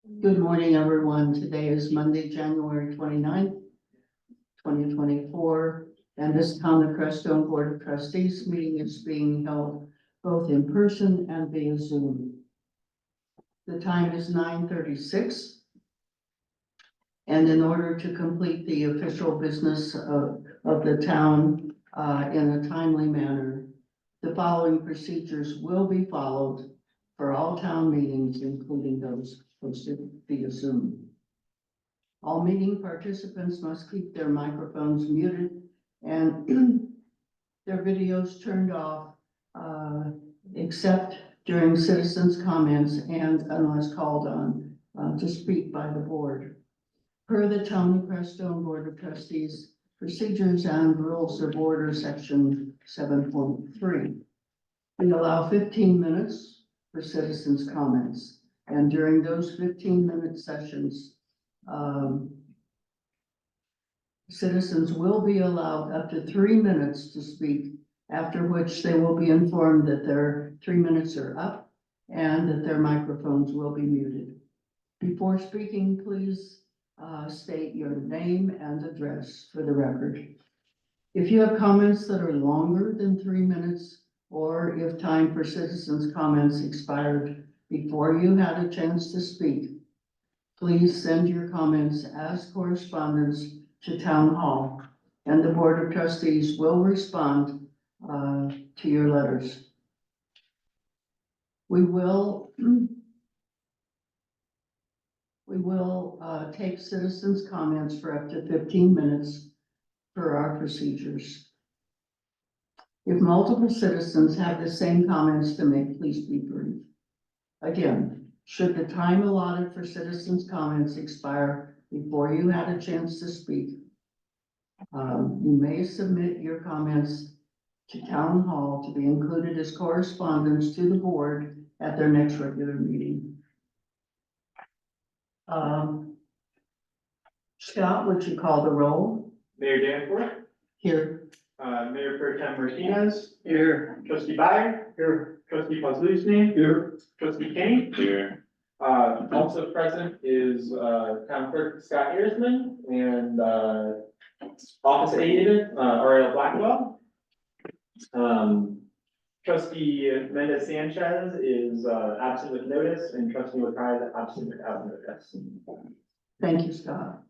Good morning, everyone. Today is Monday, January 29th, 2024, and this Town of Crestone Board of Trustees meeting is being held both in person and via Zoom. The time is 9:36, and in order to complete the official business of the town in a timely manner, the following procedures will be followed for all town meetings, including those hosted via Zoom. All meeting participants must keep their microphones muted and their videos turned off, except during citizens' comments and unless called on to speak by the board. Per the Town of Crestone Board of Trustees Procedures and Rules of Order, Section 7.3. We allow 15 minutes for citizens' comments, and during those 15-minute sessions, citizens will be allowed up to 3 minutes to speak, after which they will be informed that their 3 minutes are up and that their microphones will be muted. Before speaking, please state your name and address for the record. If you have comments that are longer than 3 minutes, or if time for citizens' comments expired before you had a chance to speak, please send your comments as correspondence to Town Hall, and the Board of Trustees will respond to your letters. We will take citizens' comments for up to 15 minutes for our procedures. If multiple citizens have the same comments to make, please be brief. Again, should the time allotted for citizens' comments expire before you had a chance to speak, you may submit your comments to Town Hall to be included as correspondence to the board at their next regular meeting. Scott, would you call the roll? Mayor Danforth. Here. Mayor Pro Tem Martinez. Here. Trustee Byer. Here. Trustee Pasluzny. Here. Trustee Kenny. Here. Also present is Town Clerk Scott Harrisman and Office Aide Ariel Blackwell. Trustee Mendez Sanchez is absent with notice, and Trustee Lakai is absent without notice. Thank you, Scott.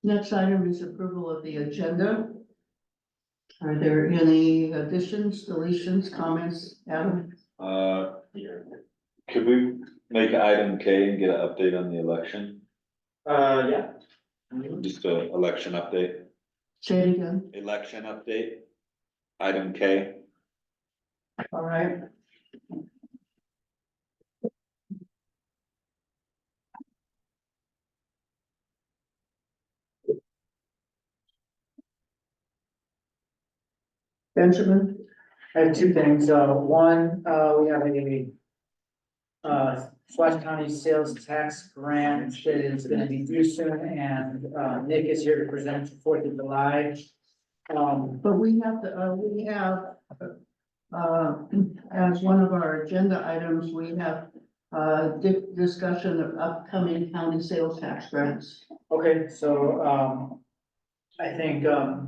Next item is approval of the agenda. Are there any additions, deletions, comments, Adam? Could we make item K and get an update on the election? Yeah. Just an election update. Say it again. Election update. Item K. All right. Benjamin? I have two things. One, we have a Swash County sales tax grant that is gonna be due soon, and Nick is here to present for 4th of July. But we have as one of our agenda items, we have discussion of upcoming county sales tax grants. Okay, so I think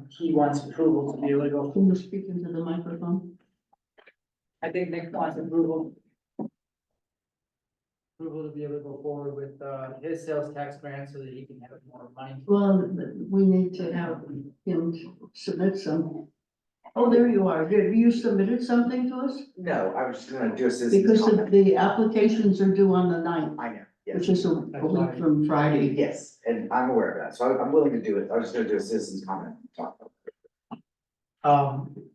he wants approval to be able to go. Can you speak into the microphone? I think Nick wants approval to be able to go forward with his sales tax grant so that he can have more money. Well, we need to have him submit some. Oh, there you are. Have you submitted something to us? No, I was just gonna do a citizen's Because comment. the applications are due on the 9th, I know, which yes, is a week from Friday. yes, and I'm aware of that, so I'm willing to do it. I was just gonna do a citizen's comment. Talk about it.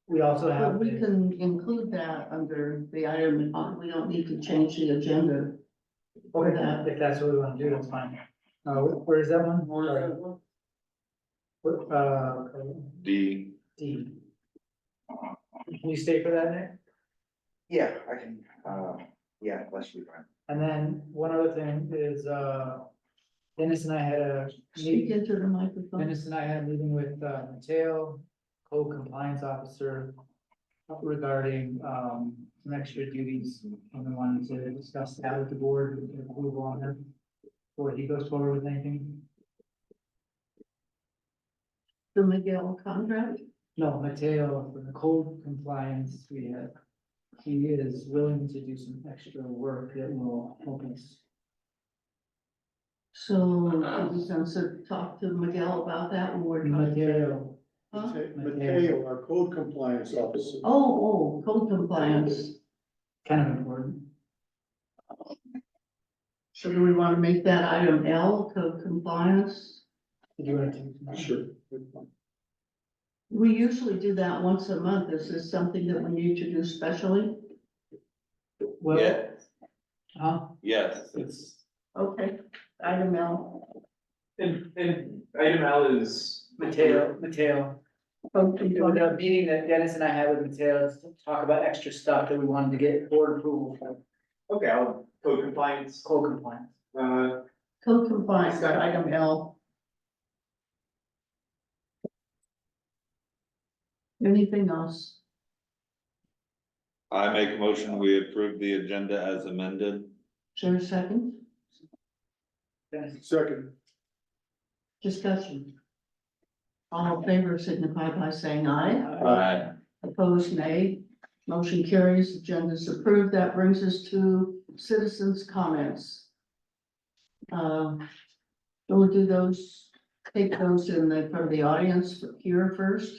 We also But have. we can include that under the item. We don't need to change the agenda. For that. If that's what we wanna do, that's fine. Where is that one? D. D. Can you stay for that, Nick? Yeah, I can, yeah, that should be fine. And then one other thing is, Dennis and I had a Speak meeting, into the microphone. Dennis and I had a meeting with, Mateo, code compliance officer. regarding, some extra duties, and we wanted to discuss that with the board, and get approval on them before he goes forward with anything. The Miguel contract? No, Mateo, for the code compliance, he is willing to do some extra work that will help us. So we can talk to Miguel about that when we're talking. Mateo, Huh? Mateo, our code compliance officer. Oh, code compliance. kind of important. So do we want to make that item L, code compliance? Did you want to? Sure. We usually do that once a month. Is this something that we need to do specially? Well, Yeah, huh? yes, it's, Okay, item L. And item L is. Mateo, Code it was compliance. a meeting that Dennis and I had with Mateo to talk about extra stuff that we wanted to get board approval for Okay, I'll code compliance, code compliance. Code compliance, item L. Anything else? I make a motion, we approve the agenda as amended. Is there a second? Dennis, Second. Discussion. All in favor signify by saying aye. Aye. Opposed, nay. Motion carries, agenda is approved. That brings us to citizens' comments. We'll do those, take those from the audience here first.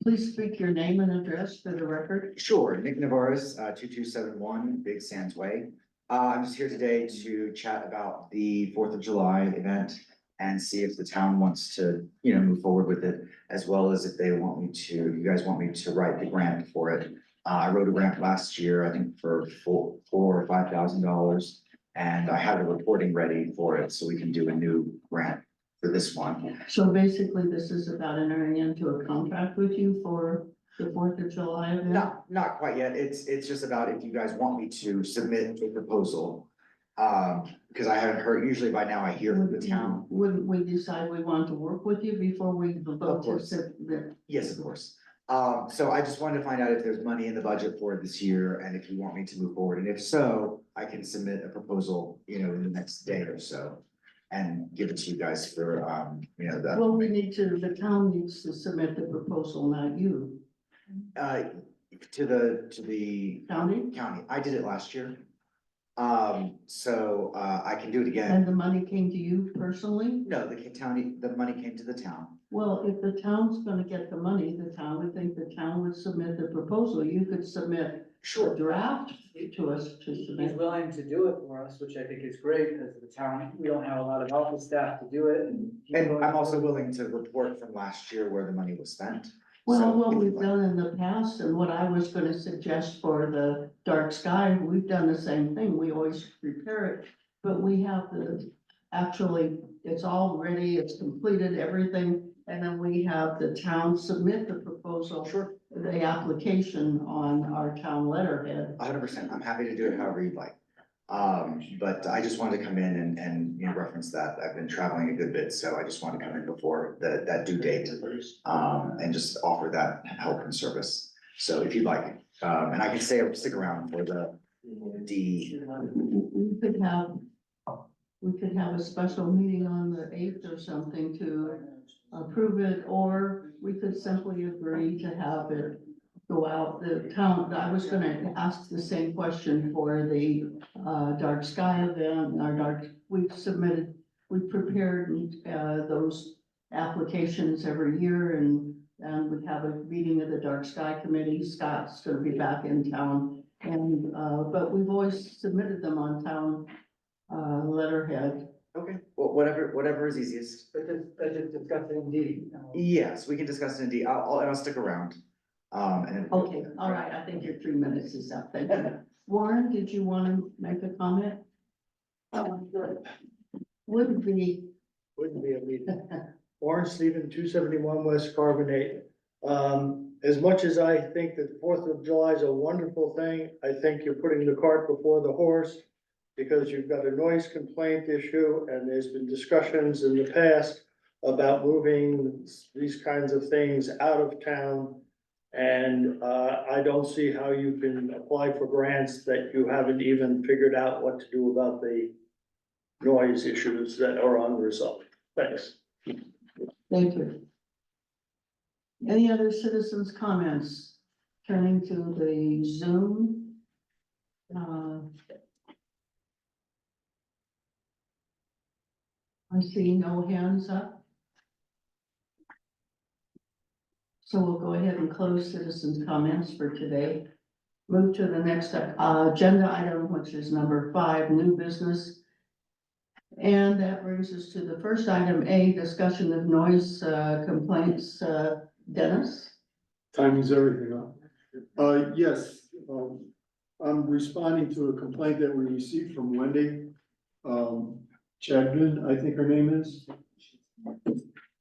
Please speak your name and address for the record. Sure, Nick Navarez, 2271 Big Sands Way. I'm just here today to chat about the 4th of July event and see if the town wants to, move forward with it, as well as if you guys want me to write the grant for it. I wrote a grant last year, I think for $4,000 or $5,000, and I have a reporting ready for it, so we can do a new grant for this one. So basically, this is about entering into a contract with you for the 4th of July event? Not quite yet. It's just about if you guys want me to submit a proposal. Because I haven't heard, usually by now I hear from the town. Wouldn't we decide we want to work with you before we vote to course. submit? Yes, of course. So I just wanted to find out if there's money in the budget for it this year and if you want me to move forward. And if so, I can submit a proposal, in the next day or so. And give it to you guys for, that. Well, the town needs to submit the proposal, not you. To the County? county. I did it last year. So I can do it again. And the money came to you personally? No, the money came to the town. Well, if the town's gonna get the money, the town would think the town would submit the proposal. You could submit a draft to us to he's submit. willing to do it for us, which I think is great, because the town, we don't have a lot of office staff to do it, and. he's And willing I'm to- also willing to report from last year where the money was spent. Well, So, what if we've you'd like. done in the past and what I was gonna suggest for the dark sky, we've done the same thing. We always prepare it. But we have it's all ready, it's completed, everything, and then we have the town submit the proposal. Sure. The application on our town letterhead. 100%. I'm happy to do it however you'd like. But I just wanted to come in and reference that. I've been traveling a good bit, so I just wanted to come in before that due date. And just offer that help and service. So if you'd like, and I can stick around for the D. We could have a special meeting on the 8th or something to approve it, or we could simply agree to have it go out. The town, I was gonna ask the same question for the dark sky event, we've prepared those applications every year, and we have a meeting of the dark sky committee. Scott's gonna be back in town, and but we've always submitted them on town letterhead. Okay, well, whatever is easiest. But just discuss it in D. Yes, we can discuss it in D. I'll stick around. Okay, all right, I think your 3 minutes is up. Thank you. Warren, did you want to make a comment? Wouldn't be. Wouldn't be a meeting. Warren Stephen, 271 West Carbonate. As much as I think that 4th of July is a wonderful thing, I think you're putting the cart before the horse. Because you've got a noise complaint issue and there's been discussions in the past about moving these kinds of things out of town. And, I don't see how you can apply for grants that you haven't even figured out what to do about the noise issues that are unresolved. Thanks. Thank you. Any other citizens' comments? Turning to the Zoom. I see no hands up. So we'll go ahead and close citizens' comments for today. Move to the next agenda item, which is number 5, new business. And that brings us to the first item, A, discussion of noise complaints. Dennis? Timing's everything, huh? Yes, I'm responding to a complaint that we received from Wendy. Chadman, I think her name is.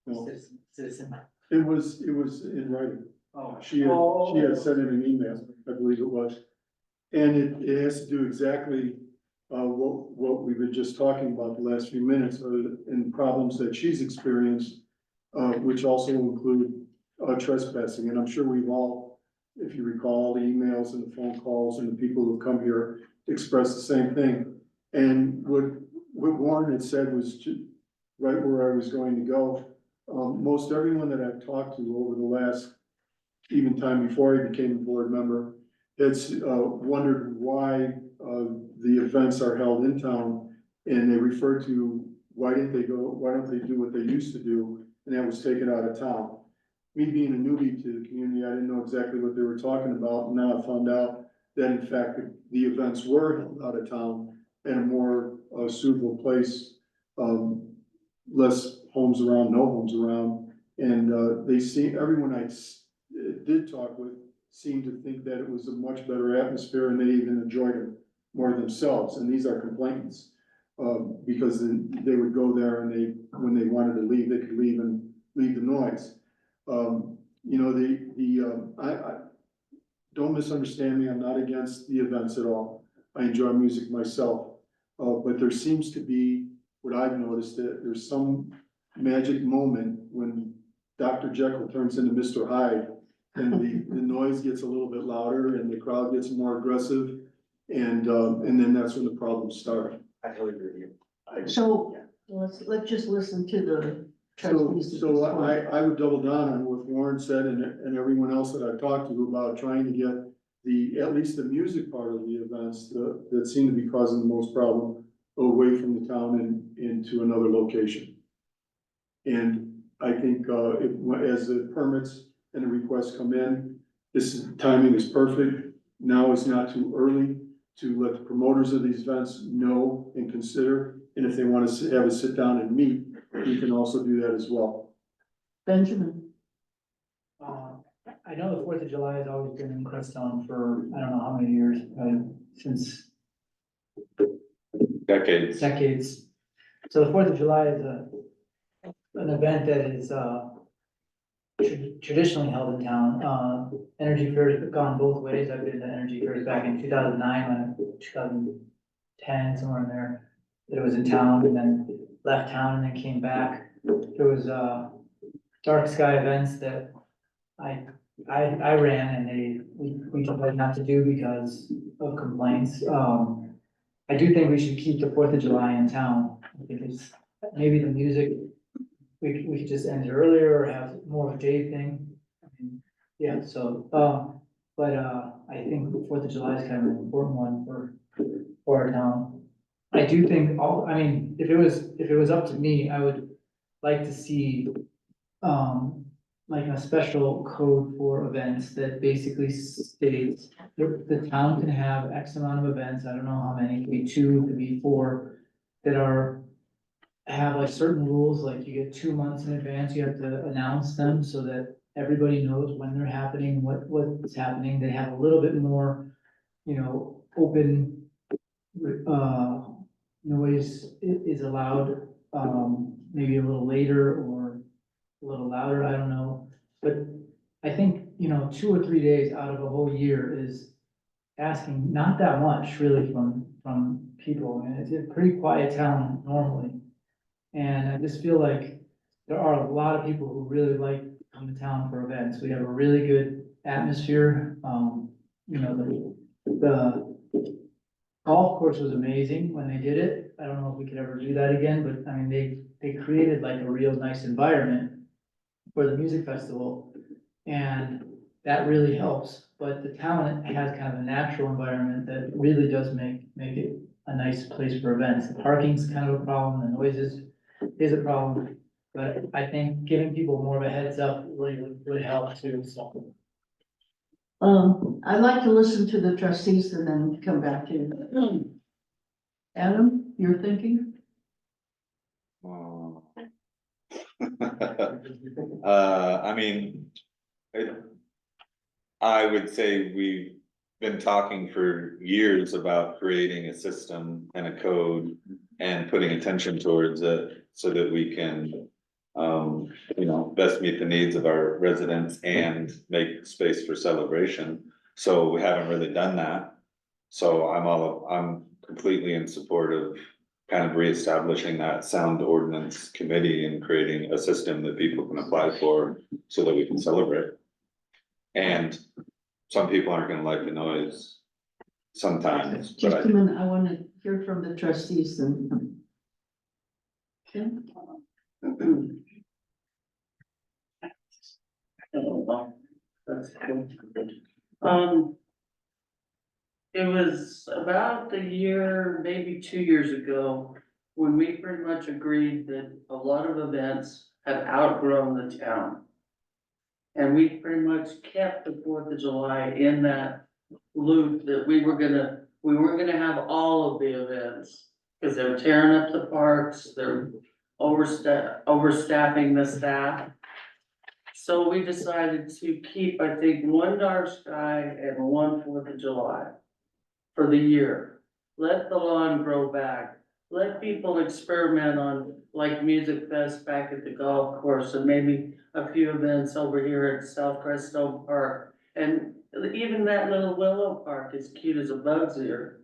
No, Citizen. it was in writing. Oh. She had sent in an email, I believe it was. And it has to do exactly, what we've been just talking about the last few minutes, and problems that she's experienced, which also include trespassing, and I'm sure we've all, if you recall, the emails and the phone calls and the people who come here express the same thing. And what Warren had said was right where I was going to go. Most everyone that I've talked to over the last, even time before I became a board member, it's wondered why the events are held in town, and they refer to why don't they do what they used to do, and that was take it out of town. Me being a newbie to the community, I didn't know exactly what they were talking about, and now I found out that in fact, the events were held out of town in a more suitable place. Less homes around, no homes around, and they see, everyone I did talk with seemed to think that it was a much better atmosphere, and they even enjoyed it more themselves, and these are complainants. Because then they would go there and when they wanted to leave, they could leave and leave the noise. You know, I don't misunderstand me, I'm not against the events at all. I enjoy music myself, but there seems to be, what I've noticed, that there's some magic moment when Dr. Jekyll turns into Mr. Hyde, and the noise gets a little bit louder and the crowd gets more aggressive, and then that's when the problems start. I totally agree with you. So let's just listen to the trustees. So I would double down on what Warren said and everyone else that I've talked to about trying to get at least the music part of the events that seem to be causing the most problem away from the town and into another location. And I think, as the permits and the requests come in, timing is perfect. Now is not too early to let the promoters of these events know and consider. And if they want to have a sit down and meet, we can also do that as well. Benjamin? I know the 4th of July has always been in Crestone for, I don't know how many years, since Decades. decades. So the 4th of July is an event that is, traditionally held in town. Energy fairs have gone both ways. I've been to energy fairs back in 2009, 2010, somewhere in there. That it was in town and then left town and then came back. There was, dark sky events that I ran, and we decided not to do because of complaints. I do think we should keep the 4th of July in town. I think it's, maybe the music, we could just end it earlier or have more of a day thing. I mean, yeah, so, but I think the 4th of July is kind of an important one for our town. I do think I mean, if it was up to me, I would like to see, like a special code for events that basically states the town can have X amount of events, I don't know how many, it could be 2, it could be 4, that have like certain rules, like you get 2 months in advance, you have to announce them so that everybody knows when they're happening, what's happening. They have a little bit more, open, noise is allowed, maybe a little later or a little louder, I don't know. But I think, 2 or 3 days out of a whole year is asking not that much really from people. And it's a pretty quiet town normally. And I just feel like there are a lot of people who really like to come to town for events. We have a really good atmosphere. You know, the golf course was amazing when they did it. I don't know if we could ever do that again, but I mean, they created like a real nice environment for the music festival. And that really helps, but the town has kind of a natural environment that really does make it a nice place for events. The parking's kind of a problem, the noises is a problem, but I think giving people more of a heads up really would help too, so. I'd like to listen to the trustees and then come back to you. Adam, you're thinking? I mean, I would say we've been talking for years about creating a system and a code and putting attention towards it so that we can, you know, best meet the needs of our residents and make space for celebration. So we haven't really done that. So I'm completely in support of kind of reestablishing that sound ordinance committee and creating a system that people can apply for so that we can celebrate. And some people aren't gonna like the noise sometimes, Just but a minute, I want to hear from the trustees then. Okay. It was about a year, maybe 2 years ago, when we pretty much agreed that a lot of events had outgrown the town. And we pretty much kept the 4th of July in that loop that we weren't gonna have all of the events. Cause they're tearing up the parks, they're overstaffing the staff. So we decided to keep, I think, one dark sky and one 4th of July for the year. Let the lawn grow back. Let people experiment on like Music Fest back at the golf course and maybe a few events over here at South Crestone Park. And even that little Willow Park is cute as a bug's ear.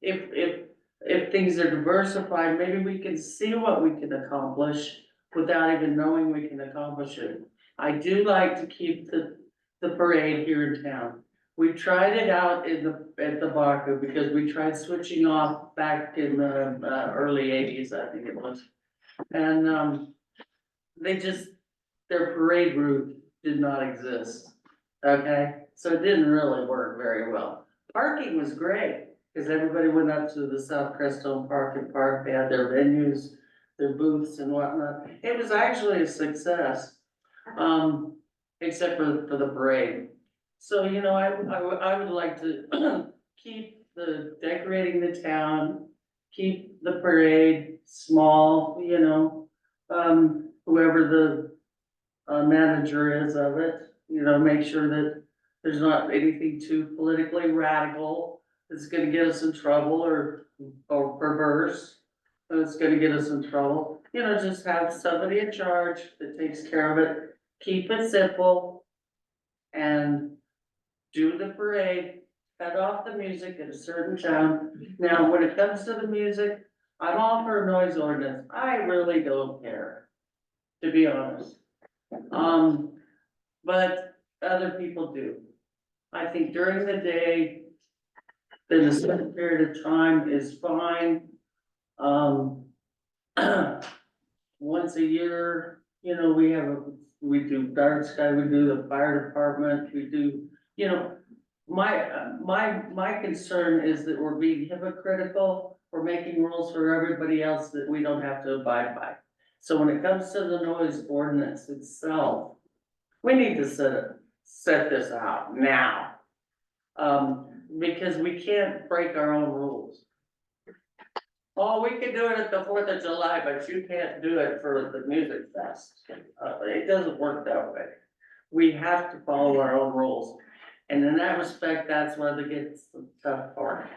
If things are diversified, maybe we can see what we can accomplish without even knowing we can accomplish it. I do like to keep the parade here in town. We tried it out at the Baku because we tried switching off back in the early 80s, I think it was. And their parade route did not exist, okay? So it didn't really work very well. Parking was great, because everybody went up to the South Crestone Park, they had their venues, their booths and whatnot. It was actually a success, except for the parade. So, you know, I would like to keep the decorating the town, keep the parade small, you know. Whoever the manager is of it, you know, make sure that there's not anything too politically radical that's gonna get us in trouble or perverse, that's gonna get us in trouble. You know, just have somebody in charge that takes care of it, keep it simple, and do the parade, cut off the music at a certain time. Now, when it comes to the music, I'm all for a noise ordinance, I really don't care, to be honest. But other people do. I think during the day, then a certain period of time is fine. Once a year, you know, we do dark sky, we do the fire department, we do, you know. My concern is that we're being hypocritical, we're making rules for everybody else that we don't have to abide by. So when it comes to the noise ordinance itself, we need to set this out now. Because we can't break our own rules. Oh, we can do it at the 4th of July, but you can't do it for the music fest. It doesn't work that way. We have to follow our own rules. And in that respect, that's where it gets the tough part.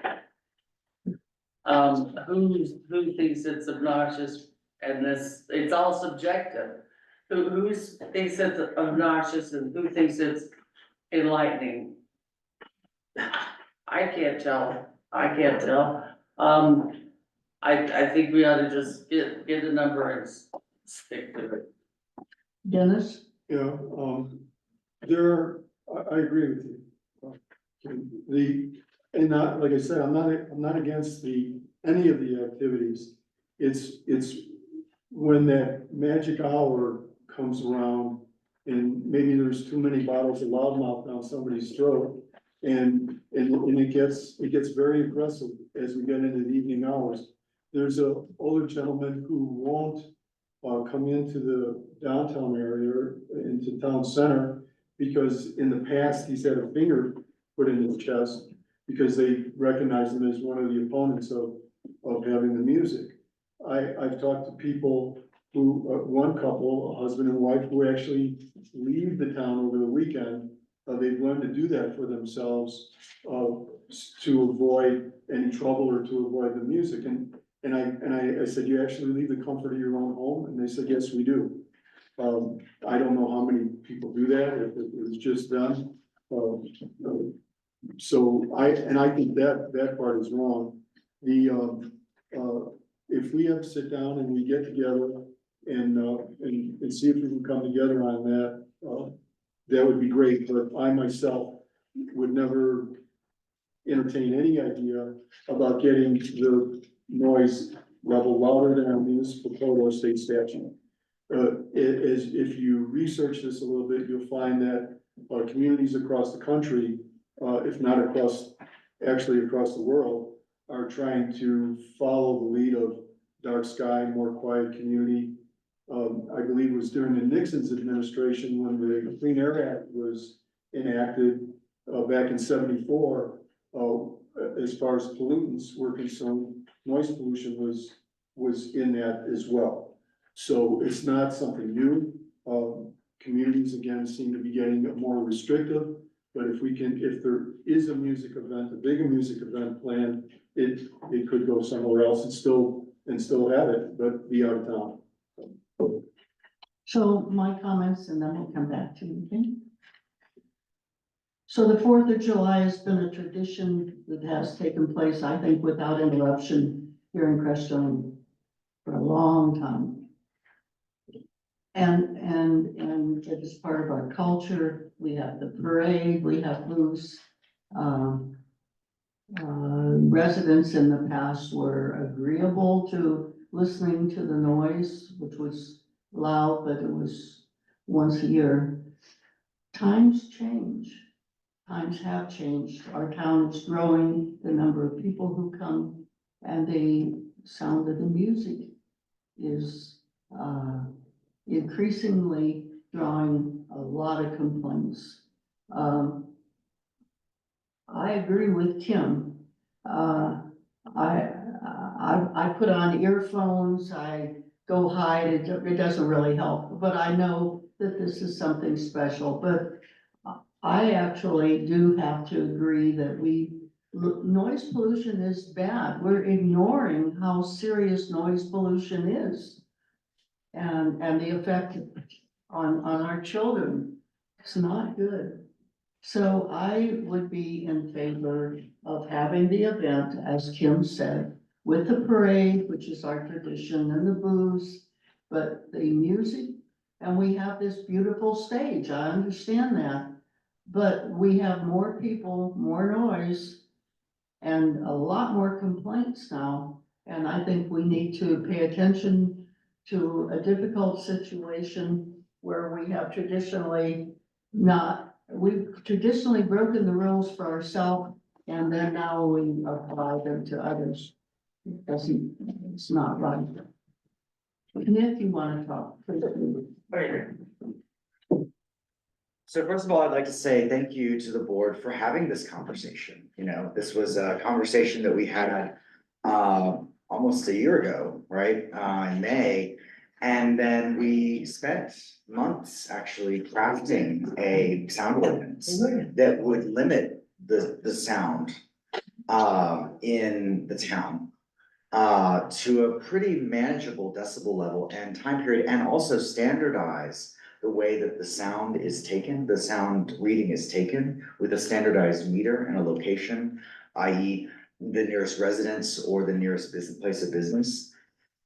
Who thinks it's obnoxious and it's all subjective. Who thinks it's obnoxious and who thinks it's enlightening? I can't tell. I think we ought to just get a number and stick to it. Dennis? Yeah, there I agree with you. And not, like I said, I'm not against any of the activities. It's when that magic hour comes around and maybe there's too many bottles of loudmouth down somebody's throat. And it gets very aggressive as we get into the evening hours. There's a older gentleman who won't come into the downtown area, into town center, because in the past, he's had a finger put in his chest because they recognize him as one of the opponents of having the music. I've talked to people who, one couple, a husband and wife, who actually leave the town over the weekend. They've learned to do that for themselves, to avoid any trouble or to avoid the music. And I said, you actually leave the comfort of your own home? And they said, yes, we do. I don't know how many people do that, if it was just them. So I think that part is wrong. If we have to sit down and we get together and see if we can come together on that, that would be great, but I myself would never entertain any idea about getting the noise level louder than our municipal code or state statute. If you research this a little bit, you'll find that communities across the country, if not actually across the world, are trying to follow the lead of dark sky, more quiet community. I believe it was during the Nixon's administration when the Clean Air Act was enacted back in '74. As far as pollutants were concerned, noise pollution was in that as well. So it's not something new. Communities again seem to be getting more restrictive, but if there is a music event, a bigger music event planned, it could go somewhere else and still have it, but be out of town. So my comments, and then we'll come back to you, okay? So the 4th of July has been a tradition that has taken place, I think, without interruption here in Crestone for a long time. And it is part of our culture. We have the parade, we have booths. Residents in the past were agreeable to listening to the noise, which was loud, but it was once a year. Times change. Times have changed. Our town is growing, the number of people who come, and the sound of the music is increasingly drawing a lot of complaints. I agree with Kim. I put on earphones, I go hide, it doesn't really help, but I know that this is something special. But I actually do have to agree that noise pollution is bad. We're ignoring how serious noise pollution is. And the effect on our children. It's not good. So I would be in favor of having the event, as Kim said, with the parade, which is our tradition, and the booths, but the music, and we have this beautiful stage, I understand that. But we have more people, more noise, and a lot more complaints now. And I think we need to pay attention to a difficult situation where we have we've traditionally broken the rules for ourselves, and then now we apply them to others. It's not right. Nick, you want to talk, please? So first of all, I'd like to say thank you to the board for having this conversation. You know, this was a conversation that we had almost a year ago, right, in May. And then we spent months actually crafting a sound ordinance that would limit the sound in the town to a pretty manageable decibel level and time period, and also standardize the way that the sound is taken, the sound reading is taken with a standardized meter and a location, i.e. the nearest residence or the nearest place of business.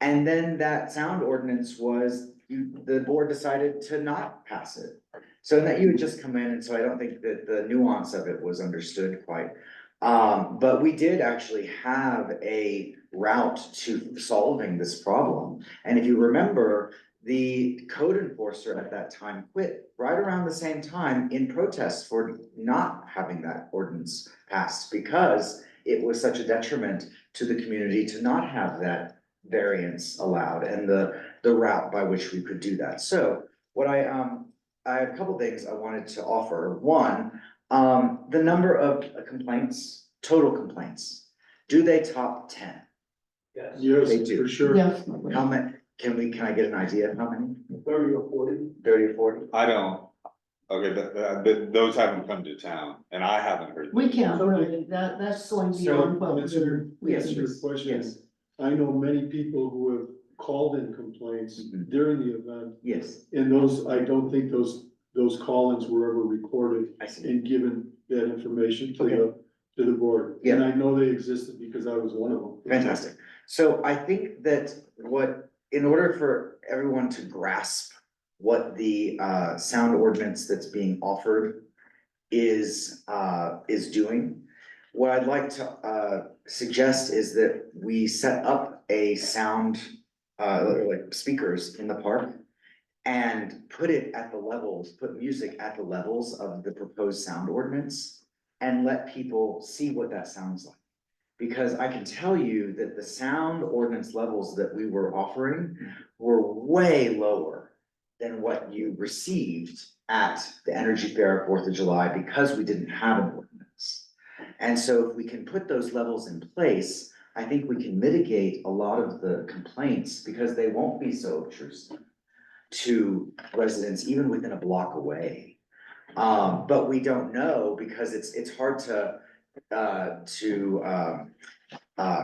And then that sound ordinance the board decided to not pass it, So that you had just come in, and so I don't think that the nuance of it was understood quite. But we did actually have a route to solving this problem. And if you remember, the code enforcer at that time quit right around the same time in protest for not having that ordinance passed, because it was such a detriment to the community to not have that variance allowed and the route by which we could do that. So what I have a couple things I wanted to offer. One, the number of complaints, total complaints, do they top 10? Yes. Yes, They do. for sure. Definitely. How many, can I get an idea of how many? 30 or 40. 30 or 40? I don't, okay, but those haven't come to town, and I haven't heard. We them. can't really, that's going So, beyond what answer- we yes, can Your do. question, Yes. I know many people who have called in complaints Mhm. during the event, Yes, and those, I don't think those call-ins were ever recorded I see. and given that information to Okay. the board. Yeah. And I know they existed because I was one of them. Fantastic. So I think that in order for everyone to grasp what the sound ordinance that's being offered is doing, what I'd like to suggest is that we set up a sound or like speakers in the park and put it at the levels, put music at the levels of the proposed sound ordinance and let people see what that sounds like. Because I can tell you that the sound ordinance levels that we were offering were way lower than what you received at the Energy Fair at 4th of July, because we didn't have an ordinance. And so if we can put those levels in place, I think we can mitigate a lot of the complaints, because they won't be so obtrusive to residents even within a block away. But we don't know, because it's hard to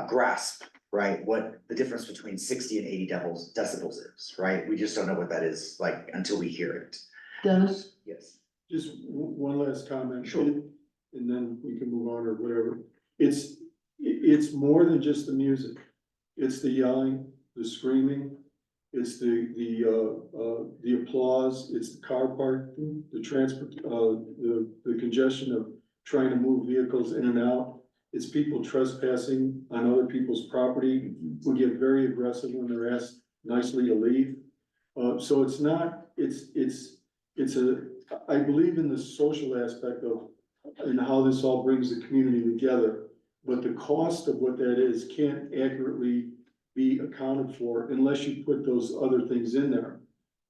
grasp, right, what the difference between 60 and 80 decibels is, right? We just don't know what that is like until we hear it. Dennis? Yes. Just one last comment. Sure. And then we can move on or whatever. It's more than just the music. It's the yelling, the screaming, it's the applause, it's the car park, the transport, the congestion of trying to move vehicles in and out. It's people trespassing on other people's property, who get very aggressive when they're asked nicely to leave. So it's not, I believe in the social aspect of, and how this all brings the community together. But the cost of what that is can't accurately be accounted for unless you put those other things in there.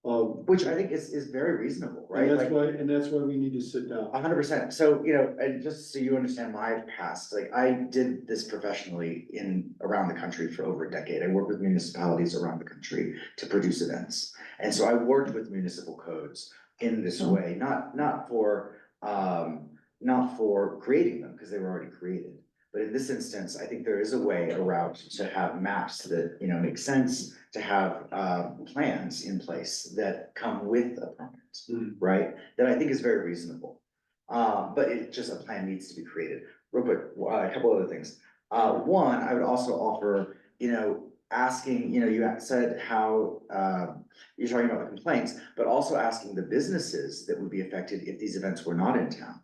Which I think is very reasonable, right? And that's why we need to sit down. 100%. So, and just so you understand my past, like I did this professionally around the country for over a decade. I worked with municipalities around the country to produce events. And so I worked with municipal codes in this way, not for creating them, because they were already created. But in this instance, I think there is a way, a route to have maps that, make sense, to have plans in place that come with a permit, right? That I think is very reasonable. But a plan needs to be created. Real quick, a couple other things. One, I would also offer, asking, you said how you're talking about the complaints, but also asking the businesses that would be affected if these events were not in town.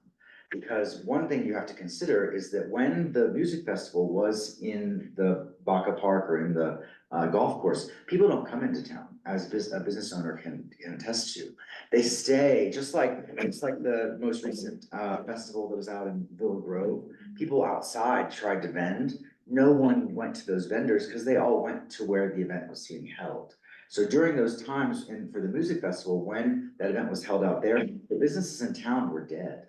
Because one thing you have to consider is that when the music festival was in the Baca Park or in the golf course, people don't come into town, as a business owner can attest to. They stay, just like the most recent festival that was out in Villa Grove. People outside tried to vend. No one went to those vendors because they all went to where the event was being held. So during those times, and for the music festival, when that event was held out there, the businesses in town were dead.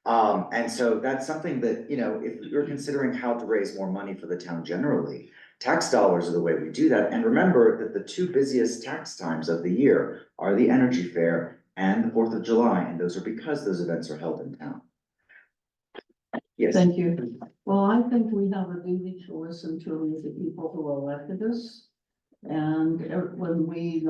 And so that's something that, if you're considering how to raise more money for the town generally, tax dollars are the way we do that. And remember that the two busiest tax times of the year are the Energy Fair and the 4th of July, and those are because those events are held in town. Yes. Thank you. Well, I think we have a duty to listen to the people who elected us. And when we,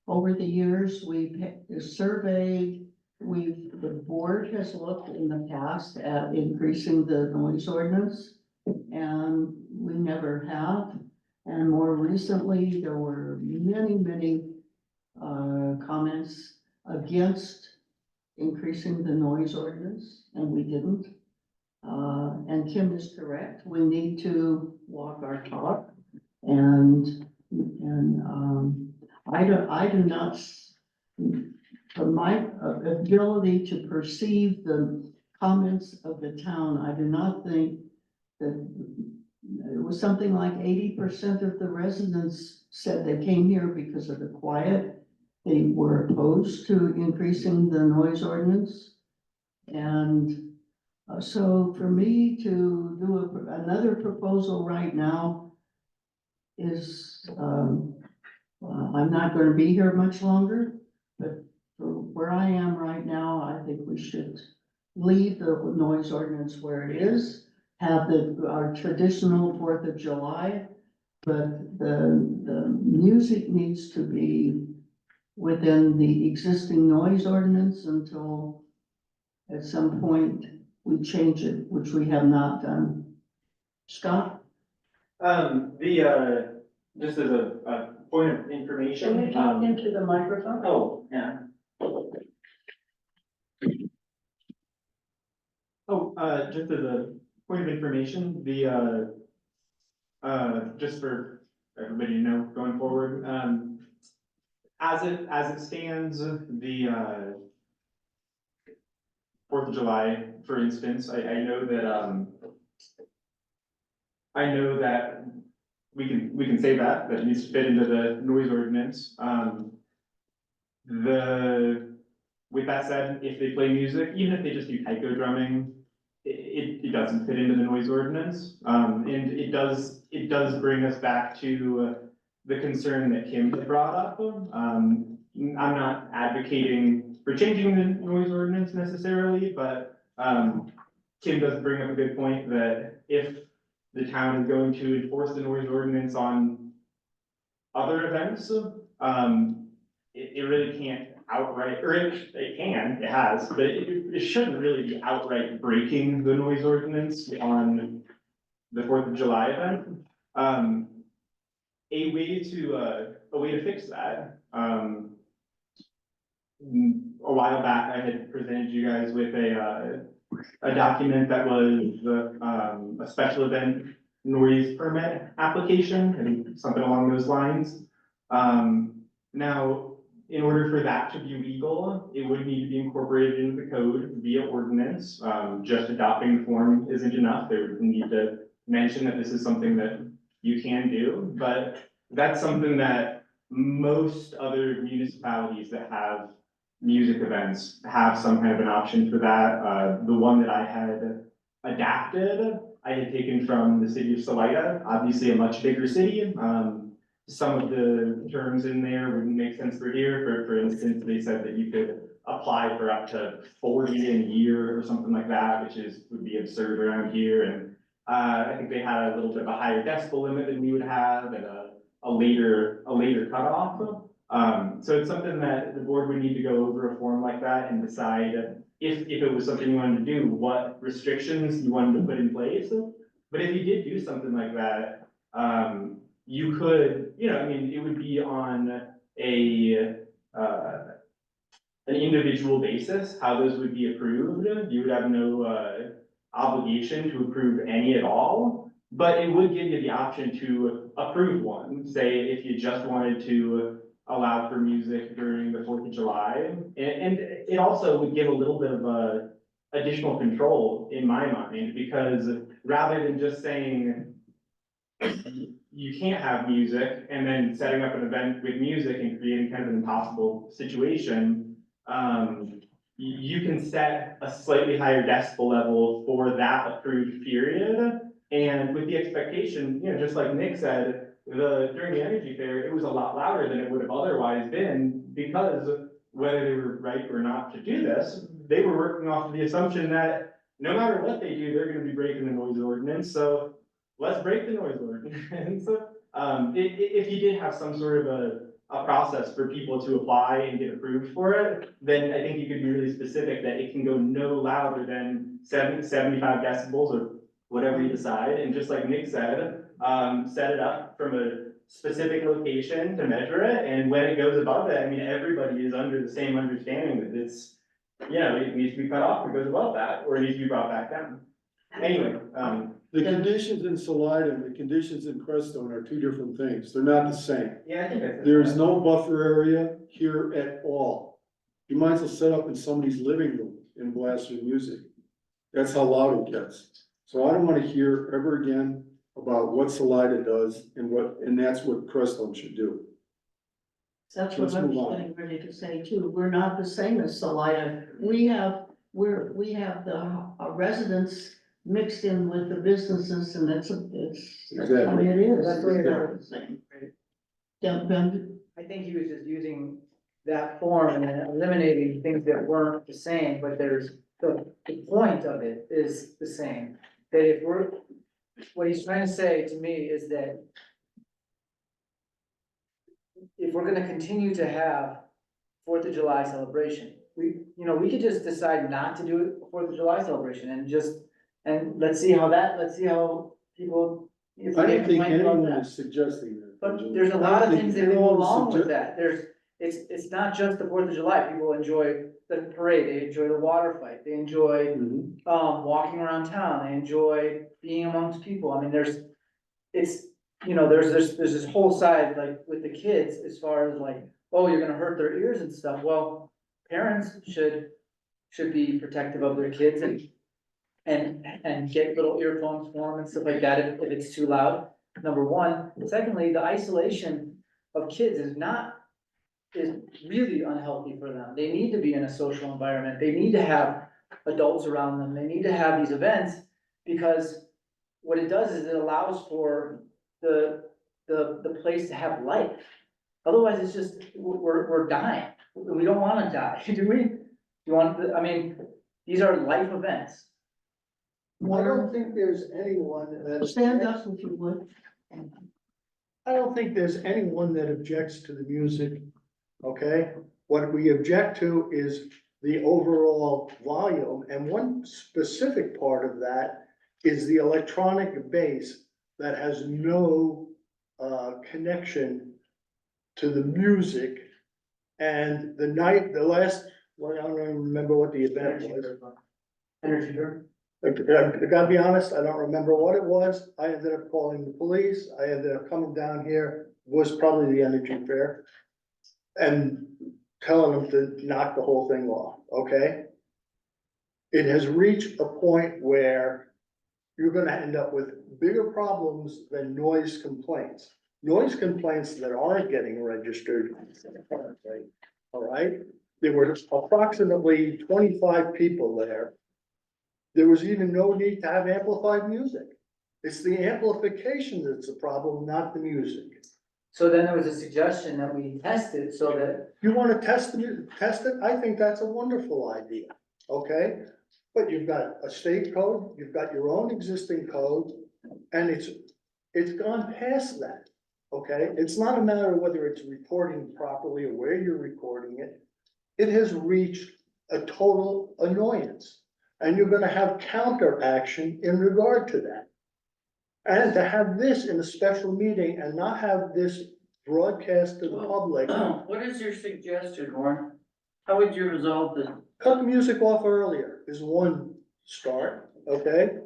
over the years, we've surveyed. The board has looked in the past at increasing the noise ordinance, and we never have. And more recently, there were many comments against increasing the noise ordinance, and we didn't. And Kim is correct, we need to walk our talk, and, I do not, from my ability to perceive the comments of the town, I do not think that it was something like 80% of the residents said they came here because of the quiet. They were opposed to increasing the noise ordinance. And so for me to do another proposal right now is, I'm not going to be here much longer, but for where I am right now, I think we should leave the noise ordinance where it is, have our traditional 4th of July, but the music needs to be within the existing noise ordinance until at some point we change it, which we have not done. Scott? Just as a point of information. Can you talk into the microphone? Oh, yeah. Just as a point of information, just for everybody to know going forward, as it stands, the 4th of July, for instance, I know that we can say that it needs to fit into the noise ordinance. With that said, if they play music, even if they just do taiko drumming, it doesn't fit into the noise ordinance. And it does bring us back to the concern that Kim had brought up. I'm not advocating for changing the noise ordinance necessarily, but Kim does bring up a good point that if the town is going to enforce the noise ordinance on other events, it really can't outright, or it can, it has, but it shouldn't really be outright breaking the noise ordinance on the 4th of July event. A way to fix that, a while back, I had presented you guys with a document that was a special event noise permit application, and something along those lines. Now, in order for that to be legal, it would need to be incorporated into the code via ordinance. Just adopting the form isn't enough. They would need to mention that this is something that you can do, but that's something that most other municipalities that have music events have some kind of an option for that. The one that I had adapted, I had taken from the city of Salida, obviously a much bigger city. Some of the terms in there wouldn't make sense for here. For instance, they said that you could apply for up to 40 in a year or something like that, which would be absurd around here. And I think they had a little bit of a higher decibel limit than we would have, and a later cutoff. So it's something that the board would need to go over a form like that and decide if it was something you wanted to do, what restrictions you wanted to put in place. But if you did do something like that, you could, I mean, it would be on an individual basis, how those would be approved. You would have no obligation to approve any at all, but it would give you the option to approve one. Say if you just wanted to allow for music during the 4th of July. And it also would give a little bit of additional control in my mind, because rather than just saying you can't have music and then setting up an event with music and creating kind of an impossible situation, you can set a slightly higher decibel level for that approved period. And with the expectation, just like Nick said, during the energy fair, it was a lot louder than it would have otherwise been, because whether they were right or not to do this, they were working off of the assumption that no matter what they do, they're gonna be breaking the noise ordinance. So let's break the noise ordinance. If you did have some sort of a process for people to apply and get approved for it, then I think you could be really specific that it can go no louder than 75 decibels or whatever you decide. And just like Nick said, set it up from specific location to measure it, and when it goes above it, I mean, everybody is under the same understanding that it's, it needs to be cut off, or goes above that, or it needs to be brought back down. Anyway, The conditions in Salida and the conditions in Crestone are two different things. They're not the same. yeah, I think that's. There is no buffer area here at all. You might as well set up in somebody's living room and blast your music. That's how loud it gets. So I don't wanna hear ever again about what Salida does and that's what Crestone should do. That's what Let's I was move on. getting ready to say too. We're not the same as Salida. We have the residents mixed in with the businesses, and that's the way Exactly. it is. That's the way it It's not the same. Ben, I think he was just using that form and then eliminating things that weren't the same, but the point of it is the same. That if what he's trying to say to me is that if we're gonna continue to have Fourth of July celebration, we could just decide not to do it Fourth of July celebration and let's see how people. if we I get don't think complaints about anyone that. is suggesting that. But there's a I lot don't of think things that go anyone along with suggest- that, it's not just the Fourth of July, people enjoy the parade, they enjoy the water fight, they enjoy, Mhm. walking around town, they enjoy being amongst people, I mean, there's this whole side, like, with the kids, as far as like, oh, you're gonna hurt their ears and stuff, well, parents should be protective of their kids and get little earphones for them and stuff like that if it's too loud, number one. Secondly, the isolation of kids is really unhealthy for them. They need to be in a social environment. They need to have adults around them. They need to have these events because what it does is it allows for the place to have life. Otherwise, it's just, we're dying. We don't wanna die, do we? These are life events. I don't think there's anyone that. stand up if you would. I don't think there's anyone that objects to the music, okay? What we object to is the overall volume, and one specific part of that is the electronic bass that has no connection to the music. And the last, well, I don't even remember what the event was. Energy drink. I gotta be honest, I don't remember what it was. I ended up calling the police. I ended up coming down here, was probably the energy fair. And telling them to knock the whole thing off, okay? It has reached a point where you're gonna end up with bigger problems than noise complaints. Noise complaints that aren't getting registered, all right? There were approximately 25 people there. There was even no need to have amplified music. It's the amplification that's the problem, not the music. So then there was a suggestion that we test it so that, You wanna test it? I think that's a wonderful idea, okay? But you've got a state code, you've got your own existing code, and it's gone past that, okay? It's not a matter of whether it's recording properly or where you're recording it. It has reached a total annoyance, and you're gonna have counteraction in regard to that. And to have this in a special meeting and not have this broadcast to the public, What is your suggestion, Warren? How would you resolve this? cut the music off earlier is one start, okay?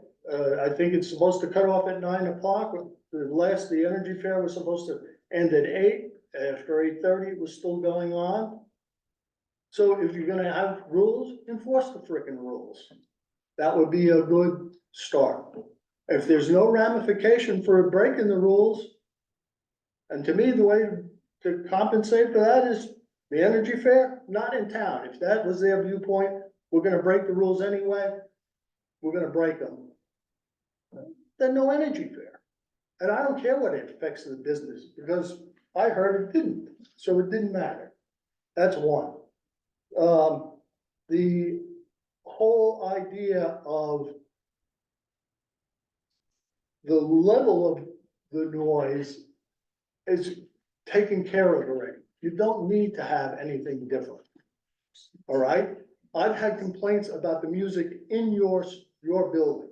I think it's supposed to cut off at 9 o'clock. The energy fair was supposed to end at 8. After 8:30, it was still going on. So if you're gonna have rules, enforce the frickin' rules. That would be a good start. If there's no ramification for breaking the rules, and to me, the way to compensate for that is the energy fair, not in town. If that was their viewpoint, we're gonna break the rules anyway, we're gonna break them. Then no energy fair. And I don't care what it affects the business, because I heard it didn't, so it didn't matter. That's one. The whole idea of the level of the noise is taken care of already. You don't need to have anything different. All right? I've had complaints about the music in your building.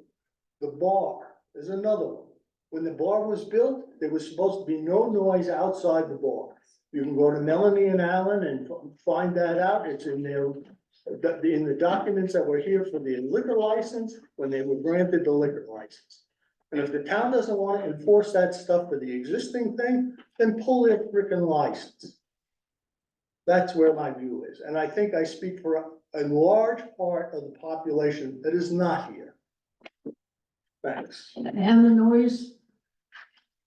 The bar is another one. when the bar was built, there was supposed to be no noise outside the bar. You can go to Melanie and Alan and find that out, it's in their, in the documents that were here for the liquor license, when they were granted the liquor license. And if the town doesn't want to enforce that stuff for the existing thing, then pull their frickin' license. That's where my view is, and I think I speak for a large part of the population that is not here. Thanks. And the noise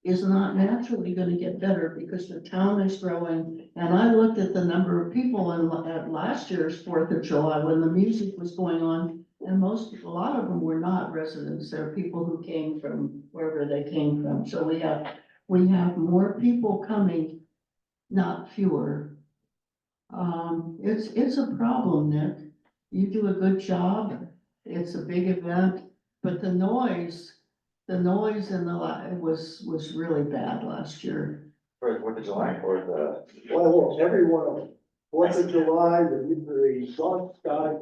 is not naturally gonna get better because the town is growing. And I looked at the number of people at last year's 4th of July when the music was going on. And a lot of them were not residents. They're people who came from wherever they came from. So we have more people coming, not fewer. It's a problem, Nick. You do a good job. It's a big event, but the noise in was really bad last year. For the 4th of July or the, Well, every one of them. 4th of July, the dark sky,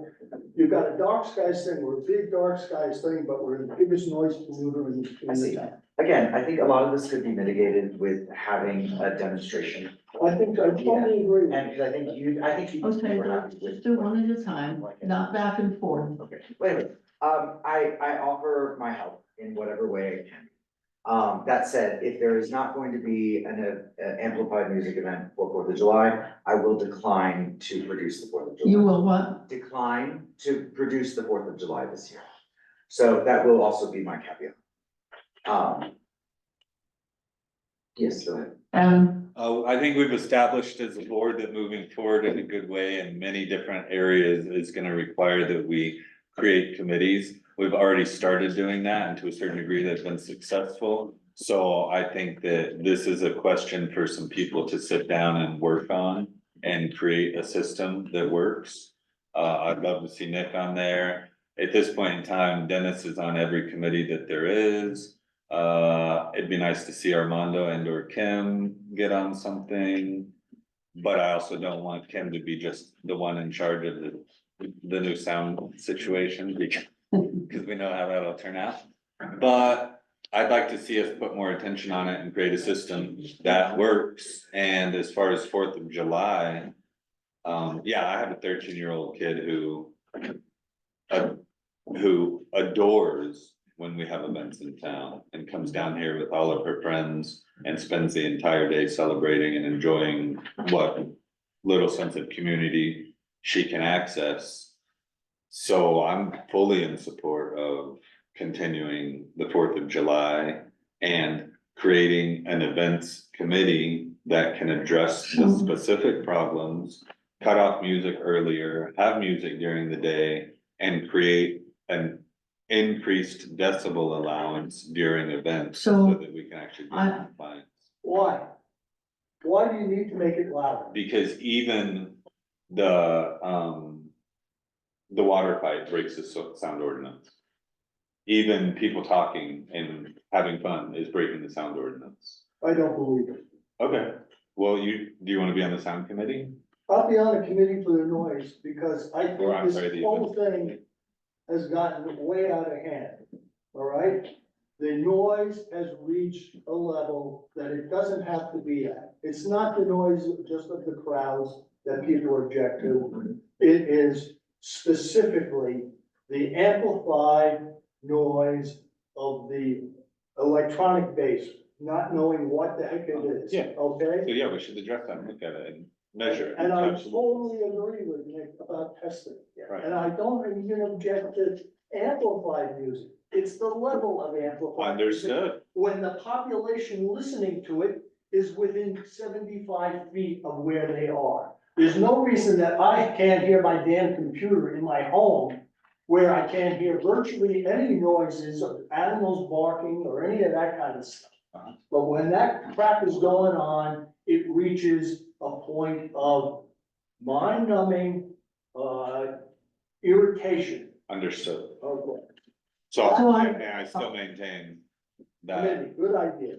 you've got a dark skies thing, we're a big dark skies thing, but we're the biggest noise polluter I in see. the town. again, I think a lot of this could be mitigated with having a demonstration. I totally agree with you. And I think you Okay, were happy let's with. just do one at a time, not back and forth. Okay, wait a minute, I offer my help in whatever way I can. That said, if there is not going to be an amplified music event for 4th of July, I will decline to produce the 4th of July. You will what? Decline to produce the 4th of July this year. So that will also be my caveat. Yes, go ahead. I think we've established as a board that moving forward in a good way in many different areas is gonna require that we create committees. We've already started doing that, and to a certain degree, they've been successful. So I think that this is a question for some people to sit down and work on and create a system that works. I'd love to see Nick on there. At this point in time, Dennis is on every committee that there is. It'd be nice to see Armando and or Kim get on something. But I also don't want Kim to be just the one in charge of the new sound situation because we know how that'll turn out. But I'd like to see us put more attention on it and create a system that works. And as far as 4th of July, yeah, I have a 13-year-old kid who adores when we have events in town and comes down here with all of her friends and spends the entire day celebrating and enjoying what little sense of community she can access. So I'm fully in support of continuing the 4th of July and creating an events committee that can address the specific problems, cut off music earlier, have music during the day, and create an increased decibel allowance during events so that we can actually be in compliance. Why? Why do you need to make it louder? Because even the water pipe breaks the sound ordinance. Even people talking and having fun is breaking the sound ordinance. I don't believe it. Okay, well, do you wanna be on the sound committee? I'll be on a committee for the noise because I think Or, I'm this sorry, the whole thing has gotten way out of hand, all right? The noise has reached a level that it doesn't have to be at. It's not the noise just of the crowds that people object to. It is specifically the amplified noise of the electronic bass, not knowing what the heck it is. Yeah. Okay? So yeah, we should address that, look at it and measure it. And I Absolutely. totally agree with Nick about testing. Right. And I don't even object to amplified music. It's the level of amplified. music. Understood. When the population listening to it is within 75 feet of where they are. There's no reason that I can't hear my damn computer in my home where I can't hear virtually any noises of animals barking or any of that kind of stuff. But when that crap is going on, it reaches a point of mind-numbing, irritation. Understood. Okay, So I still maintain that. maybe, good idea.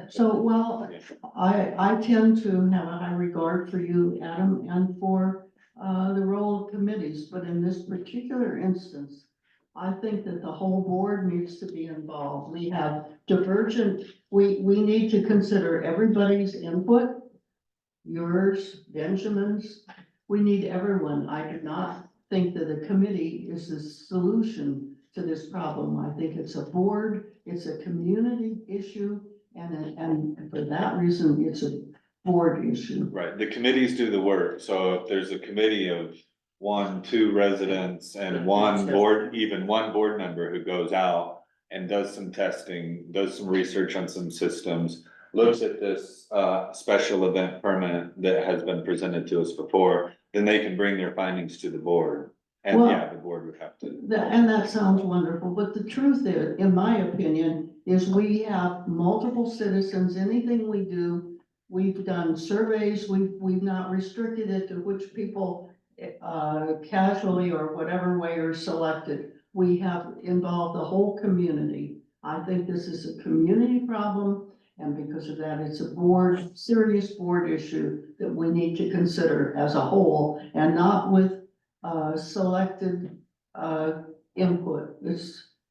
So, well, I tend to have a high regard for you, Adam, and for the role of committees, but in this particular instance, I think that the whole board needs to be involved. We have divergent, we need to consider everybody's input. Yours, Benjamin's, we need everyone. I do not think that a committee is the solution to this problem. I think it's a board, it's a community issue, and for that reason, it's a board issue. Right, the committees do the work, so if there's a committee of 1, 2 residents and one board, even one board member who goes out and does some testing, does some research on some systems, looks at this special event permit that has been presented to us before, then they can bring their findings to the board. And Well, yeah, the board would have to. And that sounds wonderful, but the truth is, in my opinion, is we have multiple citizens, anything we do, we've done surveys, we've not restricted it to which people casually or whatever way are selected. We have involved the whole community. I think this is a community problem, and because of that, it's a board, serious board issue that we need to consider as a whole, and not with selected input.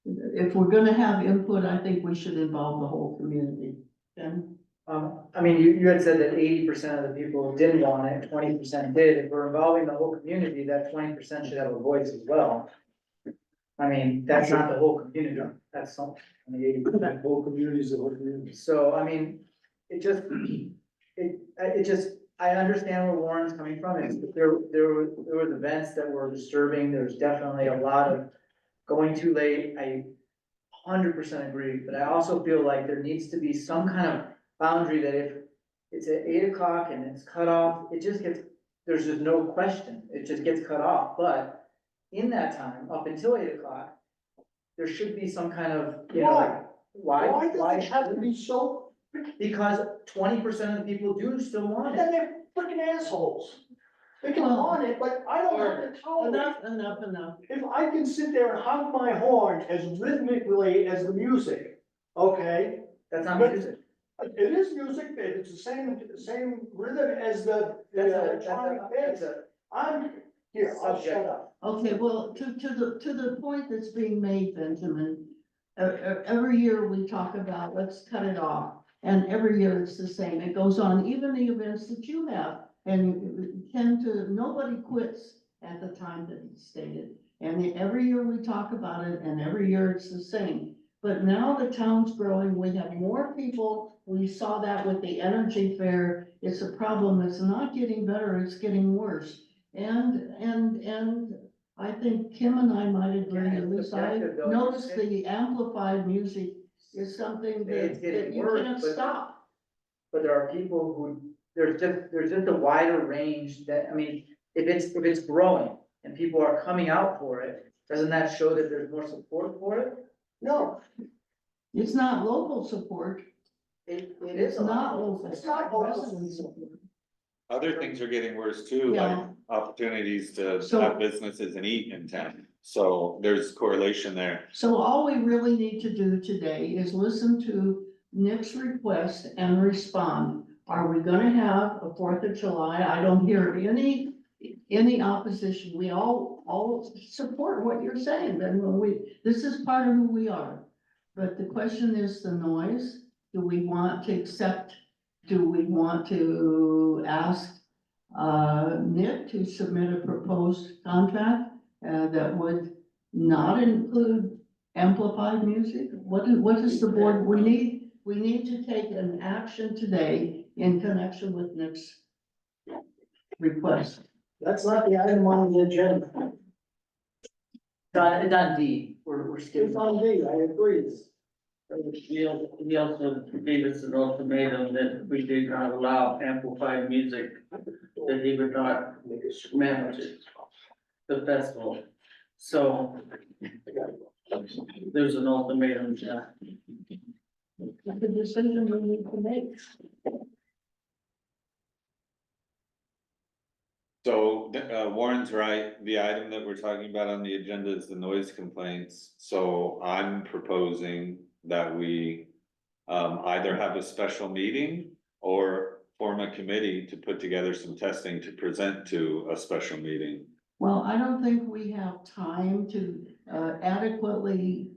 If we're gonna have input, I think we should involve the whole community. Ken? I mean, you had said that 80% of the people didn't want it, 20% did. If we're involving the whole community, that 20% should have a voice as well. I mean, that's not the whole community, that's some, I mean, 80%. Whole communities, the whole community. So, I mean, it just, I understand where Warren's coming from, it's, there was events that were disturbing, there's definitely a lot of going too late, I 100% agree, but I also feel like there needs to be some kind of boundary that if it's at 8 o'clock and it's cut off, it just gets, there's just no question, it just gets cut off, but in that time, up until 8 o'clock, there should be some kind of, you know, why? Why does it have to be so, Because 20% of the people do still want it. then they're freaking assholes. They can want it, but I don't have to tolerate. Enough. If I can sit there and honk my horn as rhythmically as the music, okay? That's not But- music. It is music, it's the same rhythm as the electronic That's bass. a I'm, here, I'll shut subject. up. Okay, well, to the point that's being made, Benjamin, every year we talk about, let's cut it off. And every year it's the same. It goes on, even the events that you have, and you tend to, nobody quits at the time that it's stated. And every year we talk about it, and every year it's the same. But now the town's growing, we have more people, we saw that with the energy fair. It's a problem, it's not getting better, it's getting worse. And I think Kim and I might agree, Yeah, at it's least I subjective, though. noticed the amplified music is something It's that getting you worse, can't but- stop. But there are people who, there's just a wider range that, I mean, if it's growing and people are coming out for it, doesn't that show that there's more support for it? No, It's not local support, It it's is a not lot. local. It's not local. Resident support. Other things are getting worse too, like Yeah. opportunities to So- have businesses and eat in town. So there's correlation there. So all we really need to do today is listen to Nick's request and respond. Are we gonna have a 4th of July? I don't hear any opposition. We all support what you're saying, then this is part of who we are. But the question is the noise. Do we want to accept, do we want to ask Nick to submit a proposed contract that would not include amplified music? What is the board, we need to take an action today in connection with Nick's request. that's not the item on the agenda. Done D, we're skipping. It's on D, I agree. He also gave us an ultimatum that we did not allow amplified music, that he would not manage it, the festival. So there's an ultimatum, yeah. The decision we need to make. So Warren's right, the item that we're talking about on the agenda is the noise complaints. So I'm proposing that we either have a special meeting or form a committee to put together some testing to present to a special meeting. Well, I don't think we have time to adequately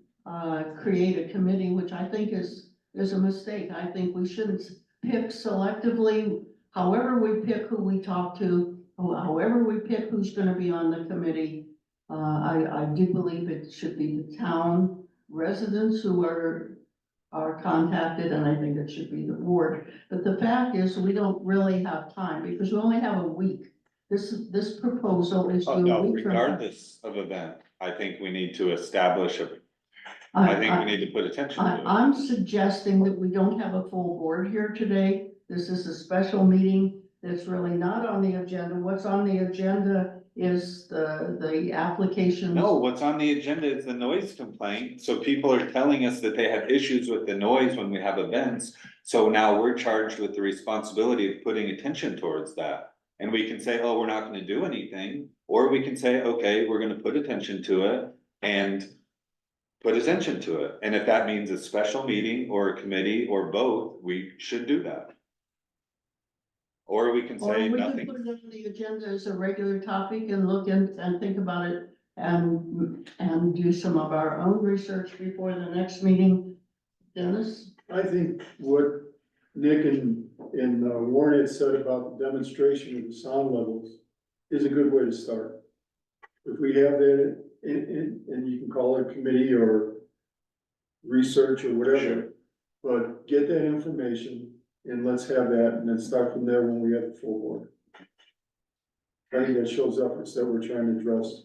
create a committee, which I think is a mistake. I think we shouldn't pick selectively, however we pick who we talk to, however we pick who's gonna be on the committee. I do believe it should be the town residents who are contacted, and I think it should be the board. But the fact is, we don't really have time, because we only have a week. This proposal is due Oh, a no, week from. regardless of event, I think we need to establish I think we need to put attention to it. I'm suggesting that we don't have a full board here today. This is a special meeting that's really not on the agenda. What's on the agenda is the applications. No, what's on the agenda is the noise complaint, so people are telling us that they have issues with the noise when we have events. So now we're charged with the responsibility of putting attention towards that. And we can say, oh, we're not gonna do anything, or we can say, okay, we're gonna put attention to it and put attention to it. And if that means a special meeting or a committee or both, we should do that. Or we can Or say we could nothing. put it on the agenda as a regular topic and look and think about it and do some of our own research before the next meeting. Dennis? I think what Nick and Warren had said about the demonstration of the sound levels is a good way to start. If we have that, and you can call it a committee or research or whatever, but get that information and let's have that, and then start from there when we have the full board. I think that shows efforts that we're trying to address.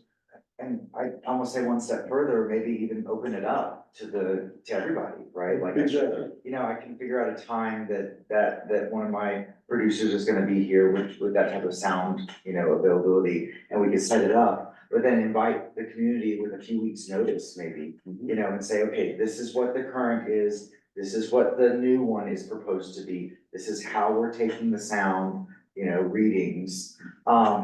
And I almost say one step further, maybe even open it up to everybody, right? Like, Exactly. you know, I can figure out a time that one of my producers is gonna be here with that type of sound, you know, availability, and we can set it up. But then invite the community with a few weeks' notice, maybe, you know, and say, okay, this is what the current is, this is what the new one is proposed to be, this is how we're taking the sound, you know, readings.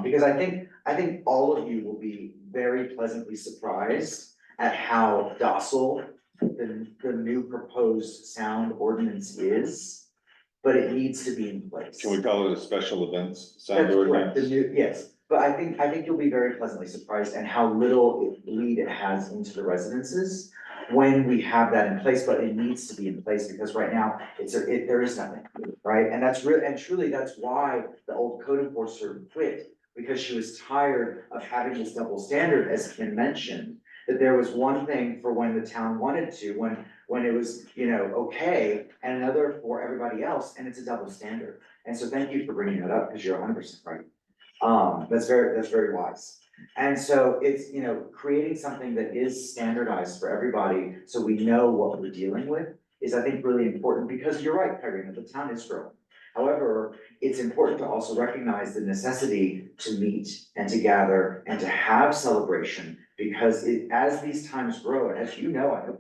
Because I think all of you will be very pleasantly surprised at how docile the new proposed sound ordinance is, but it needs to be in place. Can we call it a special events sound That's correct, ordinance? yes, but I think you'll be very pleasantly surprised at how little lead it has into the residences when we have that in place, but it needs to be in place, because right now, there is nothing, right? And that's and truly, that's why the old code enforcer quit, because she was tired of having this double standard, as Kim mentioned, that there was one thing for when the town wanted to, when it was, you know, okay, and another for everybody else, and it's a double standard. And so thank you for bringing that up, because you're 100% right. That's very wise. And so it's, you know, creating something that is standardized for everybody, so we know what we're dealing with, is I think really important, because you're right, Irene, the town is growing. However, it's important to also recognize the necessity to meet and to gather and to have celebration, because as these times grow, and as you know, I know,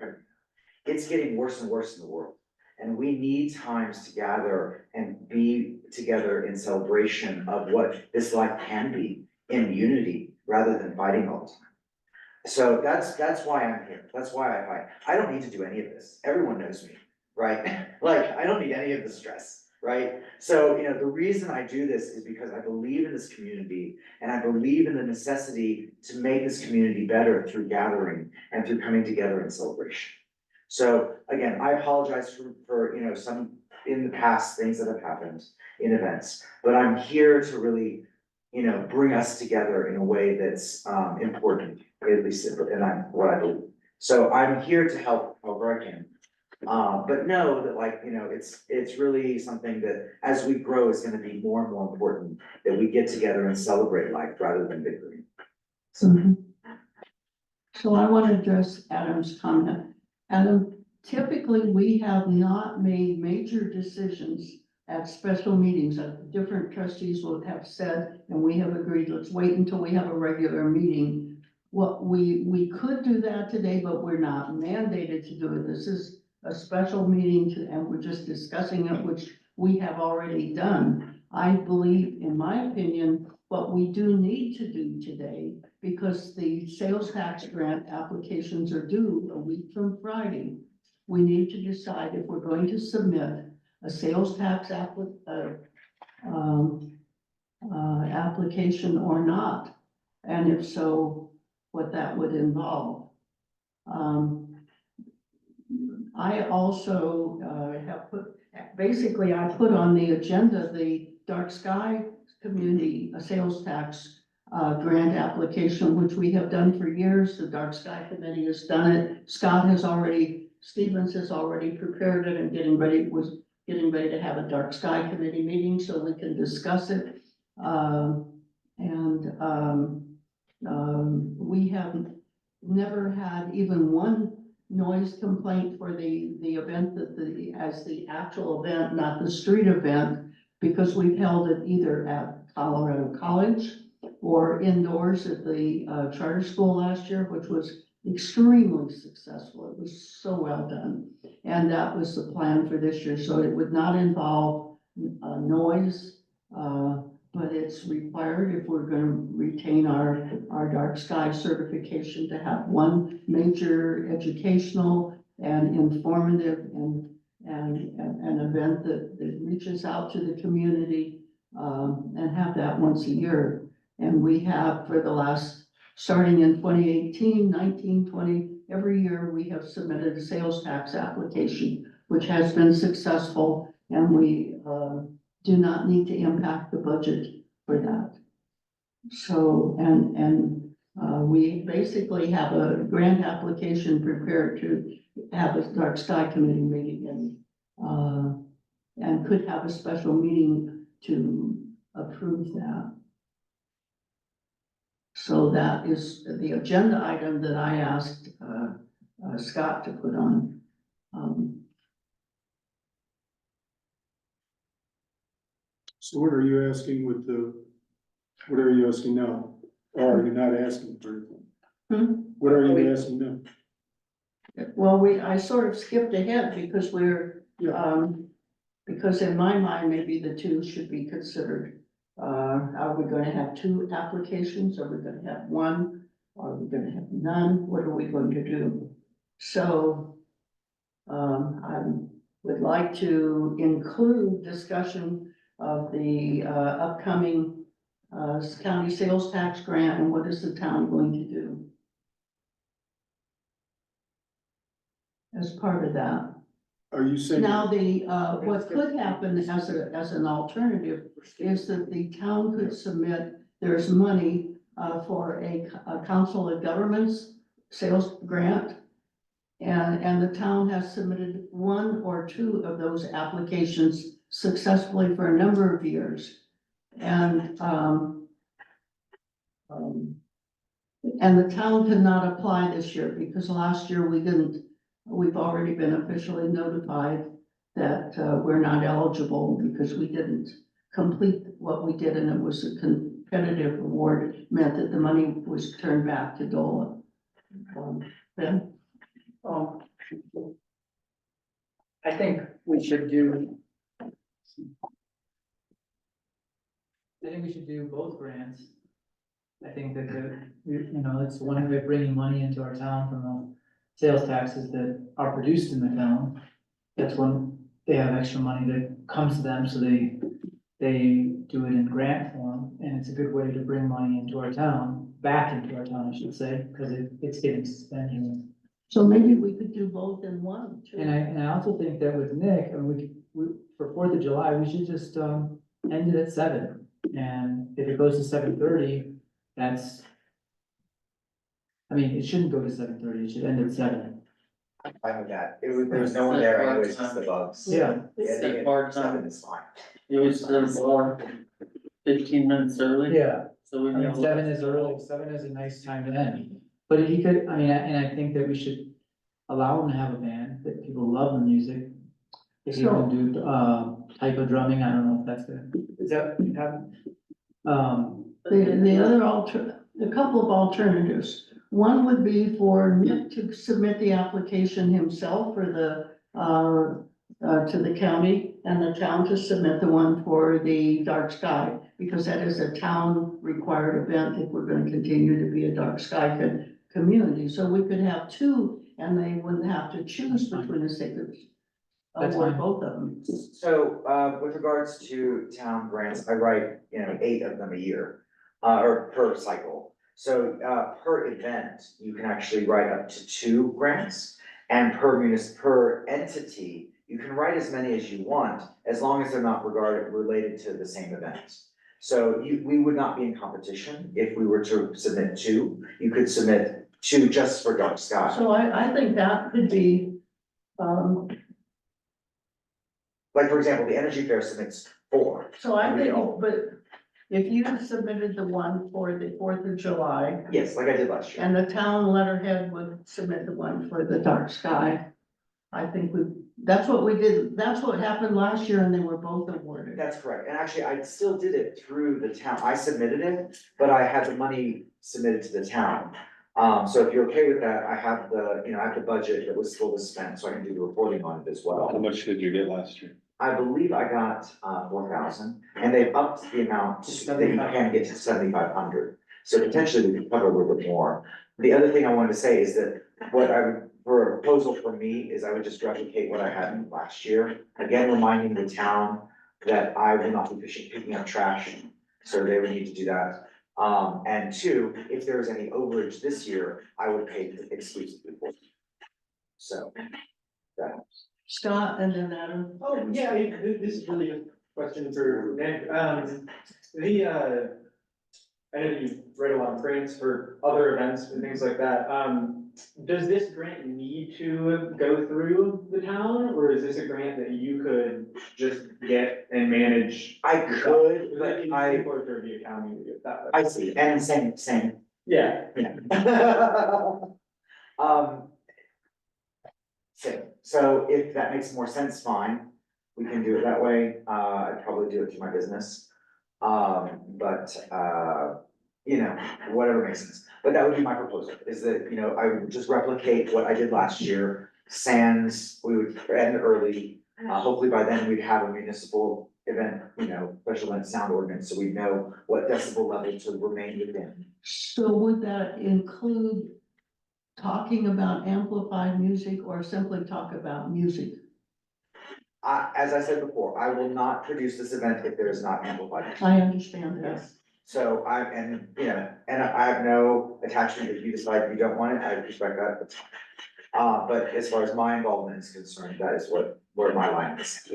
it's getting worse and worse in the world. And we need times to gather and be together in celebration of what this life can be in unity, rather than fighting all the time. So that's why I'm here. That's why I fight. I don't need to do any of this. Everyone knows me, right? Like, I don't need any of the stress, right? So, you know, the reason I do this is because I believe in this community, and I believe in the necessity to make this community better through gathering and through coming together in celebration. So again, I apologize for, you know, some in the past things that have happened in events, but I'm here to really, you know, bring us together in a way that's important, at least, and what I believe. So I'm here to help however I can. But know that, like, you know, it's really something that as we grow is gonna be more and more important, that we get together and celebrate life rather than bickering. So I want to address Adam's comment. Adam, typically, we have not made major decisions at special meetings. Different trustees will have said, and we have agreed, let's wait until we have a regular meeting. What we could do that today, but we're not mandated to do it. This is a special meeting and we're just discussing it, which we have already done. I believe, in my opinion, what we do need to do today, because the sales tax grant applications are due a week from Friday, we need to decide if we're going to submit a sales tax application or not. And if so, what that would involve. I also, have put, basically, I put on the agenda the Dark Sky Community Sales Tax grant application, which we have done for years. The Dark Sky Committee has done it. Stevens has already prepared it and was getting ready to have a Dark Sky Committee meeting so we can discuss it. We have never had even one noise complaint for the event as the actual event, not the street event, because we've held it either at Colorado College or indoors at the charter school last year, which was extremely successful. It was so well done. And that was the plan for this year. So it would not involve noise, but it's required if we're going to retain our dark sky certification to have one major educational and informative and an event that reaches out to the community, and have that once a year. And we have for the last, starting in 2018, 19, 20, every year we have submitted a sales tax application, which has been successful, and we do not need to impact the budget for that. So, we basically have a grant application prepared to have a dark sky committee meeting and could have a special meeting to approve that. So that is the agenda item that I asked Scott to put on. So what are you asking what are you asking now? Or are you not asking for anything? What are you asking now? Well, I sort of skipped ahead because because in my mind, maybe the two should be considered. Are we gonna have two applications? Are we gonna have one? Are we gonna have none? What are we going to do? So, I would like to include discussion of the, upcoming, county sales tax grant and what is the town going to do as part of that. Are you saying? Now, what could happen as an alternative is that the town could submit, there's money, for a council of governments sales grant. And the town has submitted one or two of those applications successfully for a number of years. And the town could not apply this year because last year we didn't. We've already been officially notified that we're not eligible because we didn't complete what we did, and it was a competitive award. It meant that the money was turned back to DOLA. Ben? I think we should do. I think we should do both grants. I think that it's one way of bringing money into our town from the sales taxes that are produced in the town. That's when they have extra money that comes to them, so they do it in grant form, and it's a good way to bring money into our town, back into our town, I should say, because it's getting spent. So maybe we could do both in one, too. And I also think that with Nick, and we for 4th of July, we should just end it at 7. And if it goes to 7:30, that's. I mean, it shouldn't go to 7:30, it should end at 7. I'm fine with that. There was no one there anyways, just the bugs. Yeah. Yeah, Part seven time, is fine. it was 15 minutes early. Yeah, So we I mean, know. 7 is early, 7 is a nice time to end. But if you could, and I think that we should allow them to have a band, that people love the music. If you can do, type of drumming, I don't know if that's good. Is that, The couple of alternatives. One would be for Nick to submit the application himself for to the county, and the town to submit the one for the dark sky, because that is a town required event if we're going to continue to be a dark sky community. So we could have two, and they wouldn't have to choose between the sacred. That's Or fine. both of them. So, with regards to town grants, I write, 8 of them a year, or per cycle. So, per event, you can actually write up to 2 grants, and per entity, you can write as many as you want, as long as they're not related to the same event. So we would not be in competition if we were to submit 2, you could submit 2 just for dark sky. So I think that could be, Like, for example, the Energy Fair submits 4. so I think, Yeah. but if you submitted the one for the 4th of July, Yes, like I did last year. and the town letterhead would submit the one for the dark sky, I think that's what we did, that's what happened last year, and they were both awarded. That's correct, and actually, I still did it through the town, I submitted it, but I had the money submitted to the town. So if you're okay with that, I have I have the budget that was still spent, so I can do the reporting on it as How well. much did you get last year? I believe I got 4,000, and they've upped the amount that you can get to 7,500. So potentially we could cover a little bit more. The other thing I wanted to say is that for a proposal from me is I would just replicate what I had last year. Again, reminding the town that I will not be picking up trash, so they would need to do that. And 2, if there is any overage this year, I would pay exclusively for it. So, that helps. Scott and then Adam. Oh, yeah, this is really a question for Nick. I know that you've read a lot of grants for other events and things like that. Does this grant need to go through the town, or is this a grant that you could just get and manage? I could, but Or through the accounting to get that. I see, and same. Yeah, Yeah. So if that makes more sense, fine, we can do it that way, I'd probably do it through my business. Whatever makes sense, but that would be my proposal, is that, I would just replicate what I did last year. Sans, we would end early, hopefully by then we'd have a municipal event, special event sound ordinance, so we know what decibel level to remain within. So would that include talking about amplified music or simply talk about music? As I said before, I will not produce this event if there is not amplified music. I understand that. Yes, so and I have no attachment if you decide you don't want it, I respect that. But as far as my involvement is concerned, that is where my line is.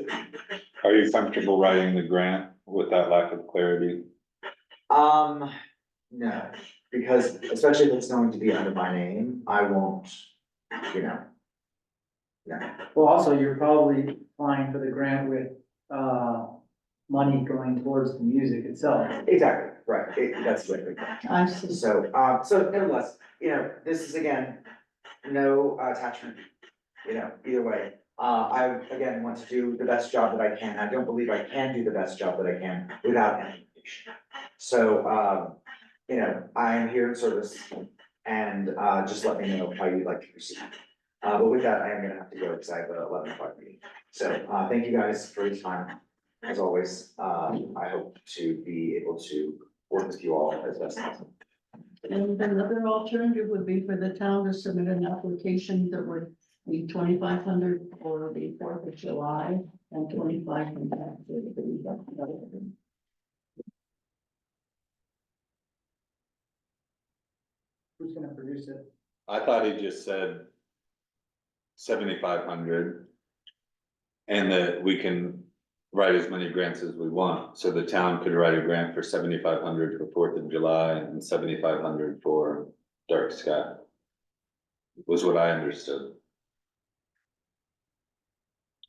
Are you comfortable writing the grant with that lack of clarity? No, because especially if it's going to be under my name, I won't, no. Well, also, you're probably applying for the grant with, money going towards the music itself. Exactly, right, that's what it. I see. So nevertheless, this is again, no attachment, either way. I again want to do the best job that I can. I don't believe I can do the best job that I can without amplification. So, I am here in service, and just let me know how you'd like to proceed. But with that, I am gonna have to go because I have an 11 o'clock meeting. So, thank you guys for your time. As always, I hope to be able to work with you all as best as possible. And another alternative would be for the town to submit an application that would be 2,500 for the 4th of July and 2,500 for the. Who's gonna produce it? I thought he just said 7,500. And that we can write as many grants as we want, so the town could write a grant for 7,500 for 4th of July and 7,500 for dark sky. Was what I understood.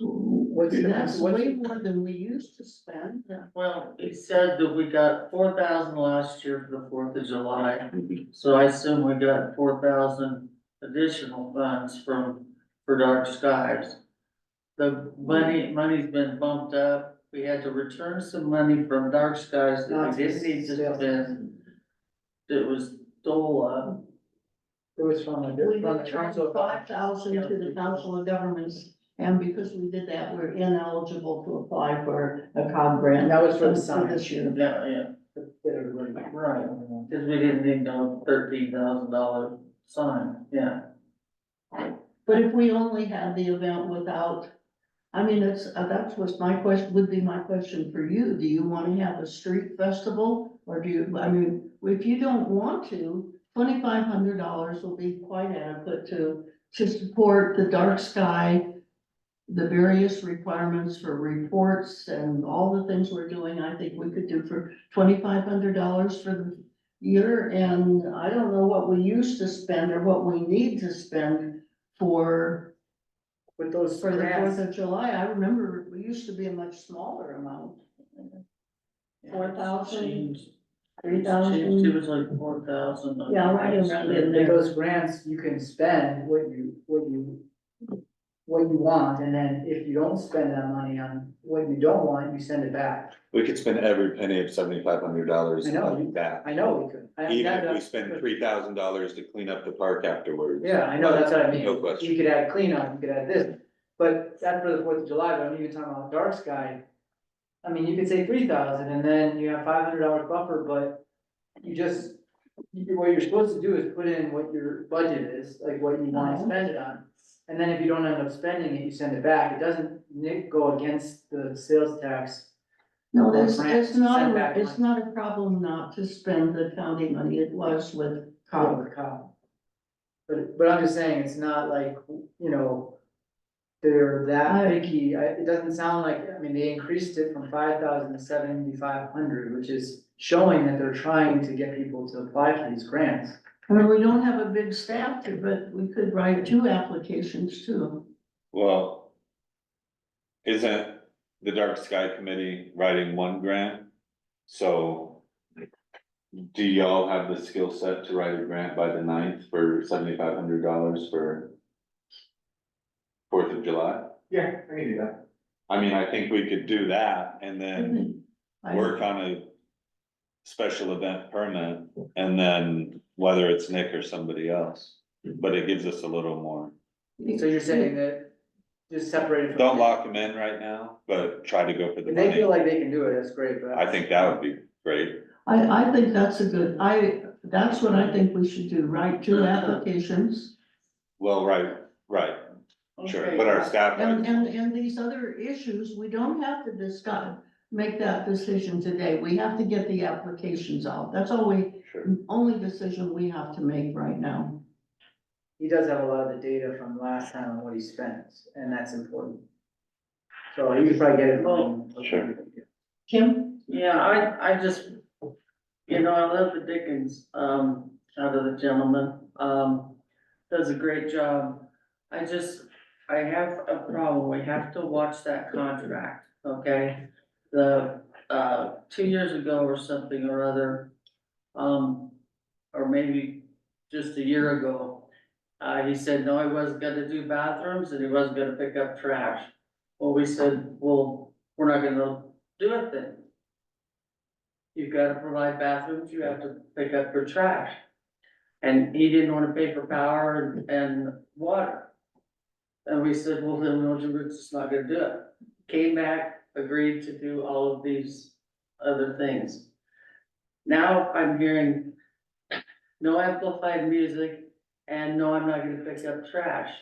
That's way more than we used to spend. well, it said that we got 4,000 last year for the 4th of July. So I assume we got 4,000 additional funds for dark skies. The money's been bumped up. We had to return some money from dark skies that we didn't need to spend. It was DOLA. It was from We the returned council. 5,000 to the Council of Governments, and because we did that, we're ineligible to apply for a COG grant. And that was for the For sign. this year. Yeah, right, cause we didn't need no $13,000 sign, yeah. But if we only had the event without, that's what's my question, would be my question for you. Do you want to have a street festival? Or if you don't want to, $2,500 will be quite adequate to support the dark sky, the various requirements for reports and all the things we're doing. I think we could do for $2,500 for the year. And I don't know what we used to spend or what we need to spend for With those the grants. 4th of July. I remember we used to be a much smaller amount. 4,000, 3,000. It was like 4,000. Yeah, right around in With there. those grants, you can spend what you want, and then if you don't spend that money on what you don't want, you send it back. We could spend every penny of $7,500 I know. back. I know we could. Even if we spend $3,000 to clean up the park afterwards. Yeah, I know, that's what I mean. No question. You could add cleanup, you could add this, but that's for the 4th of July, but I'm even talking about dark sky. I mean, you could say 3,000 and then you have $500 buffer, but what you're supposed to do is put in what your budget is, like what you wanna spend it on. And then if you don't end up spending it, you send it back. It doesn't go against the sales tax. No, Or it's grants, not, send back it's not a problem not to spend the county money. It was with COG. With COG. But I'm just saying, it's not like, they're that picky. It doesn't sound like, I mean, they increased it from 5,000 to 7,500, which is showing that they're trying to get people to apply for these grants. I mean, we don't have a big staff here, but we could write 2 applications too. Well, isn't the Dark Sky Committee writing one grant? So do y'all have the skill set to write a grant by the 9th for $7,500 for 4th of July? Yeah, I can do that. I mean, I think we could do that and then work on a special event permit, and then whether it's Nick or somebody else, but it gives us a little more. So you're saying that just separate it from. Don't lock them in right now, but try to go for the If they feel money. like they can do it, that's great, but. I think that would be great. I think that's that's what I think we should do, write 2 applications. Well, right, sure, Okay. but our staff. And these other issues, we don't have to make that decision today. We have to get the applications out. That's Sure. only decision we have to make right now. He does have a lot of the data from last time on what he spent, and that's important. So you could probably get it from. Sure. Kim? Yeah, I just, I love the Dickens, out of the gentleman, does a great job. I have a problem, we have to watch that contract, okay? The, 2 years ago or something or other, or maybe just a year ago, he said, no, he wasn't gonna do bathrooms and he wasn't gonna pick up trash. Well, we said, well, we're not gonna do it then. You've gotta provide bathrooms, you have to pick up your trash. And he didn't wanna pay for power and water. And we said, well, then we're just not gonna do it. Came back, agreed to do all of these other things. Now I'm hearing no amplified music and no, I'm not gonna pick up trash.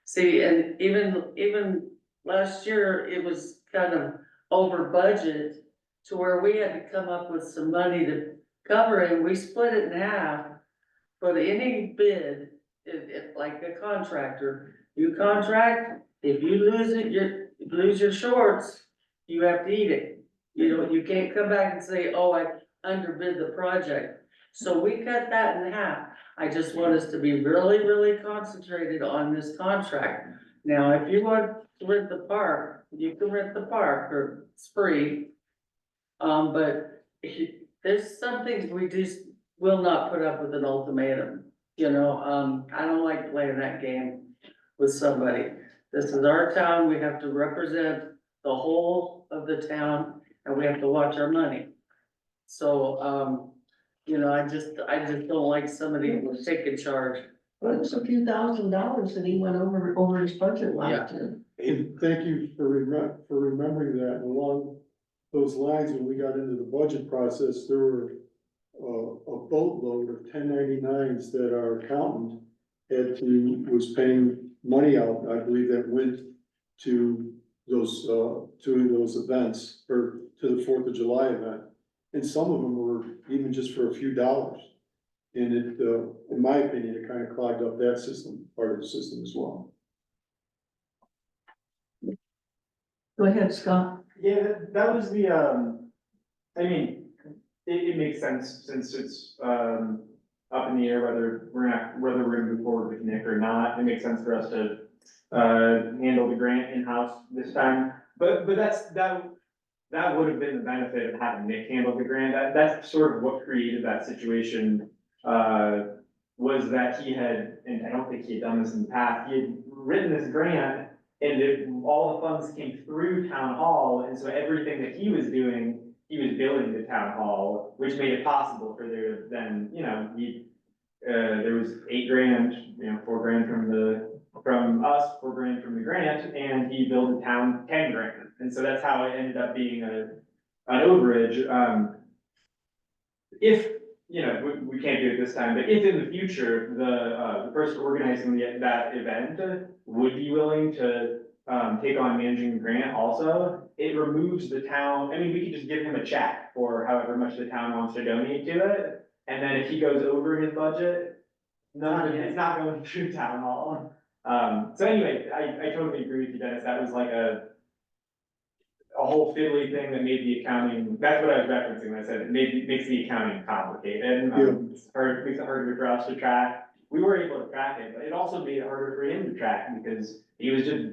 See, and even last year, it was kind of over budget to where we had to come up with some money to cover it, and we split it in half. But any bid, if like a contractor, you contract, if you lose it, you lose your shorts, you have to eat it. You can't come back and say, oh, I underbid the project. So we cut that in half. I just want us to be really, really concentrated on this contract. Now, if you want to rent the park, you can rent the park, or it's free. But there's some things we just will not put up with an ultimatum. I don't like playing that game with somebody. This is our town, we have to represent the whole of the town, and we have to watch our money. So, I just don't like somebody taking charge. Well, it was a few $1,000s that he went over his budget last year. And thank you for remembering that. Along those lines, when we got into the budget process, there were a boatload of 1099s that our accountant was paying money out, I believe, that went to those events, or to the 4th of July event. and some of them were even just for a few dollars. And it, in my opinion, it kind of clogged up that system, part of the system as well. Go ahead, Scott. Yeah, that was the, I mean, it makes sense since it's, up in the air whether we're gonna move forward with Nick or not. It makes sense for us to, handle the grant in-house this time. But that would have been the benefit of having Nick handle the grant. That's sort of what created that situation, was that he had, and I don't think he had done this in the past, he had written this grant and all the funds came through town hall, and so everything that he was doing, he was billing the town hall, which made it possible for there to then, there was $8,000, 4,000 from us, 4,000 from the grant, and he billed the town 10,000. And so that's how it ended up being an overage. If, we can't do it this time, but if in the future, the person organizing that event would be willing to take on managing the grant also, it removes the town, I mean, we could just give him a check for however much the town wants to donate to it. And then if he goes over his budget, none of it, it's not going through town hall. So anyway, I totally agree with you, Dennis, that was like a whole fiddly thing that made the accounting, that's what I was referencing, when I said it makes the accounting complicated. It's hard, makes it harder for us to track. We were able to track it, but it also made it harder for him to track because he was just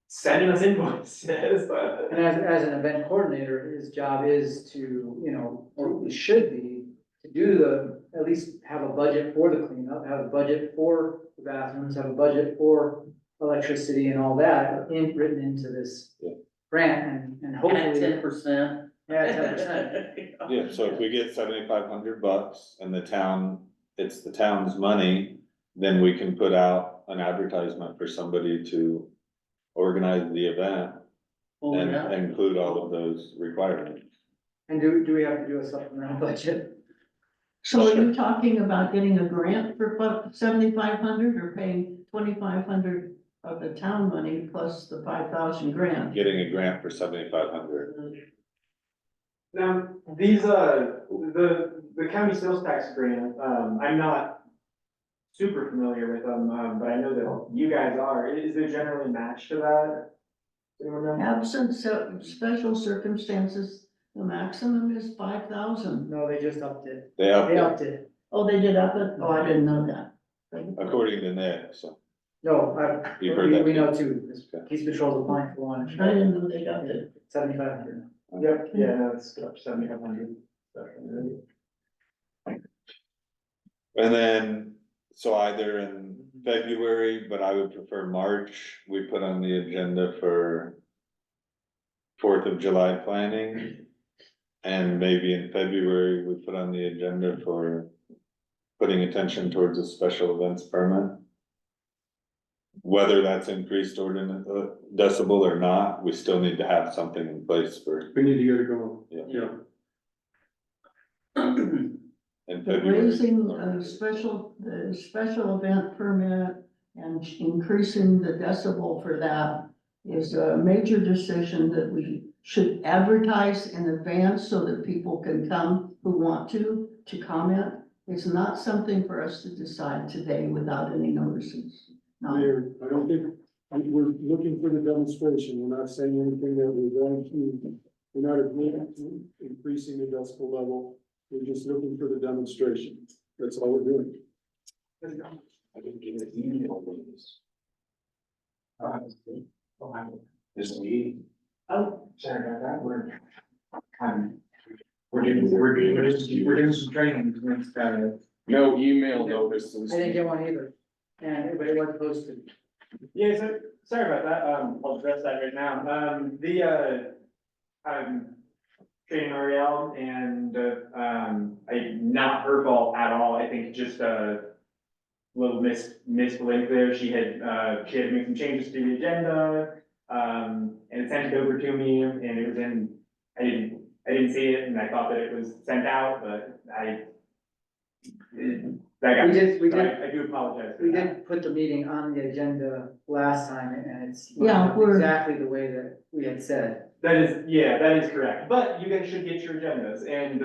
sending us invoices. And as an event coordinator, his job is to, or it should be, to do at least have a budget for the cleanup, have a budget for the bathrooms, have a budget for electricity and all that written into this grant and At hopefully. 10%. Yeah, 10%. Yeah, so if we get $7,500 and it's the town's money, then we can put out an advertisement for somebody to organize the event Oh, and yeah. include all of those requirements. And do we have to do a supplemental budget? So are you talking about getting a grant for 7,500 or paying 2,500 of the town money plus the 5,000 grant? Getting a grant for $7,500. Now, these, the county sales tax grant, I'm not super familiar with them, but I know that you guys are. Is there generally a match to that? Anyone know? Absent special circumstances, the maximum is 5,000. No, they just upped it. They upped They it, upped it. Oh, they did up it? Oh, I didn't know that. according to Nick, so. No, You've heard that we too? know too. Police patrol's applying for one. I didn't know they upped it. 7,500. Yep, yeah, no, it's up to 7,500. And then, so either in February, but I would prefer March, we put on the agenda for 4th of July planning. And maybe in February, we put on the agenda for putting attention towards a special events permit. Whether that's increased ordinance decibel or not, we still need to have something in place for, We need to get it going. yeah, in But February. raising the special event permit and increasing the decibel for that is a major decision that we should advertise in advance so that people can come who want to comment. It's not something for us to decide today without any notices. No, Mayor, I don't think, we're looking for the demonstration, we're not saying anything that we're going to, we're not agreeing to increasing the decibel level. We're just looking for the demonstration, that's all we're doing. I didn't get an email on this. This meeting. Oh, sorry about that, we're doing some training next, No email notices. I didn't get one either. And it wasn't posted. Yeah, so, sorry about that, I'll address that right now, I'm training Ariel and, not her fault at all, I think just a little misblink there, she had to make some changes to the agenda, and it sent it over to me, and it was in, I didn't see it, and I thought that it was sent out, but That got We did- we so did- I do apologize for We that. did put the meeting on the agenda last time and it's Yeah, lined up we're- exactly the way that we had said. That is correct, but you guys should get your agendas, and,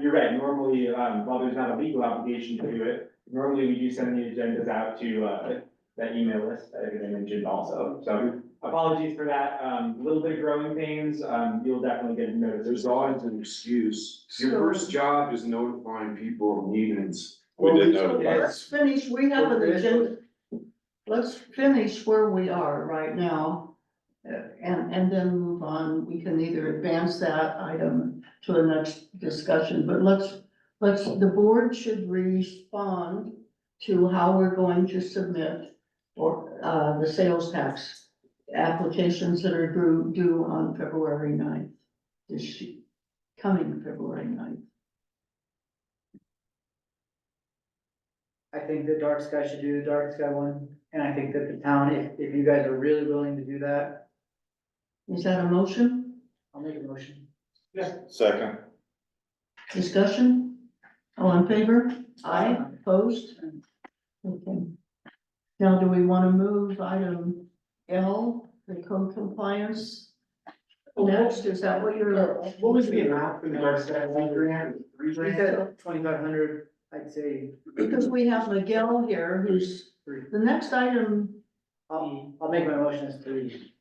you're right, normally, while there's not a legal obligation to do it, normally we do send the agendas out to, that email list that I mentioned also, so apologies for that, a little bit of growing pains, you'll definitely get a notice. There's always an excuse. Your So- first job is notifying people of meetings. We did So notify. let's finish, we have an Okay. agenda. Let's finish where we are right now. And then move on. We can either advance that item to the next discussion, but the board should respond to how we're going to submit or, the sales tax applications that are due on February 9th. Coming February 9th. I think the dark sky should do the dark sky one, and I think that the town, if you guys are really willing to do that, Is that a motion? I'll make a motion. Second, Discussion? All in favor? Aye, opposed? Okay. Now, do we want to move item L, the code compliance? Next, is that what you're? What was the amount for the dark sky grant? We said 2,500, I'd say, Because we have Miguel here, who's, three. the next item, I'll make my motion as 3.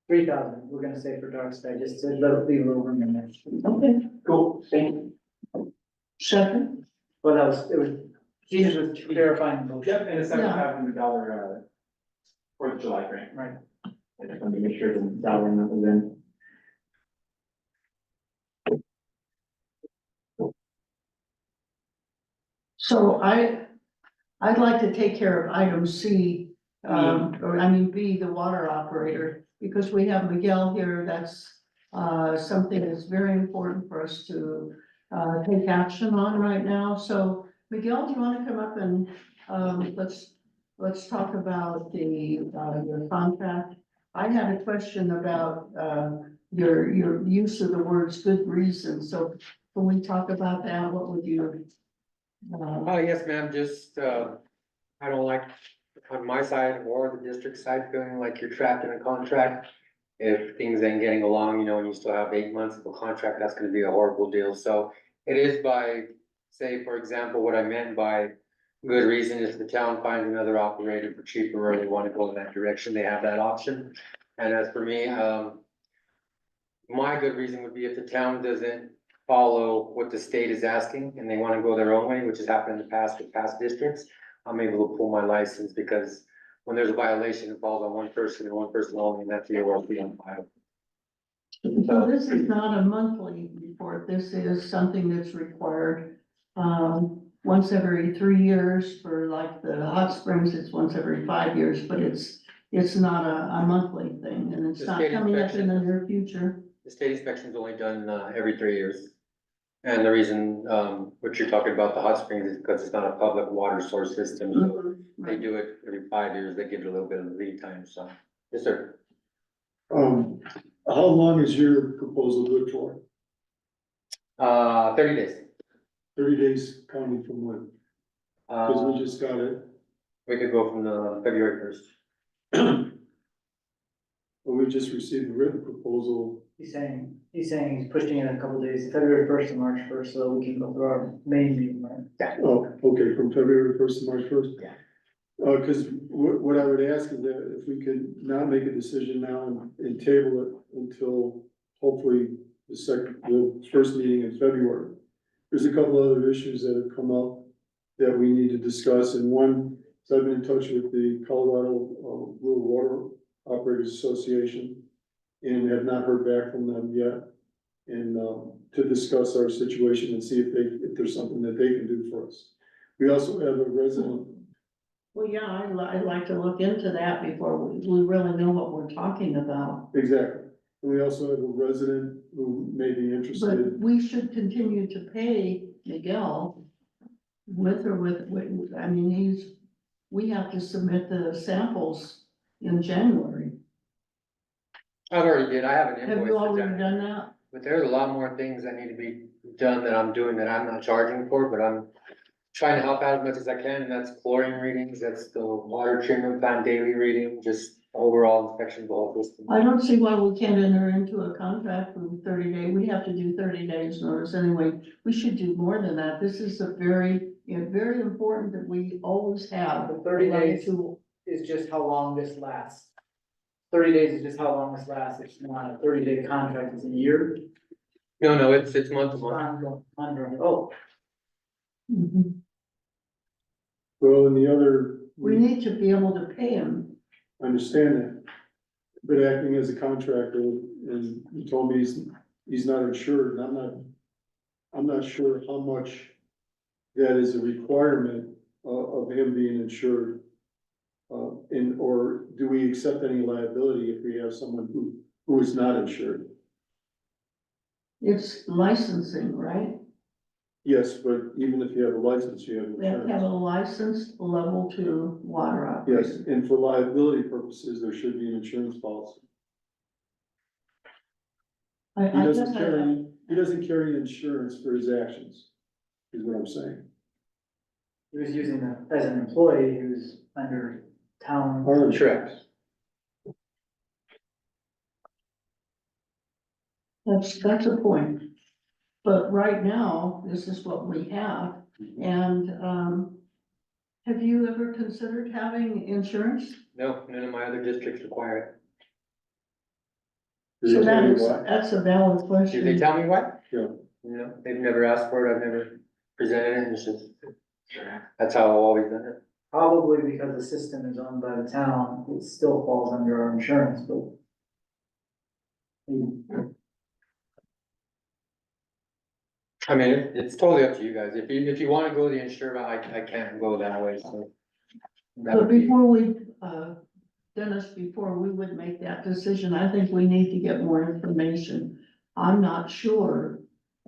3,000, we're gonna say for dark sky, just to leave a little room in there. okay, Cool, thank you. second, Well, it was, Jesus was clarifying the motion. Yep, and a $7,500, Fourth of July grant. Right. I just wanted to make sure the dollar amount was in. so I'd like to take care of item C, or I mean B, the water operator, because we have Miguel here, that's something that's very important for us to take action on right now. So Miguel, do you want to come up and let's talk about your contract? I had a question about your use of the words good reason, so can we talk about that? What would you? Yes, ma'am, just, I don't like on my side or the district side feeling like you're trapped in a contract. If things ain't getting along, and you still have 8 months of a contract, that's gonna be a horrible deal. So it is by, say, for example, what I meant by good reason is the town finds another operator for cheaper or they wanna go in that direction, they have that option. And as for me, my good reason would be if the town doesn't follow what the state is asking and they wanna go their own way, which has happened in the past with past districts, I'm able to pull my license because when there's a violation, it falls on one person and one person only, and that's the ORC on file. So this is not a monthly report, this is something that's required, once every 3 years. For like the hot springs, it's once every 5 years, but it's not a monthly thing, and it's The not state coming up in the inspection. near future. The state inspection is only done every 3 years. And the reason, what you're talking about, the hot springs, is because it's not a public water source system, so they do it every 5 years, they give it a little bit of lead time, so. Yes, sir. How long is your proposal good for? 30 days. 30 days counting from when? Cause we just got it. We could go from the February 1st. Well, we just received a written proposal. He's saying he's pushing it a couple days, February 1st to March 1st, so we can go through our main meeting, right? Oh, okay, from February 1st to March 1st? Yeah. Cause what I would ask is that if we could not make a decision now and table it until hopefully the first meeting in February. There's a couple other issues that have come up that we need to discuss, and one, so I've been in touch with the Colorado Rural Water Operators Association and have not heard back from them yet. And to discuss our situation and see if there's something that they can do for us. We also have a resident. Well, yeah, I'd like to look into that before we really know what we're talking about. Exactly. And we also have a resident who may be But interested. we should continue to pay Miguel with or I mean, we have to submit the samples in January. I've already did, I have an invoice. Have you for already January. done that? But there's a lot more things that need to be done that I'm doing that I'm not charging for, but trying to help out as much as I can, and that's chlorine readings, that's the water treatment plant daily reading, just overall inspection of the whole system. I don't see why we can't enter into a contract for 30 days. We have to do 30 days notice anyway. We should do more than that. This is a very, very important that we always have. The 30 days to- is just how long this lasts. 30 days is just how long this lasts. It's not a 30-day contract, it's a year. No, it's month to month. Oh, Mhm. Well, and the other, We need to be able to pay him. I understand that. But acting as a contractor, and he told me he's not insured, and I'm not sure how much that is a requirement of him being insured. Or do we accept any liability if we have someone who is not insured? It's licensing, right? Yes, but even if you have a license, you have We have to have a insurance. licensed level 2 water Yes, operator. and for liability purposes, there should be an insurance policy. He I doesn't guess he doesn't carry insurance for his actions, is what I'm saying. he was using it as an employee who's under town. Our insurance. that's a point. But right now, this is what we have. And, have you ever considered having insurance? No, none of my other districts require it. Did So he tell you that's, why? that's a valid Did they question. tell me what? Yeah. No, they've never asked for it, I've never presented it, it's just, that's how I've always done it. Probably because the system is owned by the town, it still falls under our insurance, but. I mean, it's totally up to you guys, if you wanna go the insured, I can't go that way, so. that But would be- before we, Dennis, before we would make that decision, I think we need to get more information. I'm not sure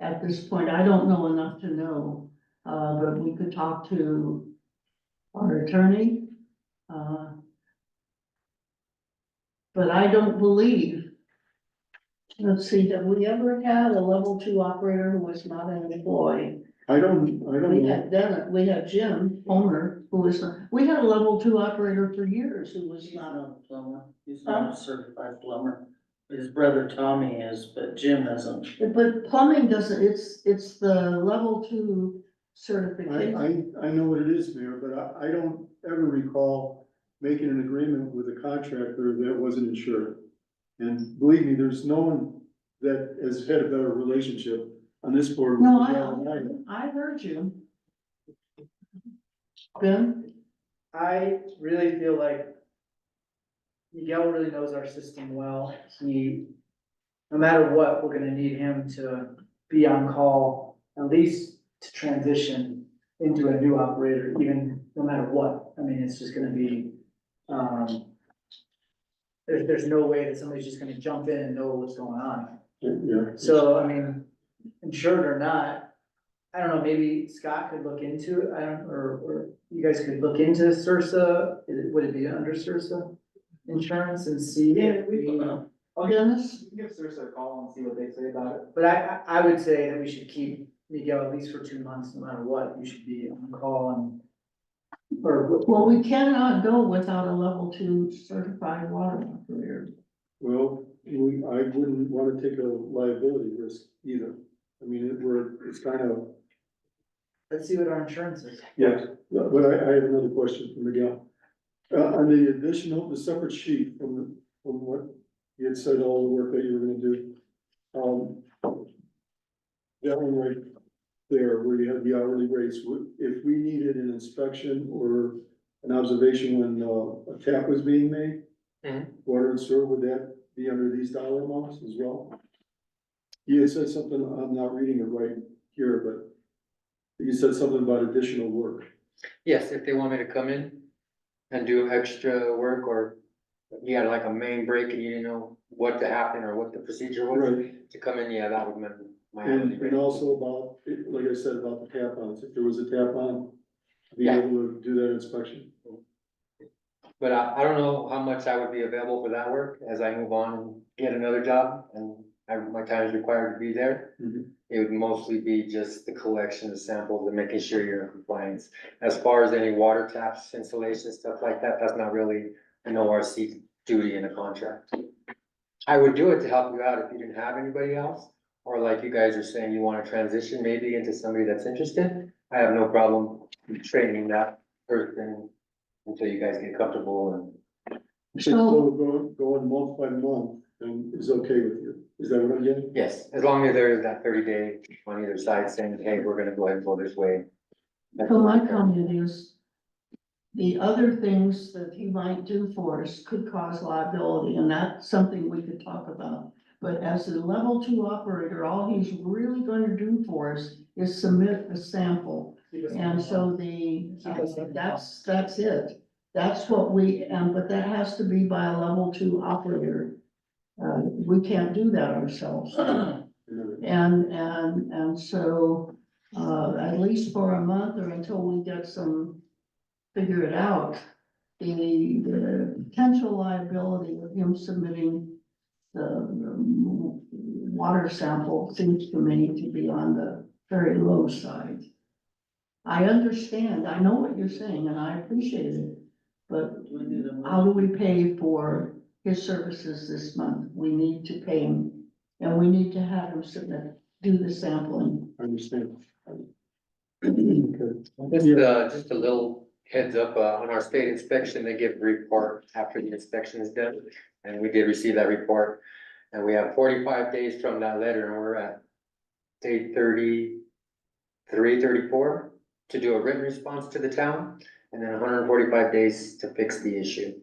at this point. I don't know enough to know, but we could talk to our attorney. But I don't believe, let's see, have we ever had a level 2 operator who was not an employee? I don't We know. had Dennis, we had Jim Homer, who was, we had a level 2 operator for years who was He's not. not a plumber, he's not a certified plumber. His brother Tommy is, but Jim isn't. But plumbing doesn't, it's the level 2 certification. I know what it is, Mayor, but I don't ever recall making an agreement with a contractor that wasn't insured. And believe me, there's no one that has had a better relationship on this board. with No, Miguel than I heard you. Ben? I really feel like Miguel really knows our system well. No matter what, we're gonna need him to be on call, at least to transition into a new operator, even no matter what. I mean, it's just gonna be, there's no way that somebody's just gonna jump in and know what's going on. Yeah. So, I mean, insured or not, I don't know, maybe Scott could look into it, or you guys could look into CIRSA, would it be under CIRSA insurance and see? if we- Dennis? Give Sarissa a call and see what they say about it. But I would say that we should keep Miguel at least for 2 months, no matter what, you should be on call and. Well, we cannot go without a level 2 certified water operator. Well, I wouldn't wanna take a liability risk either. I mean, it's kind of, Let's see what our insurance is. yes, but I have another question for Miguel. On the separate sheet from what you had said, all the work that you were gonna do. That one right there, where you have the hourly rates, if we needed an inspection or an observation when a tap was being made. Mhm. Water and sewer, would that be under these dollar amounts as well? You had said something, I'm not reading it right here, but you said something about additional work. Yes, if they want me to come in and do extra work, or you had like a main break and you didn't know what to happen or what the procedure was, Right, to come in, yeah, that would mean my hourly and rate. also about, like I said, about the tap ons, if there was a tap on, be Yeah. able to do that inspection. But I don't know how much I would be available for that work as I move on and get another job, and my time is required to be there. Mhm. It would mostly be just the collection of samples and making sure you're in compliance. As far as any water taps, installation, stuff like that, that's not really an ORC duty in a contract. I would do it to help you out if you didn't have anybody else, or like you guys are saying, you wanna transition maybe into somebody that's interested. I have no problem training that person until you guys get comfortable and. So going month by month and is okay with you, is that what I'm getting? Yes, as long as there is that 30-day on either side saying, hey, we're gonna go ahead and go this way. So my comment is, the other things that he might do for us could cause liability, and that's something we could talk about. But as a level 2 operator, all he's really gonna do for us is submit a sample. And so that's it. That's what we, but that has to be by a level 2 operator. We can't do that ourselves. And so, at least for a month or until we get figure it out, the potential liability of him submitting the water sample seems to me to be on the very low side. I understand, I know what you're saying, and I appreciate it, but how do we pay for his services this month? We need to pay him, and we need to have him do the sampling. I understand. Just a little heads up, on our state inspection, they give a report after the inspection is done. And we did receive that report, and we have 45 days from that letter, and we're at day 33, 34 to do a written response to the town, and then 145 days to fix the issue.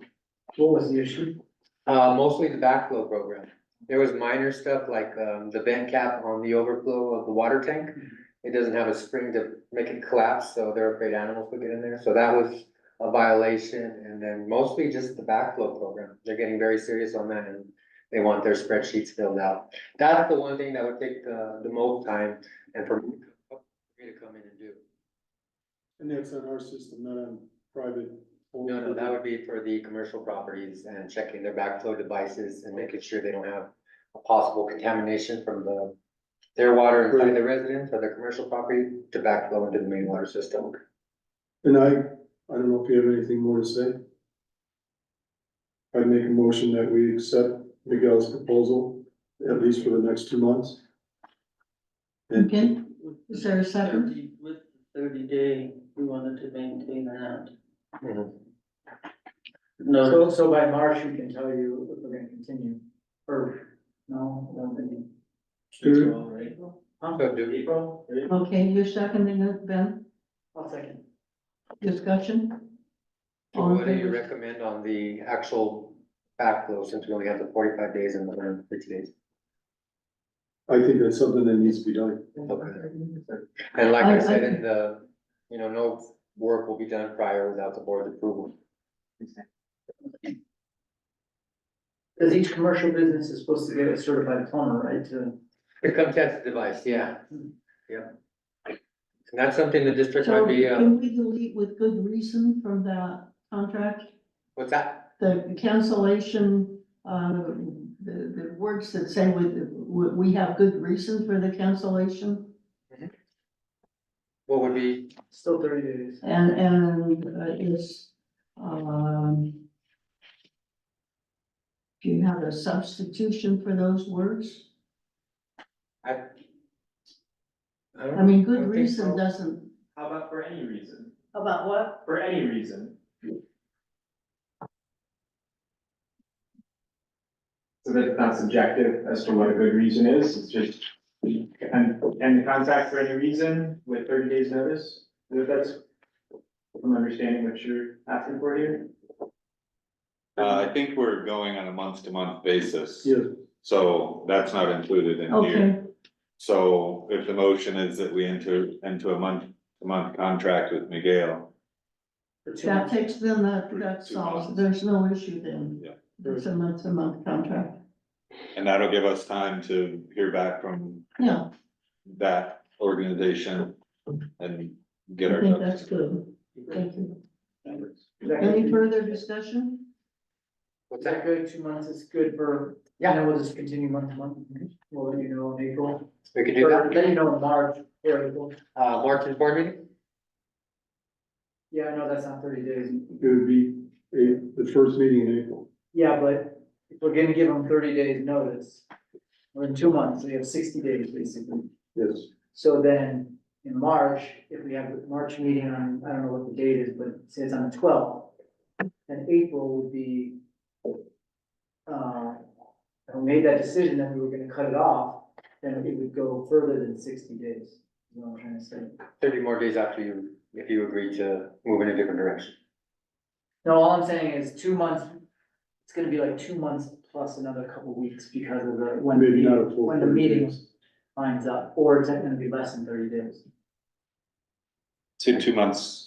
What was the issue? Mostly the backflow program. There was minor stuff like, the vent cap on the overflow of the water tank. It doesn't have a spring to make it collapse, so they're afraid animals would get in there. So that was a violation, and then mostly just the backflow program. They're getting very serious on that, and they want their spreadsheets filled out. That's the one thing that would take the most time and for me to come in and do. And that's on our system, not on private. No, that would be for the commercial properties and checking their backflow devices and making sure they don't have a possible contamination from their water inside the residence or their commercial property to backflow into the main water system. And I don't know if you have anything more to say. I'd make a motion that we accept Miguel's proposal, at least for the next 2 months. Okay, is there a second? With the 30-day, we wanted to maintain that. No, So by March, we can tell you if we're gonna continue, or, no, I don't think. April. So do- April. Okay, you're seconding it, Ben? I'll second. Discussion? So All in what do you favor? recommend on the actual backflow, since we only have the 45 days and the 150 days? I think that's something that needs to be done. Okay. And like I I- said, in the, no work will be done prior without the board's approval. Cause each commercial business is supposed to get a certified plumber, right, to. The come test device, yeah. Yep. And that's something the district So might be, can we delete with good reason from that contract? what's that? The cancellation, the words that say we have good reason for the cancellation? What would be, Still 30 days. And it's, do you have a substitution for those words? I I mean, good don't think reason so. doesn't. How about for any reason? About what? For any reason. So that it's not subjective as to what a good reason is, it's just, and the contract for any reason with 30 days notice, that's, I'm understanding what you're asking for here. I think we're going on a month-to-month basis. Yeah. So that's not included in Okay, here. So if the motion is that we enter into a month-to-month contract with Miguel, that takes them, that 2 solves, months. there's no issue then. Yeah. It's a month-to-month contract, and that'll give us time to hear back from yeah, that organization and get I our. think that's good, thank you. Any further discussion? what's Is that that? good? 2 months is good for, Yeah. and then we'll just continue month to month. we'll let you know in April, We could do or that, let you know in March, or April. March's board meeting? Yeah, I know that's not 30 days. It would be the first meeting in April. Yeah, but if we're gonna give them 30 days notice, we're in 2 months, so you have 60 days basically. Yes. So then in March, if we have the March meeting on, I don't know what the date is, but say it's on the 12th, then April would be, if we made that decision that we were gonna cut it off, then it would go further than 60 days, is what I'm trying to say. 30 more days after you, if you agree to move in a different direction. No, all I'm saying is 2 months, it's gonna be like 2 months plus another couple weeks because of the, when Maybe not a the, full when the 30 meeting days. lines up, or it's gonna be less than 30 days. So 2 months.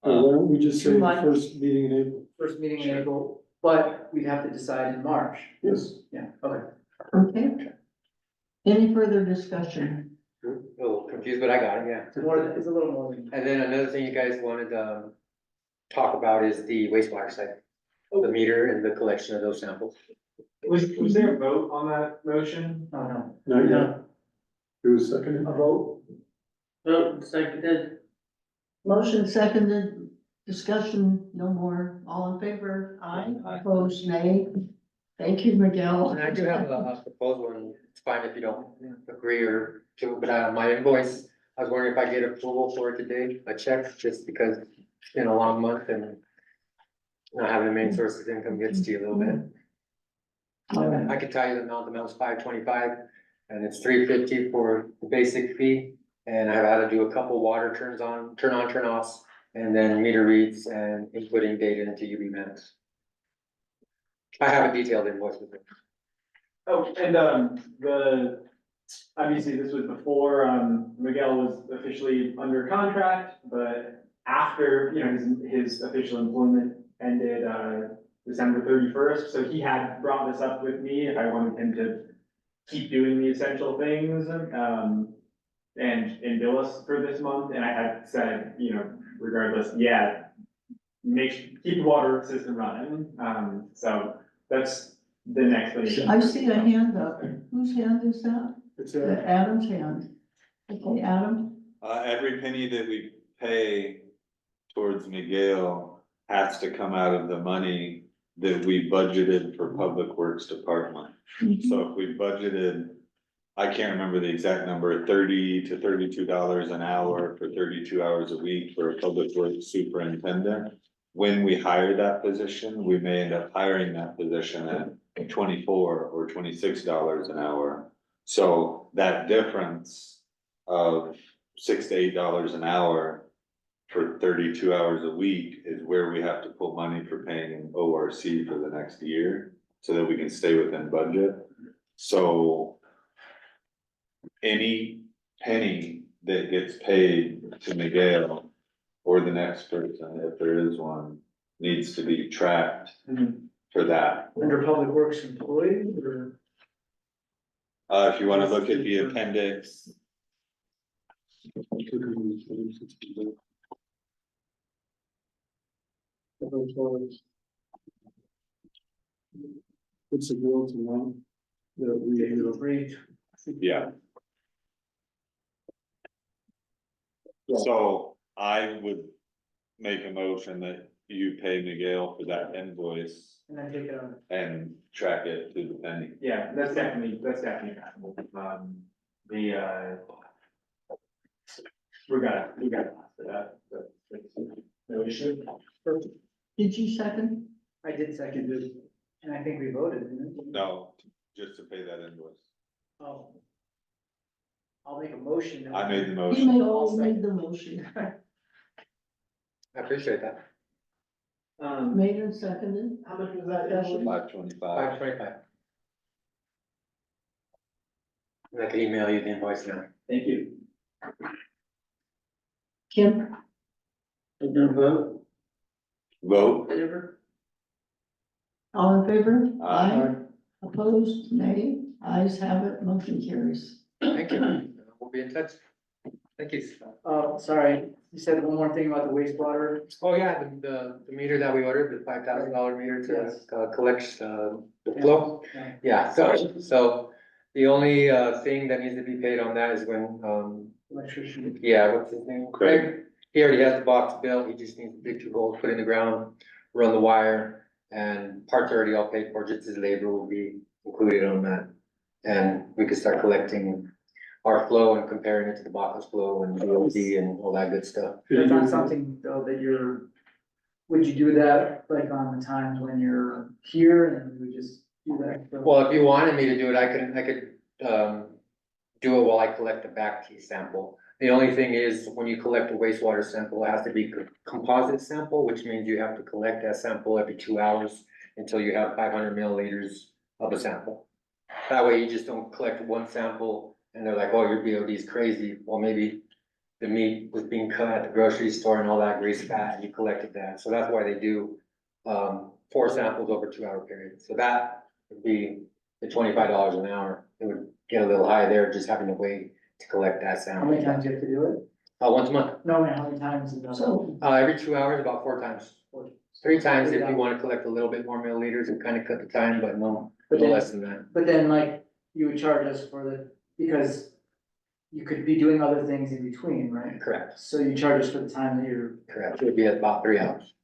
Why don't we just say 2 the months. first meeting in April? First meeting in April, but we'd have to decide in March. Yes. Yeah, okay. Okay. Any further discussion? A little confused, but I got it, yeah. It's more than, it's a little more than. And then another thing you guys wanted to talk about is the wastewater site, the meter and the collection of those samples. Was there a vote on that motion? Oh, no. Not yet. It was seconded. A vote? Vote seconded. Motion seconded, discussion, no more, all in favor, aye, opposed, nay. Thank you, Miguel. And I do have a proposal, and it's fine if you don't agree or to, but my invoice, I was wondering if I get approval for it today, a check, just because it's been a long month and not having a main source of income gets to you a little bit. All right. I could tell you the amount's $525, and it's $350 for the basic fee. And I've had to do a couple water turn offs, and then meter reads and inputting data into UV maps. I have a detailed invoice with it. Oh, and, obviously this was before, Miguel was officially under contract, but after, you know, his official employment ended, December 31st, so he had brought this up with me if I wanted him to keep doing the essential things, and bill us for this month, and I had said, you know, regardless, yeah, keep the water system running, so that's the next thing. I see a hand up. Whose hand is that? It's Adam's hand. Okay, Adam? Every penny that we pay towards Miguel has to come out of the money that we budgeted for Public Works Department. So if we budgeted, I can't remember the exact number, $30 to $32 an hour for 32 hours a week for a public works superintendent. When we hire that position, we may end up hiring that position at $24 or $26 an hour. So that difference of $6 to $8 an hour for 32 hours a week is where we have to pull money for paying an ORC for the next year, so that we can stay within budget. So any penny that gets paid to Miguel or the next person, if there is one, needs to be tracked for that. Under Public Works employee, or? If you wanna look at the appendix, It's a growth one that we, Great. yeah. So I would make a motion that you pay Miguel for that invoice And then take it on. and track it to the penny. Yeah, that's definitely possible, we got lots for that, but no issue. Did you second? I did second it, and I think we voted, didn't we? No, just to pay that invoice. Oh. I'll make a motion. that we- I made the You motion. may all made the motion. I appreciate that. Made and seconded. How much was that? Discussion? $525. $525. I can email you the invoice now. Thank you. Kim? We're gonna vote. Vote. Favor? All in favor? Aye. Opposed? Nay? Ayes have it, motion carries. Thank you. We'll be in touch. Thank you. Sorry, you said one more thing about the wastewater. Oh, yeah, the meter that we ordered, the $5,000 meter Yes. to collect the flow. Yeah. Yeah, so The only, thing that needs to be paid on that is when, Electrician. yeah, what's his name? Craig. He already has the box built, he just needs to dig 2 holes, put it in the ground, run the wire, and parts are already all paid for, just his labor will be included on that. And we could start collecting our flow and comparing it to the Bacchus flow and DOT and all that good stuff. That's not something though that would you do that like on the times when you're here and we would just do that? Well, if you wanted me to do it, I could, do it while I collect the back T sample. The only thing is, when you collect a wastewater sample, it has to be composite sample, which means you have to collect that sample every 2 hours until you have 500 milliliters of a sample. That way you just don't collect one sample and they're like, oh, your BOD is crazy. Well, maybe the meat was being cut at the grocery store and all that grease fat, and you collected that. So that's why they do, 4 samples over 2 hour period. So that would be the $25 an hour. It would get a little high there, just having to wait to collect that How many sample. times do you have to do it? Once a month, No, how many times? is it? So, every 2 hours, about 4 times. 3 times if you wanna collect a little bit more milliliters and kinda cut the time, but no But then, less than that. but then like, you would charge us because you could be doing other things in between, right? Correct, So you charge us for the time that you're, correct. It would be about 3 hours.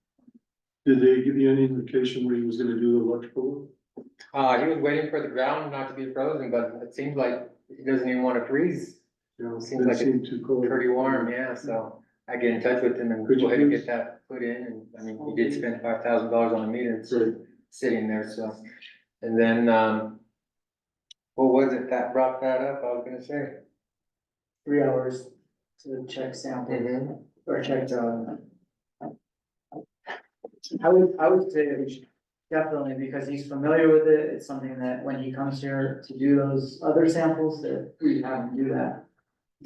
Did they give you any indication when he was gonna do the electrical? He was waiting for the ground not to be frozen, but it seems like he doesn't even wanna freeze. You know, Seems didn't like seem too cold. Pretty warm, yeah, so I get in touch with him and Could you go ahead and please- get that put in, and, I mean, he did spend $5,000 on a meter, it's Right. sitting there, so. And then, what was it that brought that up, I was gonna say? 3 hours to check sample or check, I would say that we should definitely, because he's familiar with it, it's something that when he comes here to do those other samples, that we have him do that.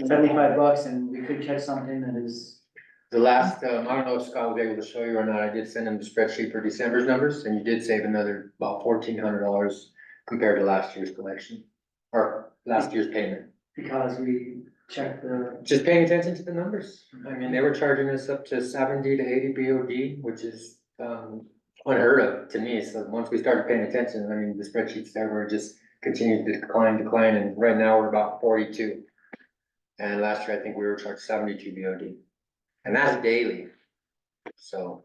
$75 and we could catch something that is, The last, I don't know if Scott was able to show you or not, I did send him the spreadsheet for December's numbers, and you did save another about $1,400 compared to last year's collection, or last year's payment. because we checked the, Just paying attention to the numbers. I mean, they were charging us up to 70 to 80 BOD, which is, unheard of to me. So once we started paying attention, I mean, the spreadsheets there were just continued to decline, and right now we're about 42. And last year, I think we were charged 72 BOD, and that's daily. So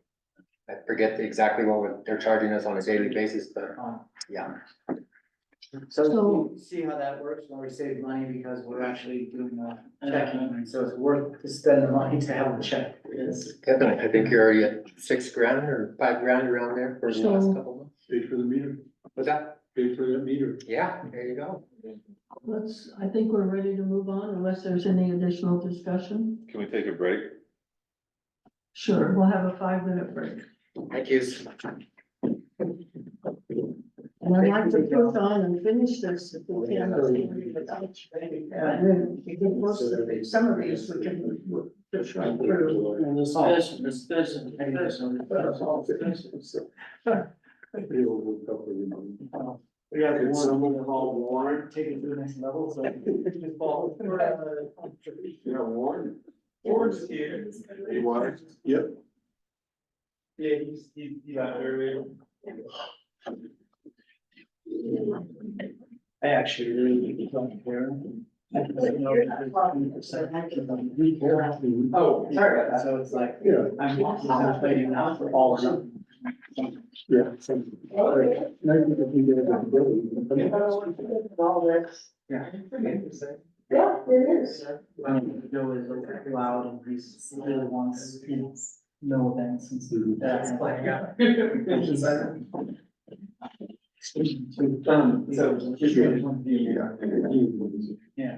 I forget exactly they're charging us on a daily basis, but yeah. so So- you see how that works when we save money because we're actually doing the checking, and so it's worth to spend the money to have the check. Yes. Definitely, I think you're already at $6,000 or $5,000 around there for the last So- couple months. Paid for the meter, What's that? paid for that meter. Yeah, there you go. I think we're ready to move on unless there's any additional discussion. Can we take a break? Sure, we'll have a 5-minute break. Thank you. And I'd like to push on and finish this if we can. And then we get most of these, some of these we can push right through. And this We have Could one someone call Warren? take it to the next level, so. Yeah, Warren. Warren's here. He was. Yep. Yeah, he's out earlier. I actually really don't care. Oh, sorry about that. So it's like, Yeah. I'm not waiting now for all of them. Yeah. Yeah. Yeah, it is. Joe is like loud and he's really wants, no events and stuff. That's playing out. So just really want to be, Yeah.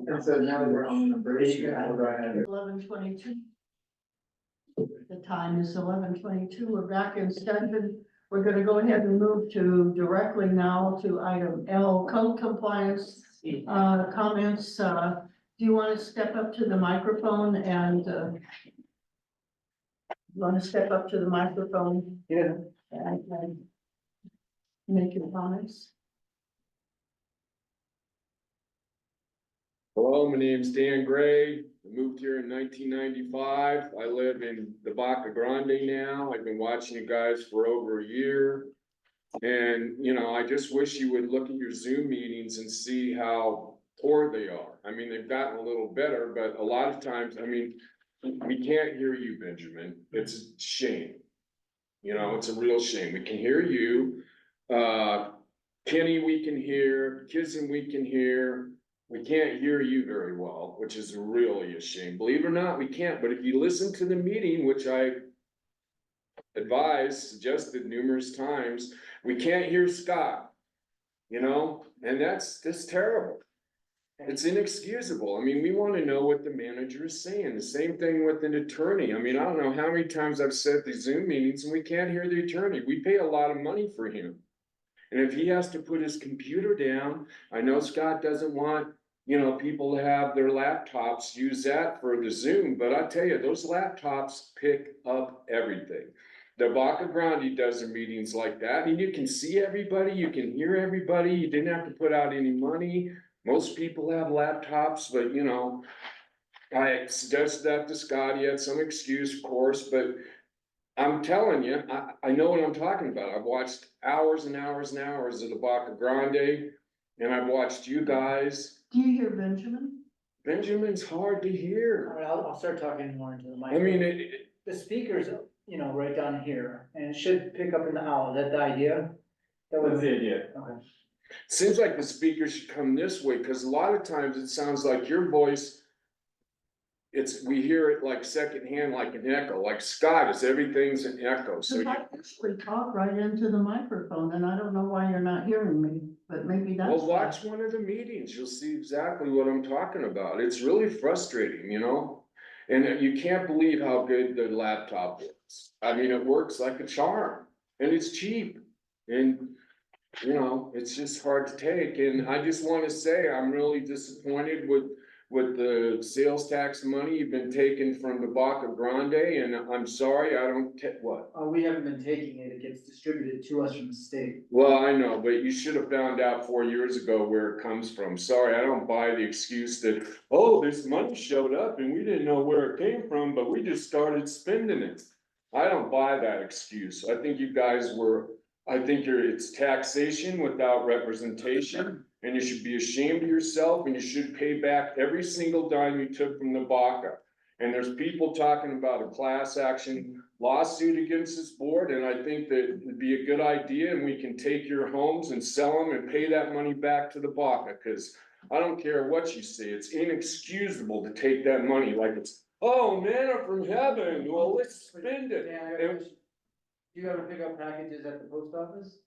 and so now that we're on number 8, I'll go ahead. 11:22. The time is 11:22. We're back in session. We're gonna go ahead and move to directly now to item L, code compliance, comments. Do you want to step up to the microphone and, want to step up to the microphone Yeah. and make your comments? Hello, my name's Dan Gray. I moved here in 1995. I live in the Baca Grande now. I've been watching you guys for over a year. And, you know, I just wish you would look at your Zoom meetings and see how poor they are. I mean, they've gotten a little better, but a lot of times, I mean, we can't hear you, Benjamin. It's a shame. You know, it's a real shame. We can hear you. Kenny, we can hear. Kizem, we can hear. We can't hear you very well, which is really a shame. Believe it or not, we can't. But if you listen to the meeting, which I suggested numerous times, we can't hear Scott. You know, and that's terrible. It's inexcusable. I mean, we want to know what the manager is saying. The same thing with an attorney. I mean, I don't know how many times I've said these Zoom meetings and we can't hear the attorney. We pay a lot of money for him. And if he has to put his computer down, I know Scott doesn't want, you know, people to have their laptops, use that for the Zoom, but I tell you, those laptops pick up everything. The Baca Grande does their meetings like that, and you can see everybody, you can hear everybody, you didn't have to put out any money. Most people have laptops, but you know, I suggested that to Scott, he had some excuse, of course, but I'm telling you, I know what I'm talking about. I've watched hours and hours and hours of the Baca Grande, and I've watched you guys. Do you hear Benjamin? Benjamin's hard to hear. All right, I'll start talking more into the mic. I mean, The speakers, you know, right down here, and it should pick up in the owl. Is that the idea? That That's was the idea. Okay. seems like the speaker should come this way, because a lot of times it sounds like your voice. We hear it like secondhand, like an echo, like Scott is everything's an echo, so Because I actually talk right into the microphone and I don't know why you're not hearing me, but maybe that's. well, why. watch one of the meetings, you'll see exactly what I'm talking about. It's really frustrating, you know? And you can't believe how good the laptop is. I mean, it works like a charm and it's cheap. And, you know, it's just hard to take. And I just wanna say, I'm really disappointed with the sales tax money you've been taking from the Baca Grande, and I'm sorry, I don't what? We haven't been taking it. It gets distributed to us from the state. Well, I know, but you should have found out 4 years ago where it comes from. Sorry, I don't buy the excuse that, oh, this money showed up and we didn't know where it came from, but we just started spending it. I don't buy that excuse. I think you guys it's taxation without representation. And you should be ashamed of yourself and you should pay back every single dime you took from the Baca. And there's people talking about a class action lawsuit against this board, and I think that it'd be a good idea, and we can take your homes and sell them and pay that money back to the Baca, because I don't care what you say, it's inexcusable to take that money like it's, oh, manna from heaven, well, let's spend it. Dan, I got a question. Do you ever pick up packages at the post office?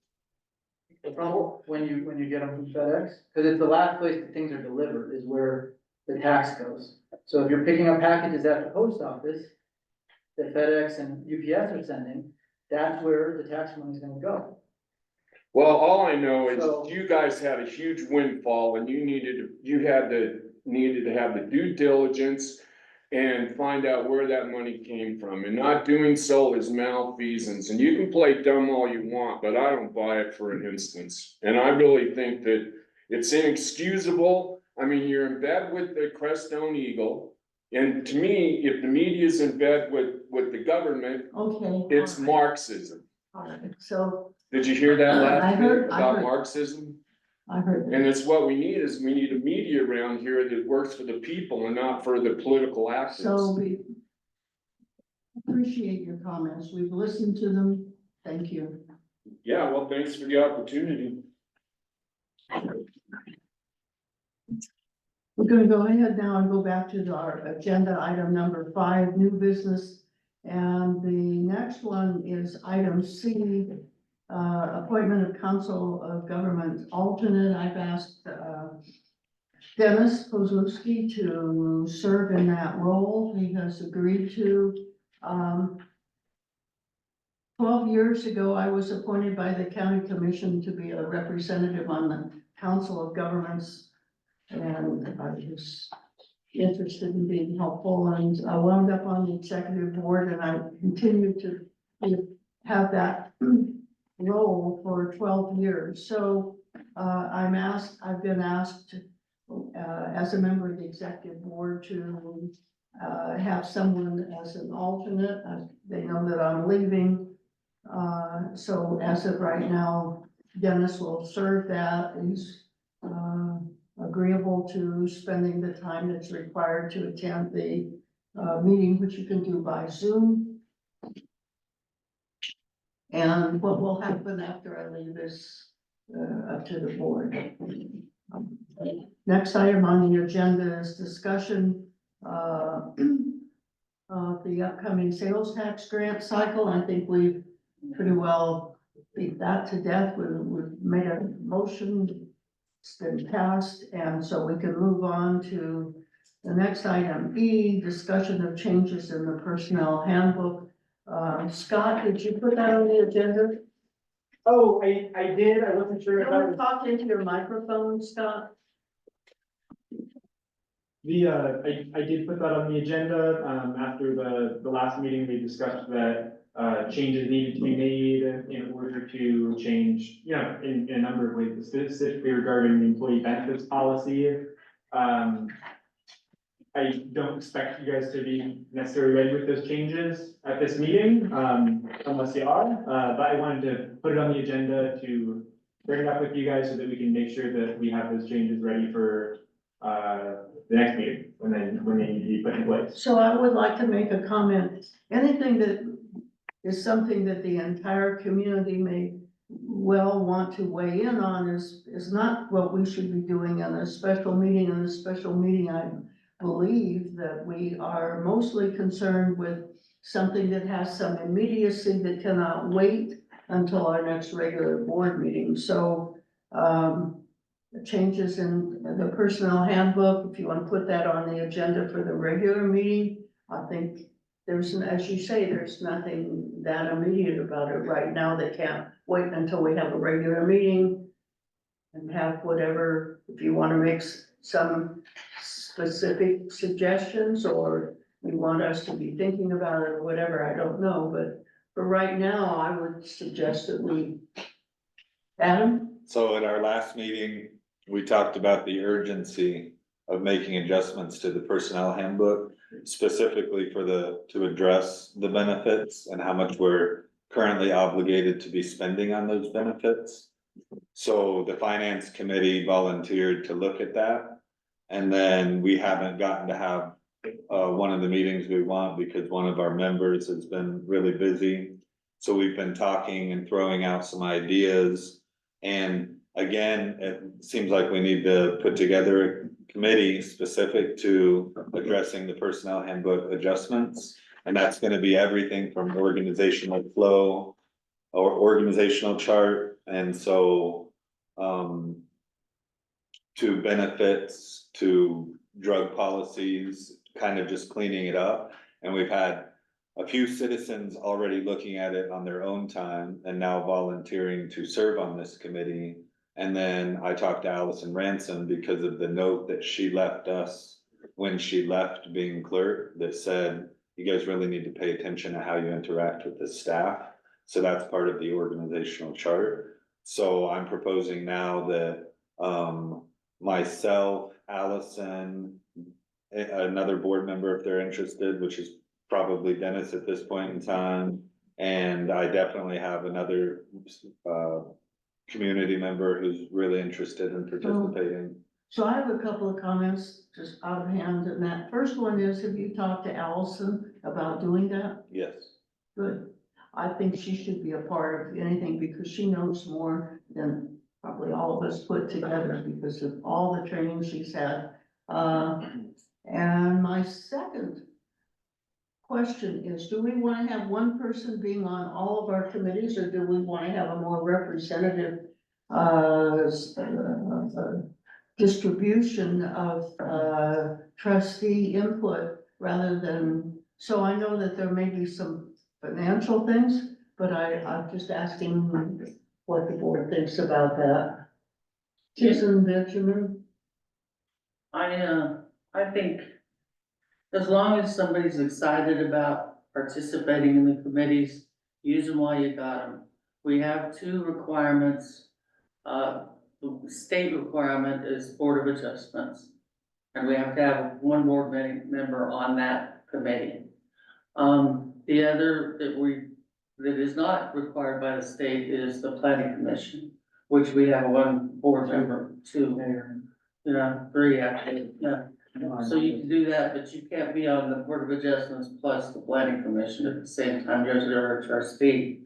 When you get them from FedEx? Cause it's the last place that things are delivered is where the tax goes. So if you're picking up packages at the post office that FedEx and UPS are sending, that's where the tax money is gonna go. Well, all I know is So- you guys had a huge windfall and you needed to have the due diligence and find out where that money came from, and not doing so is malfeasance, and you can play dumb all you want, but I don't buy it for an instance. And I really think that it's inexcusable. I mean, you're in bed with the Crestone Eagle, and to me, if the media is in bed with the government, Okay. it's all right, Marxism. all right. So Did you hear that I last heard- bit I about heard. Marxism? I heard And that. it's what we need a media around here that works for the people and not for the political actors. So we appreciate your comments. We've listened to them. Thank you. Yeah, well, thanks for the opportunity. We're gonna go ahead now and go back to our agenda item number 5, new business. And the next one is item C, appointment of council of government alternate. I've asked, Dennis Kozlowski to serve in that role. He has agreed to. 12 years ago, I was appointed by the county commission to be a representative on the council of governments. And I was interested in being helpful, and I wound up on the executive board, and I continued to have that role for 12 years. So I've been asked as a member of the executive board to have someone as an alternate. They know that I'm leaving. So as of right now, Dennis will serve that. He's agreeable to spending the time that's required to attend the meeting, which you can do by Zoom. And what will happen after I leave is up to the board. Next item on the agenda is discussion of the upcoming sales tax grant cycle. I think we've pretty well beat that to death. We've made a motion, it's been passed, and so we can move on to the next item, E, discussion of changes in the personnel handbook. Scott, did you put that on the agenda? Oh, I did, I wasn't sure if You that want was. to talk into your microphone, Scott? I did put that on the agenda, after the last meeting, we discussed that, changes needed to be made in order to change, in a number of ways, specifically regarding the employee benefits policy. I don't expect you guys to be necessarily ready with those changes at this meeting, unless you are, but I wanted to put it on the agenda to bring it up with you guys so that we can make sure that we have those changes ready for, the next meeting, when they need to be put in place. So I would like to make a comment. Anything that is something that the entire community may well want to weigh in on is not what we should be doing in a special meeting. In a special meeting, I believe that we are mostly concerned with something that has some immediacy that cannot wait until our next regular board meeting. So, changes in the personnel handbook, if you want to put that on the agenda for the regular meeting, I think there's, as you say, there's nothing that immediate about it right now. They can't wait until we have a regular meeting and have whatever, if you want to make some specific suggestions or you want us to be thinking about it or whatever, I don't know, but for right now, I would suggest that we, Adam? So at our last meeting, we talked about the urgency of making adjustments to the personnel handbook, specifically to address the benefits and how much we're currently obligated to be spending on those benefits. So the finance committee volunteered to look at that. And then we haven't gotten to have one of the meetings we want because one of our members has been really busy. So we've been talking and throwing out some ideas. And again, it seems like we need to put together a committee specific to addressing the personnel handbook adjustments. And that's gonna be everything from organizational flow or organizational chart. And so, to benefits, to drug policies, kind of just cleaning it up. And we've had a few citizens already looking at it on their own time and now volunteering to serve on this committee. And then I talked to Allison Ransom because of the note that she left us when she left being clerk that said, you guys really need to pay attention to how you interact with the staff. So that's part of the organizational chart. So I'm proposing now that, myself, Allison, another board member if they're interested, which is probably Dennis at this point in time. And I definitely have another community member who's really interested in participating. So I have a couple of comments just out of hand, and that first one is, have you talked to Allison about doing that? Yes. Good. I think she should be a part of anything because she knows more than probably all of us put together because of all the training she's had. And my second question is, do we want to have one person being on all of our committees or do we want to have a more representative distribution of trustee input rather than, so I know that there may be some financial things, but I'm just asking what the board thinks about that. Susan Benjamin? I think as long as somebody's excited about participating in the committees, use them while you got them. We have two requirements. The state requirement is Board of Adjustments. And we have to have one board member on that committee. The other that is not required by the state is the planning commission, which we have one board member, two, three actually, yeah. So you can do that, but you can't be on the board of adjustments plus the planning commission at the same time, you're a trustee.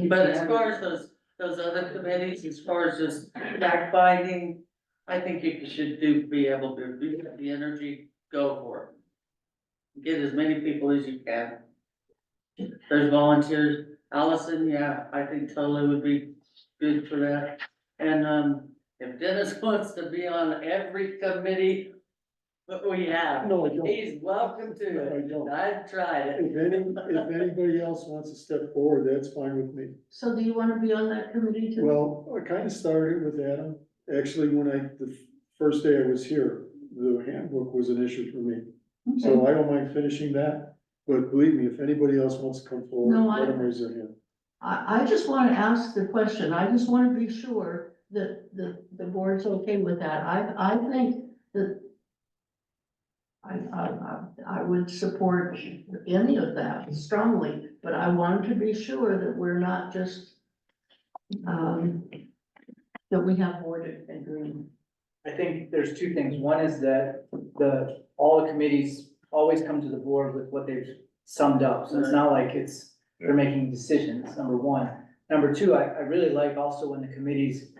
But as far as those other committees, as far as just fact finding, I think you should be able to, if you have the energy, go for it. Get as many people as you can. There's volunteers, Allison, yeah, I think totally would be good for that. And, if Dennis wants to be on every committee that we have, No, I don't. he's welcome to No, I it. don't. I've tried it. If anybody else wants to step forward, that's fine with me. So do you want to be on that committee too? Well, I kind of started with Adam. Actually, the first day I was here, the handbook was an issue for me. Okay. So I don't mind finishing that, but believe me, if anybody else wants to come forward, No, let them raise their hand. I just want to ask the question, I just want to be sure that the board's okay with that. I think that I would support any of that strongly, but I want to be sure that we're not just, that we have board agreement. I think there's two things. One is that all the committees always come to the board with what they've summed up. So it's not like they're making decisions, number one. Number two, I really like also when the committees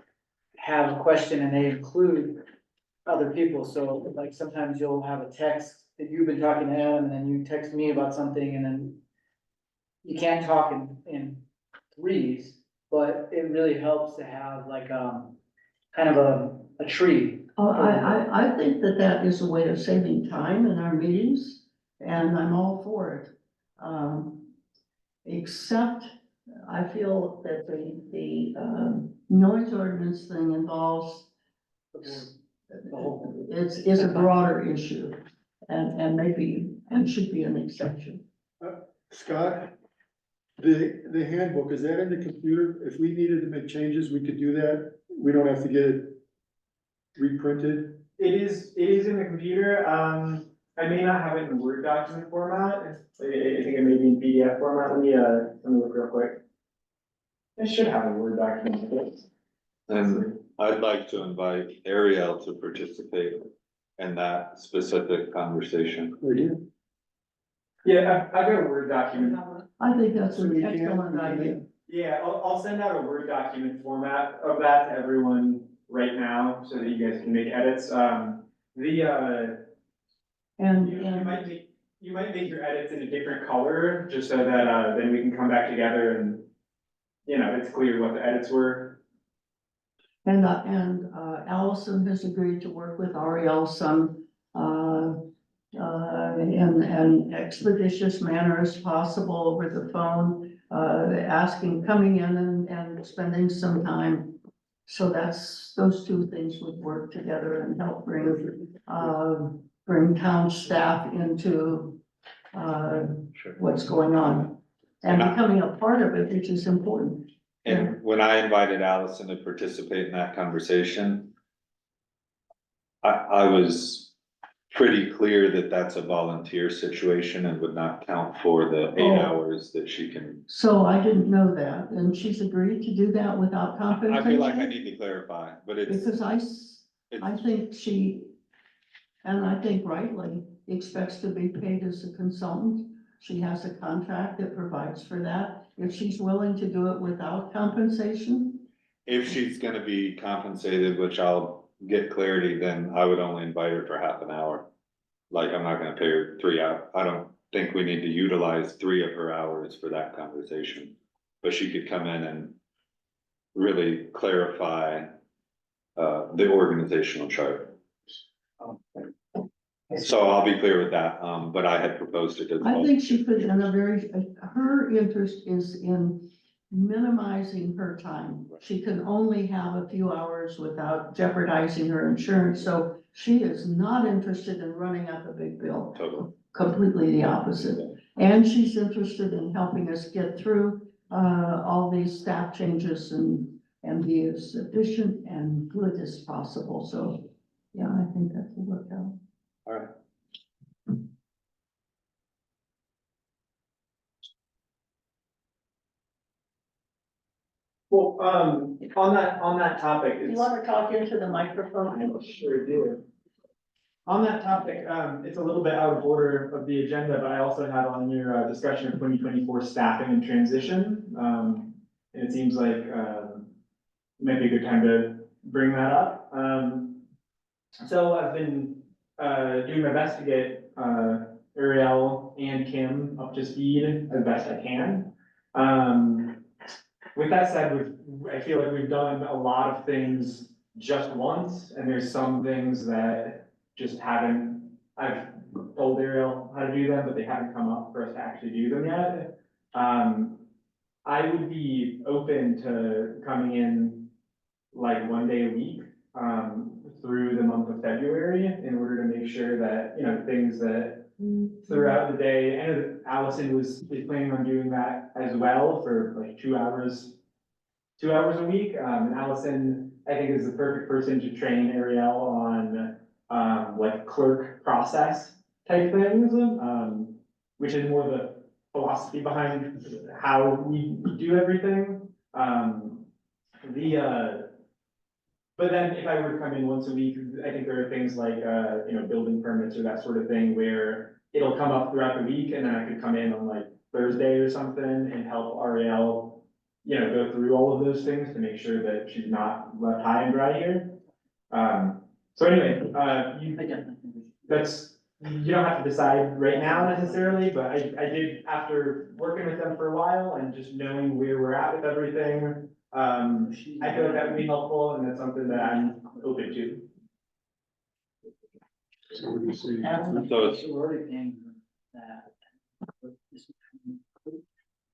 have a question and they include other people. So like sometimes you'll have a text that you've been talking to Adam and then you text me about something and then you can't talk in threes, but it really helps to have like, kind of a tree. Oh, I think that is a way of saving time in our meetings, and I'm all for it. Except I feel that the noise ordinance thing involves, it's a broader issue, and should be an exception. Scott, the handbook, is that in the computer? If we needed to make changes, we could do that? We don't have to get it reprinted? It is in the computer, I may not have it in Word document format, I think it may be in PDF format, let me look real quick. I should have a Word document with it. And I'd like to invite Ariel to participate in that specific conversation. Right here? Yeah, I've got a Word document. I think that's So an we can't- excellent idea. Yeah, I'll send out a Word document format of that to everyone right now, so that you guys can make edits, And, you might make your edits in a different color, just so that, then we can come back together and, it's clear what the edits were. and Allison has agreed to work with Ariel some, in an expeditious manner as possible over the phone, coming in and spending some time. So those two things would work together and help bring town staff into, what's going on. And becoming a part of it, which is important. And when I invited Allison to participate in that conversation, I was pretty clear that that's a volunteer situation and would not count for the 8 Oh. hours that she can. So I didn't know that, and she's agreed to do that without I compensation? feel like I need to clarify, but Because I it's, think she, and I think rightly, expects to be paid as a consultant. She has a contract that provides for that. If she's willing to do it without compensation, if she's gonna be compensated, which I'll get clarity, then I would only invite her for half an hour. Like, I'm not gonna pay her 3 hours. I don't think we need to utilize 3 of her hours for that conversation. But she could come in and really clarify the organizational chart. So I'll be clear with that, but I had proposed it as I well. think she could, her interest is in minimizing her time. She can only have a few hours without jeopardizing her insurance, so she is not interested in running up a big bill. Totally. Completely the opposite. And she's interested in helping us get through, all these staff changes and be as efficient and good as possible, so, yeah, I think that will work out. All right. Well, on that topic, You it's. wanna talk into the microphone? I sure do. On that topic, it's a little bit out of order of the agenda, but I also had on your, discussion of 2024 staffing and transition. And it seems like, it might be a good time to bring that up. So I've been, doing my best to get, Ariel and Kim up to speed as best I can. With that said, I feel like we've done a lot of things just once, and there's some things that just haven't, I've told Ariel how to do them, but they haven't come up for us to actually do them yet. I would be open to coming in like one day a week, through the month of February in order to make sure that, you know, things that throughout the day, and Allison is planning on doing that as well for like 2 hours a week. And Allison, I think, is the perfect person to train Ariel on, like clerk process type things, which is more the philosophy behind how we do everything. But then if I were to come in once a week, I think there are things like, you know, building permits or that sort of thing where it'll come up throughout the week, and then I could come in on like Thursday or something and help Ariel, you know, go through all of those things to make sure that she's not left high and dry here. So anyway, you don't have to decide right now necessarily, but I did, after working with them for a while and just knowing where we're at with everything, I feel like that would be helpful, and that's something that I'm open to. So what do you see? So it's, We're already paying that.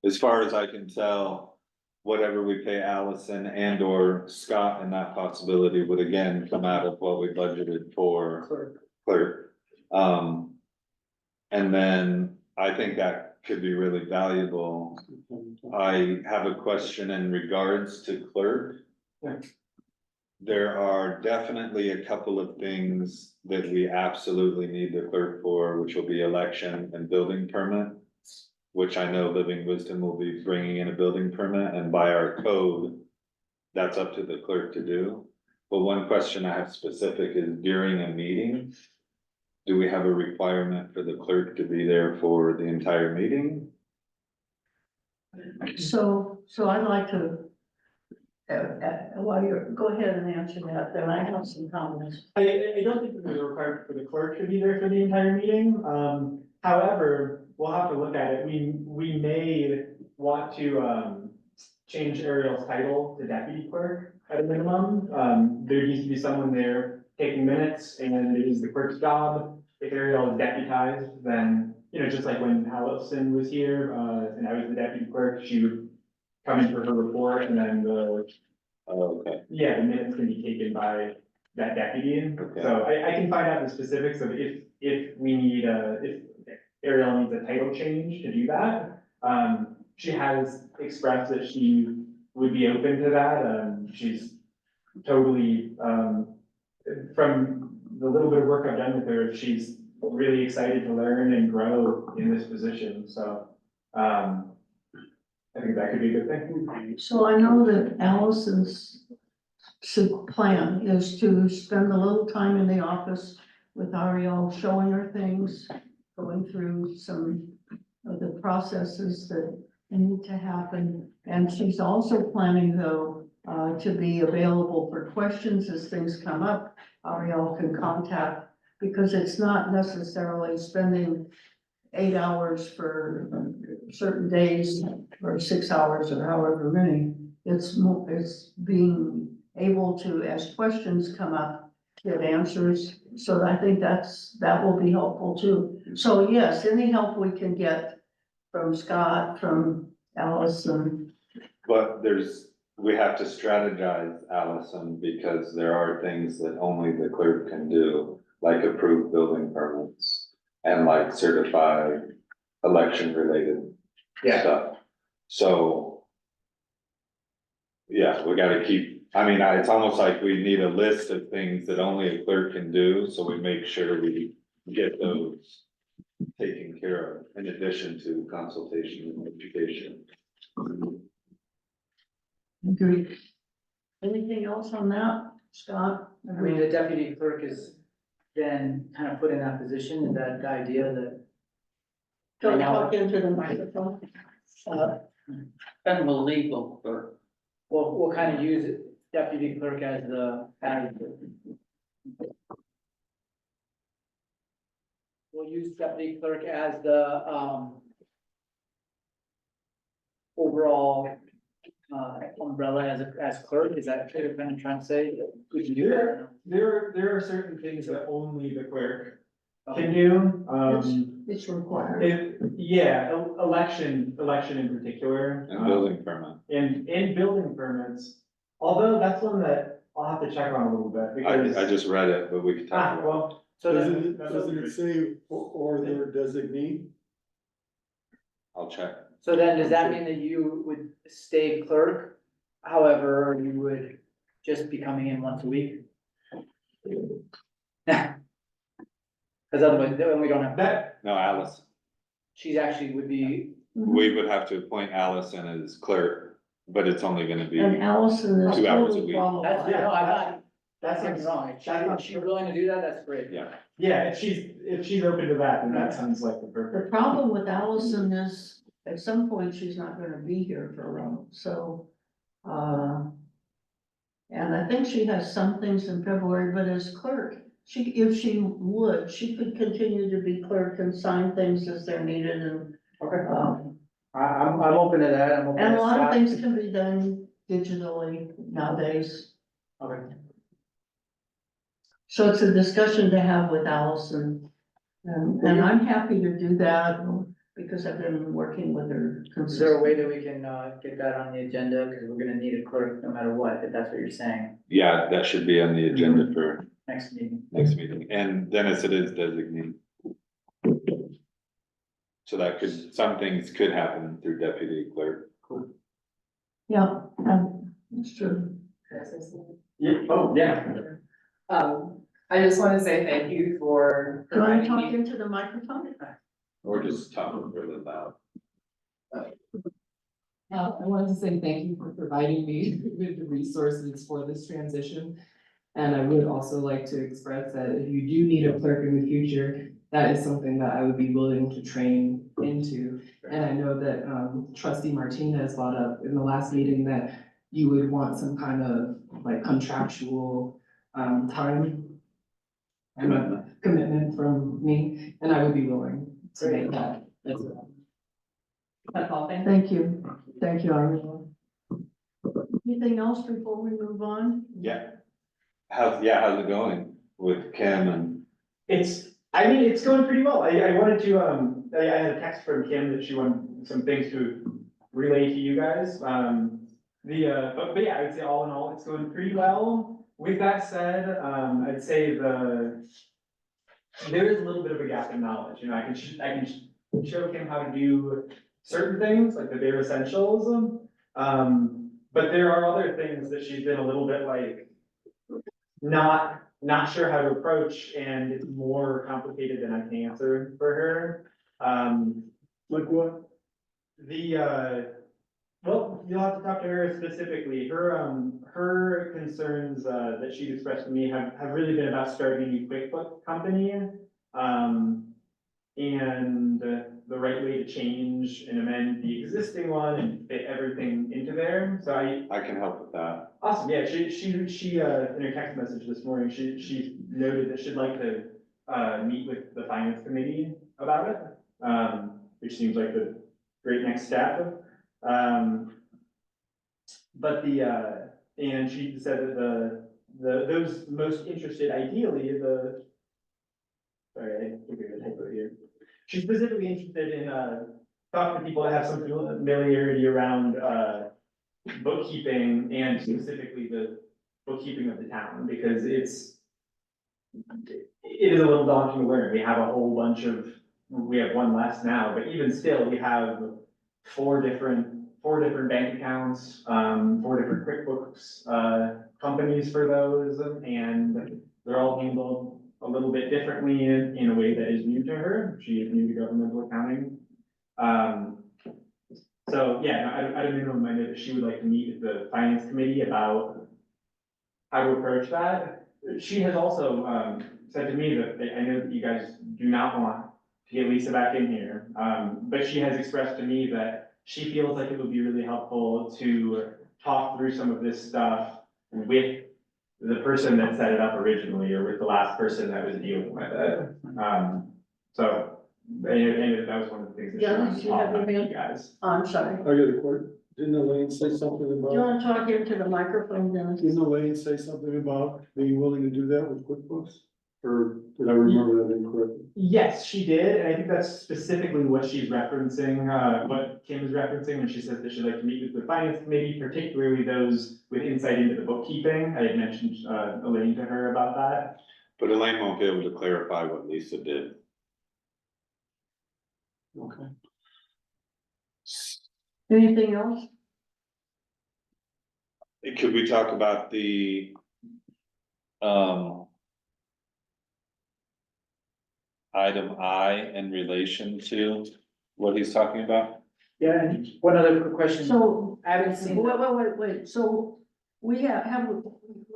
as far as I can tell, whatever we pay Allison and or Scott in that possibility would again come out of what we budgeted for clerk. And then I think that could be really valuable. I have a question in regards to clerk. Yeah. There are definitely a couple of things that we absolutely need the clerk for, which will be election and building permit. Which I know Living Wisdom will be bringing in a building permit, and by our code, that's up to the clerk to do. But one question I have specific is during a meeting, do we have a requirement for the clerk to be there for the entire meeting? So I'd like to, while you're, go ahead and answer that, then I have some comments. I don't think there's a requirement for the clerk to be there for the entire meeting. However, we'll have to look at it. We may want to, change Ariel's title to deputy clerk at a minimum. There needs to be someone there taking minutes, and it is the clerk's job. If Ariel is deputized, then, you know, just like when Allison was here, and I was the deputy clerk, she would come in for her report, and then Okay, the minutes can be taken by that deputy. Okay. So I can find out the specifics of if we need if Ariel needs a title change to do that. She has expressed that she would be open to that. She's totally, from the little bit of work I've done with her, she's really excited to learn and grow in this position, so, I think that could be a good thing. So I know that Allison's plan is to spend a little time in the office with Ariel, showing her things, going through some of the processes that need to happen. And she's also planning, though, to be available for questions as things come up. Ariel can contact, because it's not necessarily spending 8 hours for certain days or 6 hours or however many. It's being able to, as questions come up, get answers. So I think that will be helpful too. So yes, any help we can get from Scott, from Allison. but we have to strategize, Allison, because there are things that only the clerk can do, like approve building permits and like certify election related stuff. So, yeah, we gotta keep, I mean, it's almost like we need a list of things that only a clerk can do, so we make sure we get those taken care of in addition to consultation and education. Agreed. Anything else on that, Scott? I mean, the deputy clerk is then kind of put in that position, is that the idea that, Don't talk into the microphone. Kind of a legal clerk. we'll kind of use deputy clerk as we'll use deputy clerk as the, overall, umbrella as clerk, is that what you're kind of trying to say? We can do that? There are certain things that only the clerk can do, It's required. election in particular. And building permit. And building permits, although that's one that I'll have to check on a little bit, because. I just read it, but we could talk about it. Well, So Doesn't then, it, doesn't it say or their designee? I'll check. so then does that mean that you would stay clerk? However, you would just be coming in once a week? Cause otherwise, then we don't have, that, No, Alice, she's actually would be, we would have to appoint Allison as clerk, but it's only gonna be, And Allison is 2 hours a totally week. that's, qualified. no, I'm not, that's, don't get me wrong, if she's willing to do that, that's great. yeah. yeah, if she's open to that, then that sounds like the The perfect. problem with Allison is, at some point, she's not gonna be here for long, so, and I think she has some things in February, but as clerk, if she would, she could continue to be clerk and sign things as they're needed and, Okay. um, I'm open to that, I'm open to and a lot of Scott. things can be done digitally nowadays. Okay. So it's a discussion to have with Allison, and I'm happy to do that, because I've been working with her Is there a way consistently. that we can, get that on the agenda, cause we're gonna need a clerk no matter what, if that's what you're saying, Yeah, that should be on the agenda for next meeting? next meeting, and Dennis, it is designated. So that could, some things could happen through deputy clerk. Yeah, that's true. Yeah, oh, yeah. I just want to say thank you for Do you want to providing talk me. into the microphone? Or just talk really loud. I wanted to say thank you for providing me with the resources for this transition. And I would also like to express that if you do need a clerk in the future, that is something that I would be willing to train into. And I know that trustee Martinez brought up in the last meeting that you would want some kind of like contractual time commitment from me, and I would be willing to make that as well. That's all, thank you. Thank you, Irene. Anything else before we move on? Yeah. How's it going with Kim and? It's going pretty well. I wanted to, I had a text from Kim that she wanted some things to relay to you guys. But yeah, I would say all in all, it's going pretty well. With that said, I'd say there is a little bit of a gap in knowledge, I can show Kim how to do certain things, like the bare essentials. But there are other things that she's been a little bit like, not sure how to approach, and it's more complicated than I can answer for her. Like what? Well, you'll have to talk to her specifically. Her concerns, that she expressed to me have really been about starting a new QuickBooks company. And the right way to change and amend the existing one and fit everything into there. So I can help with that. awesome, yeah, she, in her text message this morning, she noted that she'd like to, meet with the finance committee about it, which seems like the great next step. But and she said that those most interested ideally, sorry, I think we have a typo here. She's specifically interested in, talking to people that have some familiarity around, bookkeeping and specifically the bookkeeping of the town, because it is a little daunting to learn. We have a whole bunch of, we have one less now, but even still, we have four different bank accounts, 4 different QuickBooks, companies for those, and they're all handled a little bit differently in a way that is new to her. She is new to governmental accounting. So, yeah, at a minimum, I know that she would like to meet with the finance committee about how to approach that. She has also, said to me that, I know that you guys do not want to get Lisa back in here. But she has expressed to me that she feels like it would be really helpful to talk through some of this stuff with the person that set it up originally, or with the last person that was dealing with it. So, and that was one of the things that she Yeah, wanted to you talk have about your with hand? you guys. I'm sorry. I got a question. Didn't Elaine say something Do you about, wanna talk into the microphone, Dennis? didn't Elaine say something about being willing to do that with QuickBooks? Or did I remember that incorrectly? Yes, she did, and I think that's specifically what she's referencing, what Kim is referencing when she says that she'd like to meet with the finance committee, particularly those with insight into the bookkeeping. I had mentioned, Elaine to her about that. But Elaine won't be able to clarify what Lisa did. Okay. Anything else? Could we talk about the, item I in relation to what he's talking about? Yeah, and one other quick question. So, I haven't seen. wait, so we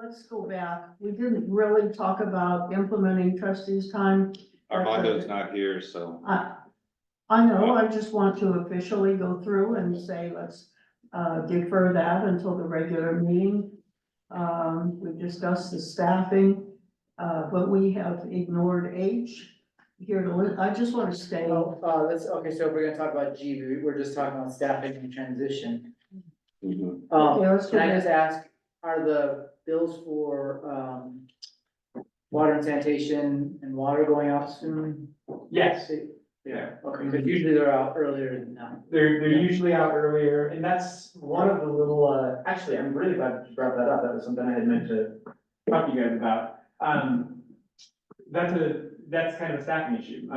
let's go back. We didn't really talk about implementing trustees' time. Armando's not here, so. I know, I just want to officially go through and say, let's, defer that until the regular meeting. We discussed the staffing, but we have ignored H here I just want to stay. Okay, so if we're gonna talk about G, we're just talking about staffing and transition. Mhm. Okay, let's go Can I just back. ask, are the bills for, water and sanitation and water going out soon? Yes, yeah. Okay, because usually they're out earlier than now. They're usually out earlier, and that's one of the little, actually, I'm really glad that you brought that up. That was something I had meant to talk to you guys about. That's kind of a staffing issue.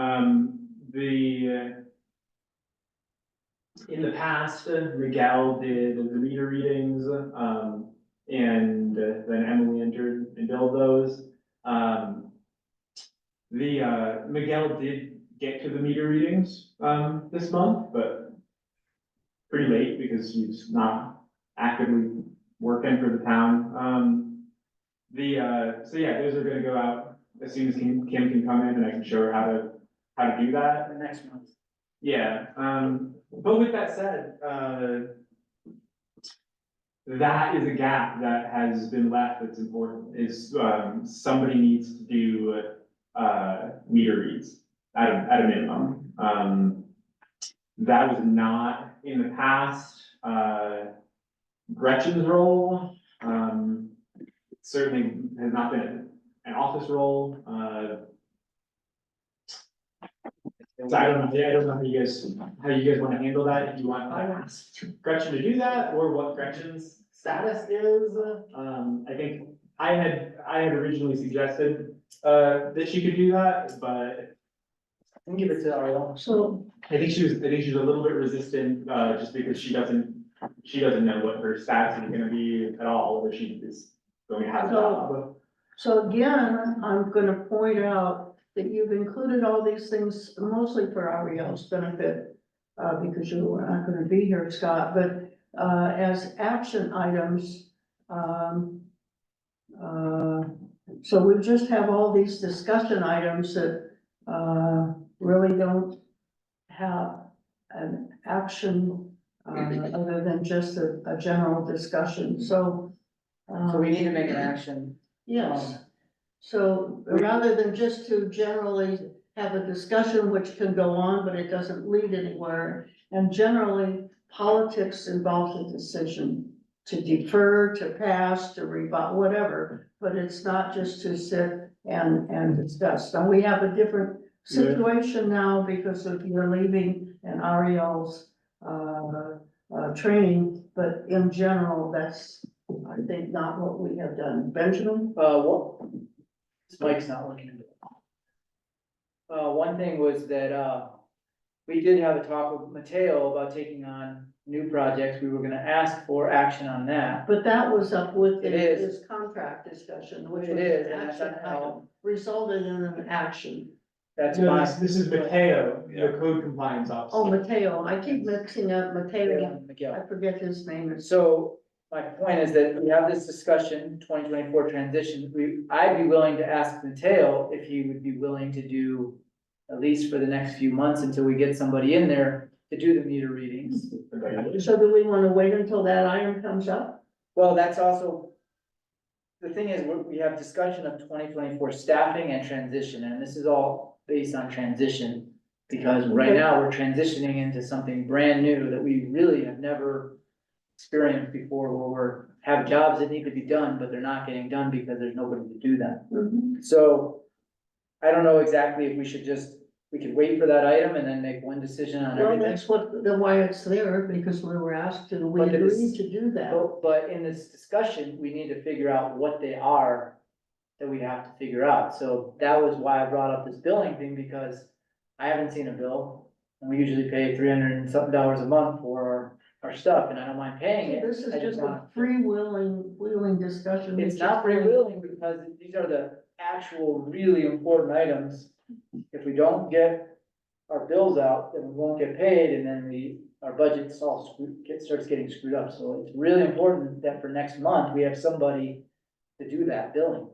In the past, Miguel did the meter readings, and then Emily entered and billed those. Miguel did get to the meter readings, this month, but pretty late because he's not actively working for the town. So yeah, those are gonna go out as soon as Kim can come in and I can show her how to do that. The next month. Yeah, but with that said, that is a gap that has been left that's important, is, somebody needs to do, meter reads at a minimum. That was not in the past, Gretchen's role, certainly has not been an office role, so I don't know how you guys wanna handle that, if you want Gretchen to do that, or what Gretchen's status is. I think I had originally suggested, that she could do that, but And give it to Ariel. So, I think she's a little bit resistant, just because she doesn't know what her status is gonna be at all, whether she is going to have a job. so again, I'm gonna point out that you've included all these things mostly for Ariel's benefit, because you are not gonna be here, Scott, but, as action items, so we just have all these discussion items that, really don't have an action, other than just a general discussion, so. So we need to make an action. Yes, so rather than just to generally have a discussion which can go on, but it doesn't lead anywhere. And generally, politics involves a decision to defer, to pass, to rebut, whatever. But it's not just to sit and discuss. Now, we have a different situation now because of your leaving and Ariel's training. But in general, that's, I think, not what we have done. Benjamin? What? This mic's not working. One thing was that, we did have a talk with Mateo about taking on new projects. We were gonna ask for action on that. But that was up with It is. this contract discussion, which It was is, an and that's action on L. item, resulted in an action. That's No, fine. this is Mateo, Yeah. the code compliance Oh, officer. Mateo, I keep mixing up Mateo, Miguel. I forget his name. So my point is that we have this discussion, 2024 transition, I'd be willing to ask Mateo if he would be willing to do at least for the next few months until we get somebody in there to do the meter readings. So do we wanna wait until that item comes up? Well, that's also, the thing is, we have discussion of 2024 staffing and transition, and this is all based on transition. Because right Okay. now, we're transitioning into something brand new that we really have never experienced before, where have jobs that need to be done, but they're not getting done because there's nobody to do them. So I don't know exactly if we should we could wait for that item and then make one decision on Well, everything. that's why it's there, because we were asked to, we But it is- agreed to do that. But in this discussion, we need to figure out what they are that we have to figure out. So that was why I brought up this billing thing, because I haven't seen a bill. And we usually pay $300 and something a month for our stuff, and I don't mind paying it. This is I just a want- freewheeling discussion. It's which not is- freewheeling because these are the actual really important items. If we don't get our bills out, then we won't get paid, and then our budget's all starts getting screwed up. So it's really important that for next month, we have somebody to do that billing.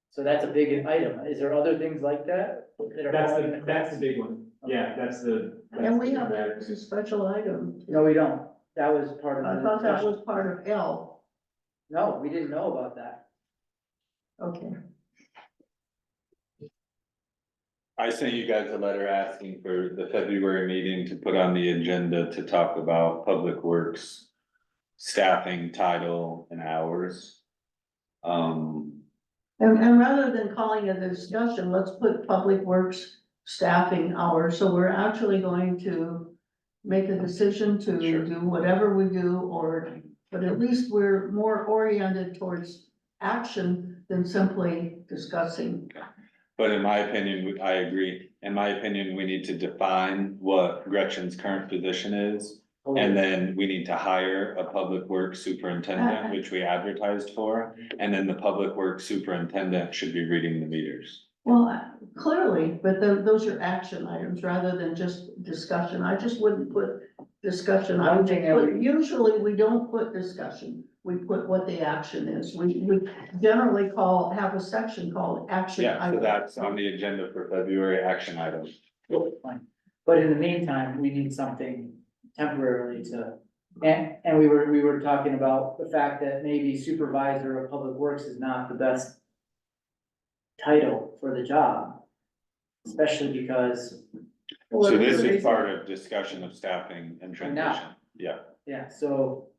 So that's a big item. Is there other things like that? that are falling in the That's the cracks? big one. Yeah, that's the. And we have that as a special item. No, we don't. That was part of I the thought that discussion. was part of L. No, we didn't know about that. Okay. I sent you guys a letter asking for the February meeting to put on the agenda to talk about public works. Staffing, title and hours. And rather than calling it a discussion, let's put public works staffing hours, so we're actually going to make a decision to Sure. do whatever we do, but at least we're more oriented towards action than simply discussing. But in my opinion, I agree, in my opinion, we need to define what Gretchen's current position is. And then we need to hire a public works superintendent, which we advertised for, and then the public works superintendent should be reading the meters. Well, clearly, but those are action items rather than just discussion. I just wouldn't put discussion. I would One thing that put, usually we don't put discussion. We put what the action is. We generally have a section called action. Yeah, so item. that's on the agenda for February action items. Fine. But in the meantime, we need something temporarily and we were talking about the fact that maybe supervisor of public works is not the best title for the job. Especially because, So this is part of discussion of staffing and Right now. transition, yeah. yeah, so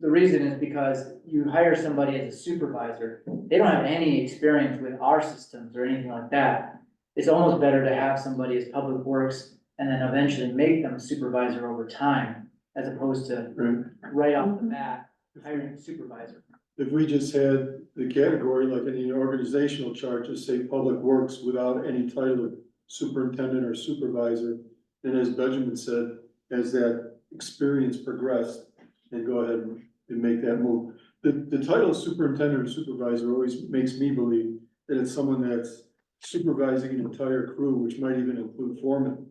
the reason is because you hire somebody as a supervisor, they don't have any experience with our systems or anything like that. It's almost better to have somebody as public works and then eventually make them a supervisor over time, as opposed to right off the bat, hiring a supervisor. If we just had the category like in the organizational chart, just say public works without any title of superintendent or supervisor. And as Benjamin said, as that experience progressed, and go ahead and make that move. The title of superintendent or supervisor always makes me believe that it's someone that's supervising an entire crew, which might even include foremen.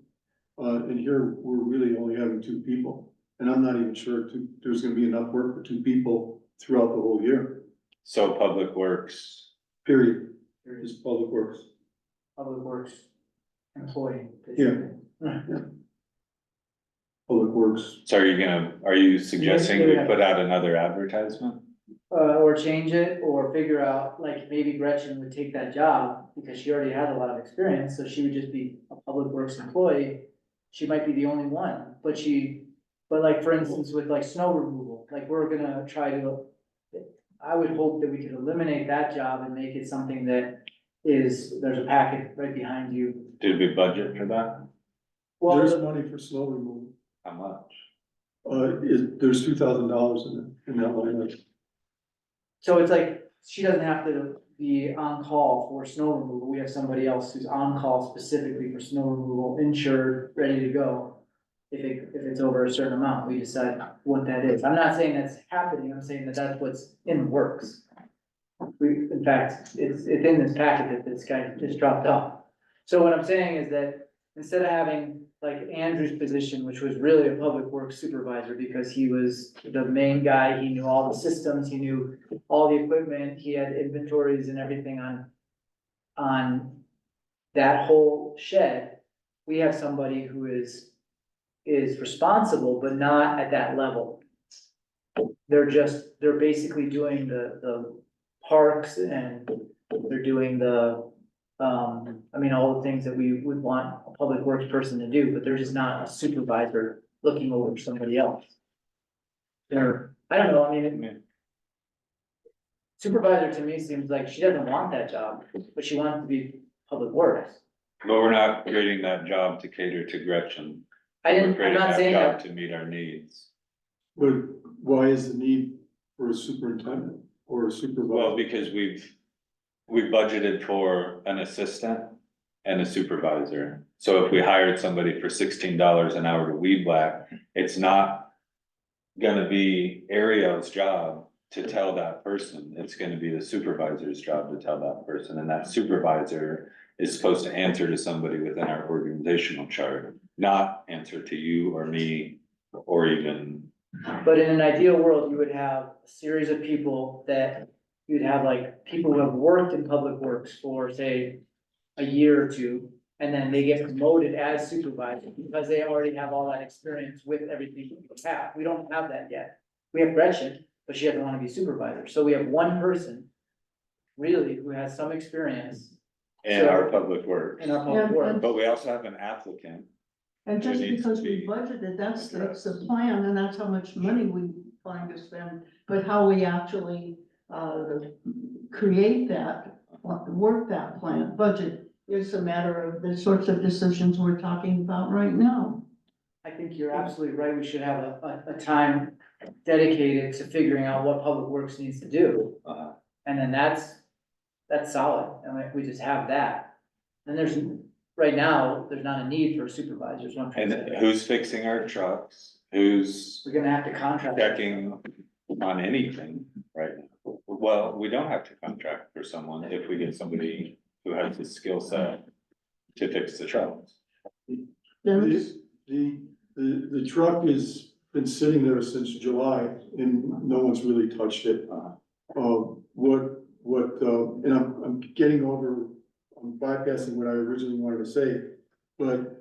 And here, we're really only having 2 people, and I'm not even sure there's gonna be enough work for 2 people throughout the whole year, So public works, period, just public works. Public works employee. Yeah. Public works, so are you suggesting we Yeah. put out another advertisement? Or change it, or figure out, like, maybe Gretchen would take that job, because she already has a lot of experience, so she would just be a public works employee. She might be the only one, but like, for instance, with like snow removal, like, we're gonna try to. I would hope that we could eliminate that job and make it something that there's a packet right behind you. Did we budget for that? Well, there's money for snow removal, How much? there's $2,000 in that line item. so it's like, she doesn't have to be on call for snow removal. We have somebody else who's on call specifically for snow removal, insured, ready to go. If it's over a certain amount, we decide what that is. I'm not saying that's happening, I'm saying that that's what's in the works. In fact, it's in this packet that this guy just dropped off. So what I'm saying is that instead of having like Andrew's position, which was really a public works supervisor, because he was the main guy, he knew all the systems, he knew all the equipment, he had inventories and everything on that whole shed. We have somebody who is responsible, but not at that level. They're basically doing the parks, and they're doing all the things that we would want a public works person to do, but they're just not a supervisor looking over somebody else. I don't know, supervisor to me seems like she doesn't want that job, but she wants to be public works. But we're not creating that job to cater to Gretchen. I'm We're not saying creating that that, job to meet our needs. But why is the need for a superintendent or a Well, supervisor? because we budgeted for an assistant and a supervisor. So if we hired somebody for $16 an hour to weed whack, it's not gonna be Ariel's job to tell that person. It's gonna be the supervisor's job to tell that person, and that supervisor is supposed to answer to somebody within our organizational chart, not answer to you or me or even. but in an ideal world, you would have a series of people that you'd have like people who have worked in public works for, say, a year or two, and then they get promoted as supervisor because they already have all that experience with everything we have. We don't have that yet. We have Gretchen, but she doesn't want to be supervisor. So we have one person really who has some experience And our public works, in our public works. but we also have an applicant. And just It needs to because we be budgeted, that's addressed. the plan, and that's how much money we plan to spend. But how we actually, create that, work that plan, budget, is a matter of the sorts of decisions we're talking about right now. I think you're absolutely right. We should have a time dedicated to figuring out what public works needs to do. And then that's solid. And we just have that. And right now, there's not a need for a supervisor, is what I'm trying to And say. who's fixing our trucks? Who's We're gonna have to contract. checking on anything right now? Well, we don't have to contract for someone if we get somebody who has the skill set to fix the trucks. Dennis? The truck has been sitting there since July and no one's really touched it. And I'm getting over, I'm bypassing what I originally wanted to say. But,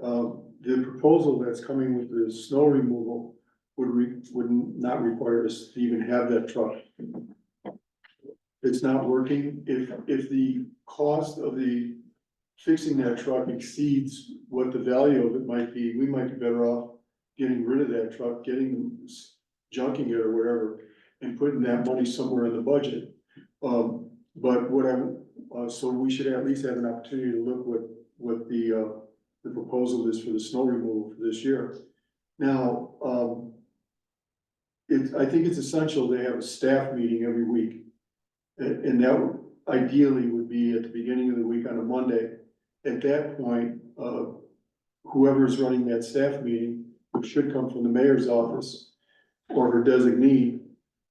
the proposal that's coming with the snow removal would not require us to even have that truck. It's not working. If the cost of fixing that truck exceeds what the value of it might be, we might be better off getting rid of that truck, junking it or whatever, and putting that money somewhere in the budget. But so we should at least have an opportunity to look what the proposal is for the snow removal for this year. Now, I think it's essential to have a staff meeting every week. And that ideally would be at the beginning of the week on a Monday. At that point, whoever's running that staff meeting, which should come from the mayor's office or her designee,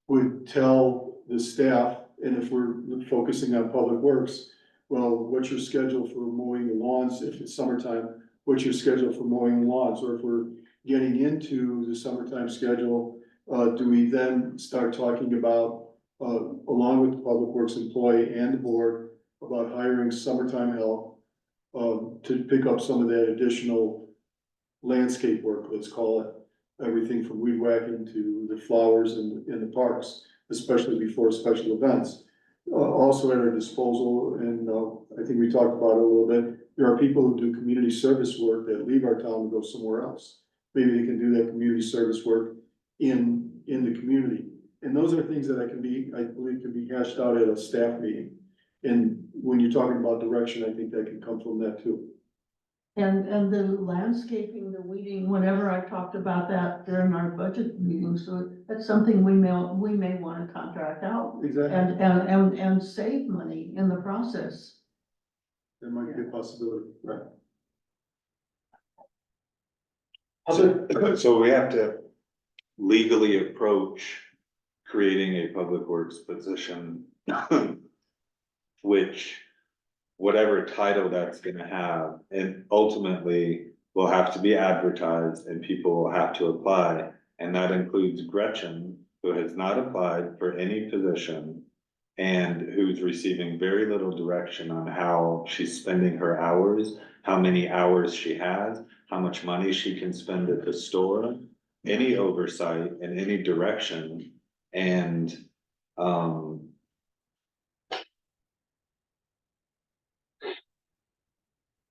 would tell the staff, and if we're focusing on public works, well, what's your schedule for mowing the lawns if it's summertime? What's your schedule for mowing the lawns? Or if we're getting into the summertime schedule, do we then start talking about, along with the public works employee and the board, about hiring summertime help to pick up some of that additional landscape work, let's call it, everything from weed whacking to the flowers in the parks, especially before special events. Also at our disposal, and I think we talked about it a little bit, there are people who do community service work that leave our town to go somewhere else. Maybe they can do that community service work in the community. And those are things that I believe can be hashed out at a staff meeting. And when you're talking about direction, I think that can come from that too. And the landscaping, the weeding, whenever I talked about that during our budget meeting, so that's something we may wanna contract out. Exactly, And save money in the process. there might be a possibility, right? So we have to legally approach creating a public works position. Which, whatever title that's gonna have, and ultimately will have to be advertised and people will have to apply. And that includes Gretchen, who has not applied for any position. And who's receiving very little direction on how she's spending her hours, how many hours she has, how much money she can spend at the store. Any oversight and any direction, and,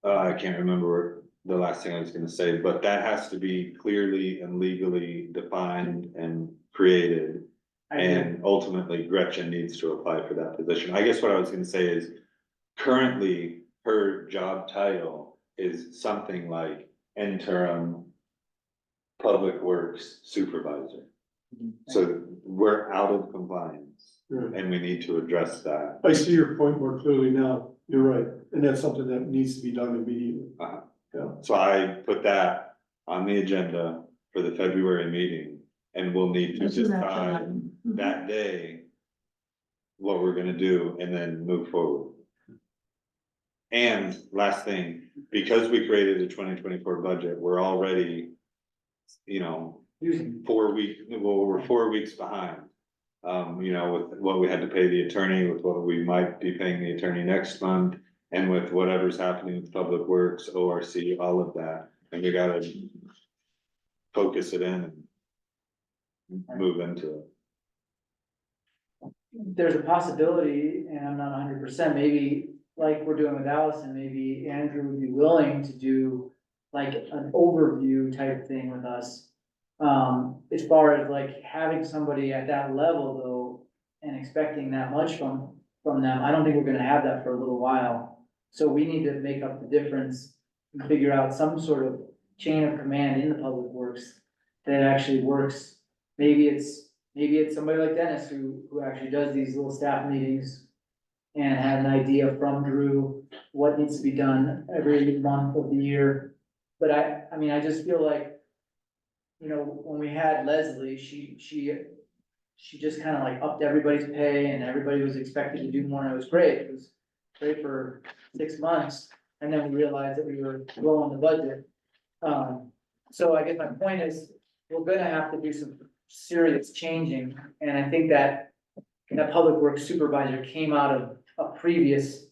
I can't remember the last thing I was gonna say, but that has to be clearly and legally defined and created. And ultimately Gretchen needs to apply for that position. I guess what I was gonna say is, currently, her job title is something like interim public works supervisor. So we're out of compliance Right. and we need to address that. I see your point more clearly now, you're right, and that's something that needs to be done immediately. So I put that on the agenda for the February meeting, and we'll need to Isn't that decide tonight? that day what we're gonna do and then move forward. And last thing, because we created a 2024 budget, we're already, you know, Using. 4 weeks, well, we're 4 weeks behind. You know, with what we had to pay the attorney, with what we might be paying the attorney next month, and with whatever's happening with Public Works, ORC, all of that, and we gotta focus it in and move into it. There's a possibility, and I'm not 100%, maybe like we're doing with Allison, maybe Andrew would be willing to do like an overview type thing with us. As far as like having somebody at that level though, and expecting that much from them, I don't think we're gonna have that for a little while. So we need to make up the difference and figure out some sort of chain of command in the public works that actually works. Maybe it's somebody like Dennis who actually does these little staff meetings and had an idea from Drew, what needs to be done every month of the year. But I mean, I just feel like, you know, when we had Leslie, she just kind of like upped everybody's pay and everybody was expected to do more and it was great. It was great for 6 months. And then we realized that we were low on the budget. So I guess my point is, we're gonna have to do some serious changing. And I think that public works supervisor came out of a previous,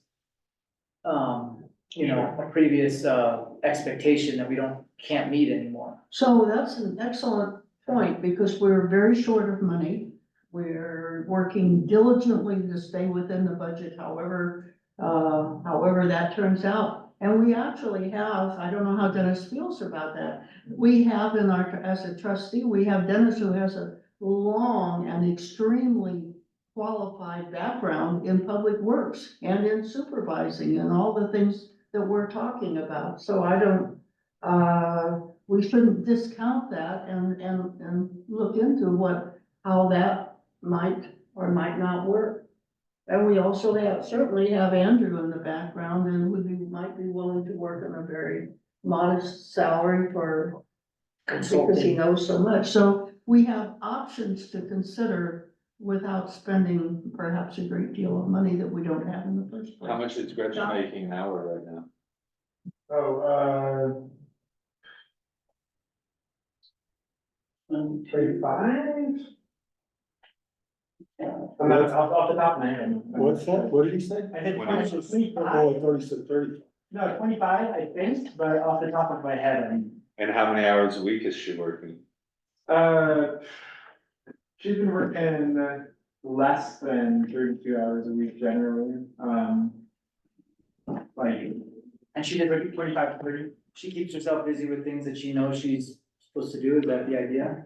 expectation that we can't meet anymore. So that's an excellent point, because we're very short of money. We're working diligently to stay within the budget, however that turns out. And we actually have, I don't know how Dennis feels about that. We have as a trustee, we have Dennis who has a long and extremely qualified background in public works and in supervising and all the things that we're talking about. So I don't, we shouldn't discount that and look into how that might or might not work. And we also certainly have Andrew in the background and might be willing to work on a very modest salary because he knows so much. So we have options to consider without spending perhaps a great deal of money that we don't have in the first place. How much is Gretchen making an hour right now? Oh, 35? I'm not off the top of my head. What's that, what did he say? I think When Oh, I 25, thought he said 30. no, 25, I think, but off the top of my head, I mean. And how many hours a week is she working? She's been working less than 32 hours a week generally, like. And she did 25 to 30. She keeps herself busy with things that she knows she's supposed to do. Is that the idea?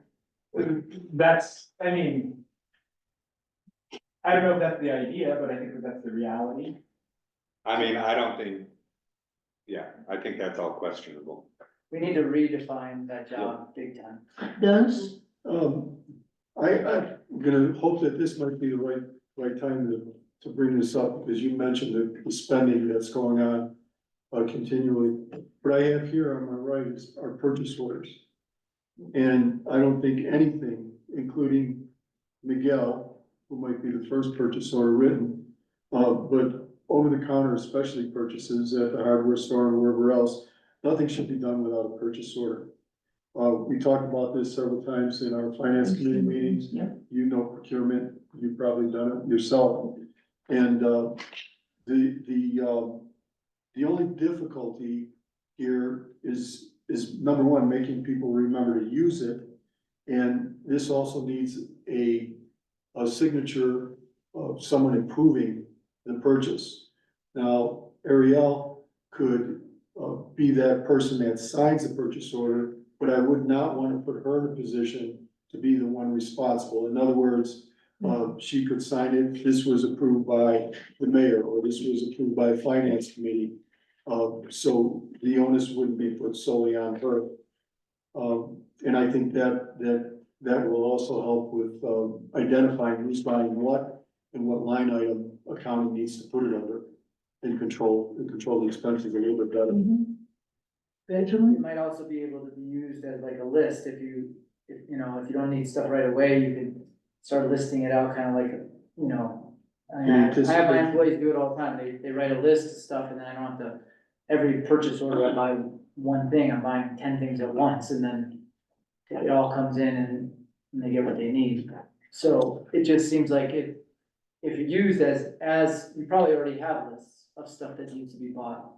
That's, I mean. I don't know if that's the idea, but I think that that's the reality. I mean, I don't think yeah, I think that's all questionable. We need to redefine that job big time. Dennis? I'm gonna hope that this might be the right time to bring this up, because you mentioned the spending that's going on continually. What I have here on my right is our purchase orders. And I don't think anything, including Miguel, who might be the first purchase order written, but over the counter, especially purchases at the hardware store and wherever else, nothing should be done without a purchase order. We talked about this several times in our finance committee meetings. Yeah. You know procurement, you've probably done it yourself. And, the only difficulty here is number one, making people remember to use it. And this also needs a signature of someone approving the purchase. Now, Ariel could, be that person that signs the purchase order, but I would not want to put her in a position to be the one responsible. In other words, she could sign it, this was approved by the mayor, or this was approved by the finance committee. So the onus wouldn't be put solely on her. And I think that will also help with, identifying who's buying what and what line item accounting needs to put it under, and control the expenses a little bit better. Benjamin? It might also be able to be used as like a list, if you don't need stuff right away, you can start listing it out, kind of like, I have my employees do it all the time, they write a list of stuff, and then I don't have to, every purchase order, I buy one thing, I'm buying 10 things at once, and then it all comes in and they get what they need. So it just seems like if used as, you probably already have lists of stuff that needs to be bought.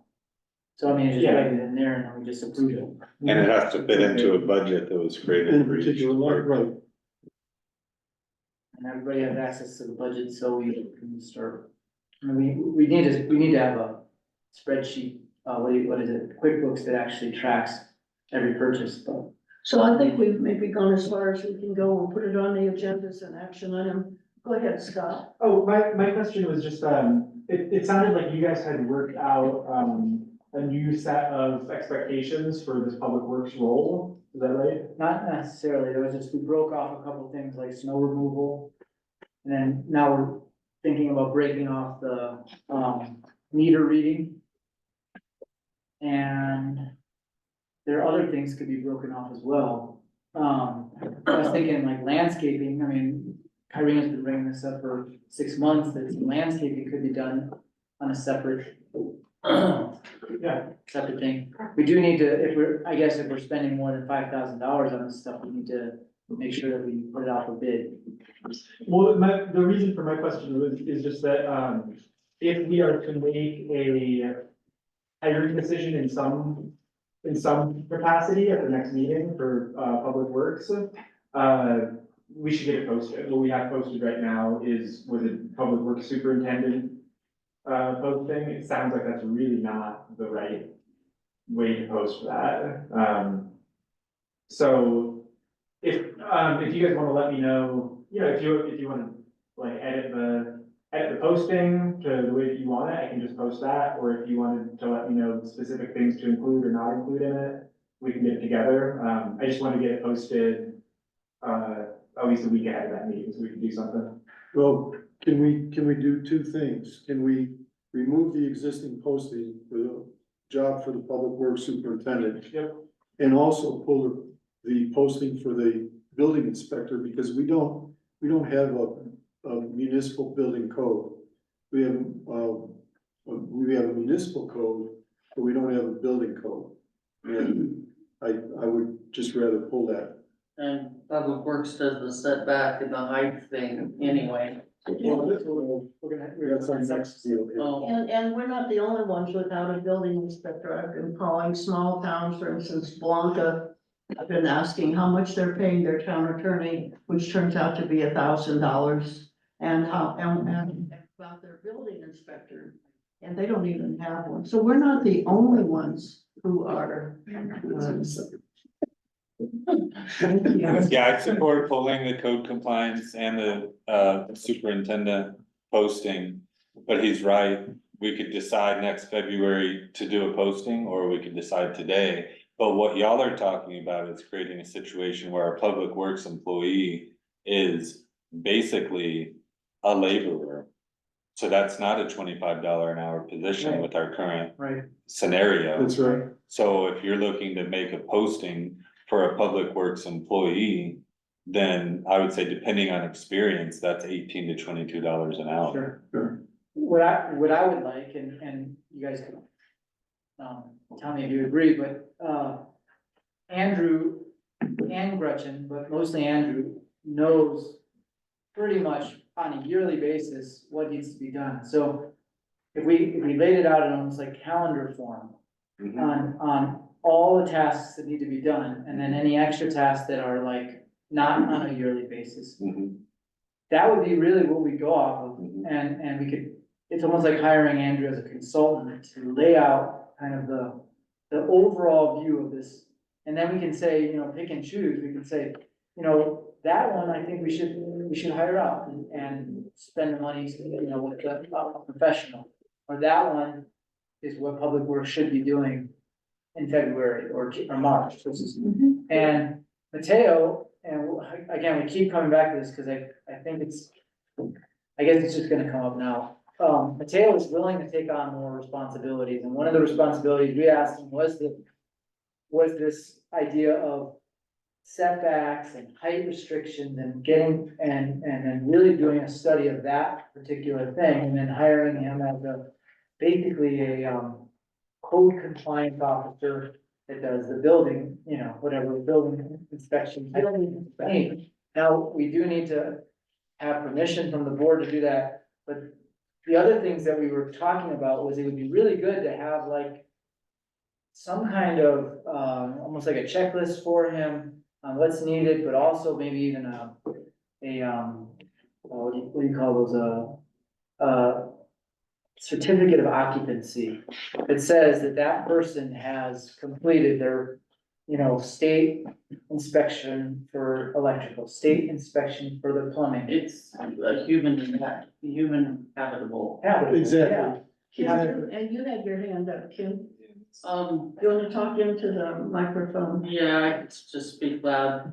So I mean, just write it in there and then we just approve it. And it has to fit into a budget that was In a created for each. particular line, right? And everybody has access to the budget, so we can start. I mean, we need to have a spreadsheet, what is it, QuickBooks that actually tracks every purchase, but. So I think we've maybe gone as far as we can go and put it on the agendas and action item. Go ahead, Scott. Oh, my question was just, it sounded like you guys had worked out, a new set of expectations for this public works role, is that right? Not necessarily, there was just, we broke off a couple of things like snow removal. And then now we're thinking about breaking off the, meter reading. And there are other things could be broken off as well. I was thinking like landscaping, I mean, Kyrene's been bringing this up for 6 months, that some landscaping could be done on a separate, separate thing. We do need to, I guess if we're spending more than $5,000 on this stuff, we need to make sure that we put it out for bid. Well, the reason for my question is just that, if we are to make a hiring decision in some capacity at the next meeting for, public works, we should get it posted. What we have posted right now is with the public works superintendent, posting. It sounds like that's really not the right way to post for that. So if you guys wanna let me know, if you wanna like edit the posting to the way that you want it, I can just post that, or if you wanted to let me know specific things to include or not include in it, we can get it together. I just want to get it posted, at least a week ahead of that meeting, so we can do something. Well, can we do two things? Can we remove the existing posting for the job for the public works superintendent? Yep. And also pull the posting for the building inspector, because we don't have a municipal building code. We have a municipal code, but we don't have a building code. And I would just rather pull that. And Public Works does the setback and the height thing anyway. That's our next deal. Oh, And we're not the only ones without a building inspector. I've been calling small towns, for instance, Blanca. I've been asking how much they're paying their town attorney, which turns out to be $1,000. And about their building inspector, and they don't even have one. So we're not the only ones who are. Yeah, I support pulling the code compliance and the superintendent posting, but he's right. we could decide next February to do a posting, or we could decide today. But what y'all are talking about is creating a situation where a public works employee is basically a laborer. So that's not a $25 an hour position with our current Right. scenario. That's right. So if you're looking to make a posting for a public works employee, then I would say depending on experience, that's $18 to $22 an hour. Sure. Sure. What I would like, and you guys can, tell me if you agree, but, Andrew and Gretchen, but mostly Andrew, knows pretty much on a yearly basis what needs to be done. So if we laid it out in almost like calendar form Mhm. on all the tasks that need to be done, and then any extra tasks that are like not on a yearly basis, Mhm. that would be really what we go off of. Mhm. And we could, it's almost like hiring Andrew as a consultant to lay out kind of the overall view of this. And then we can say, you know, pick and choose, we can say, you know, that one, I think we should hire out and spend the money, you know, with a professional. Or that one is what Public Works should be doing in February or March, and Mateo, and again, we keep coming back to this, cause I think I guess it's just gonna come up now. Mateo is willing to take on more responsibilities, and one of the responsibilities we asked him was this idea of setbacks and height restrictions and getting, and then really doing a study of that particular thing, and then hiring him as basically a code compliance officer that does the building, you know, whatever, building inspection. Now, we do need to have permission from the board to do that, but the other things that we were talking about was it would be really good to have like some kind of, almost like a checklist for him on what's needed, but also maybe even what do you call those, certificate of occupancy. That says that person has completed their, you know, state inspection for electrical, state inspection for the plumbing. It's a human habitable. Exactly. Kim, and you had your hand up, Kim. Um, You wanna talk into the microphone? yeah, I could just speak loud.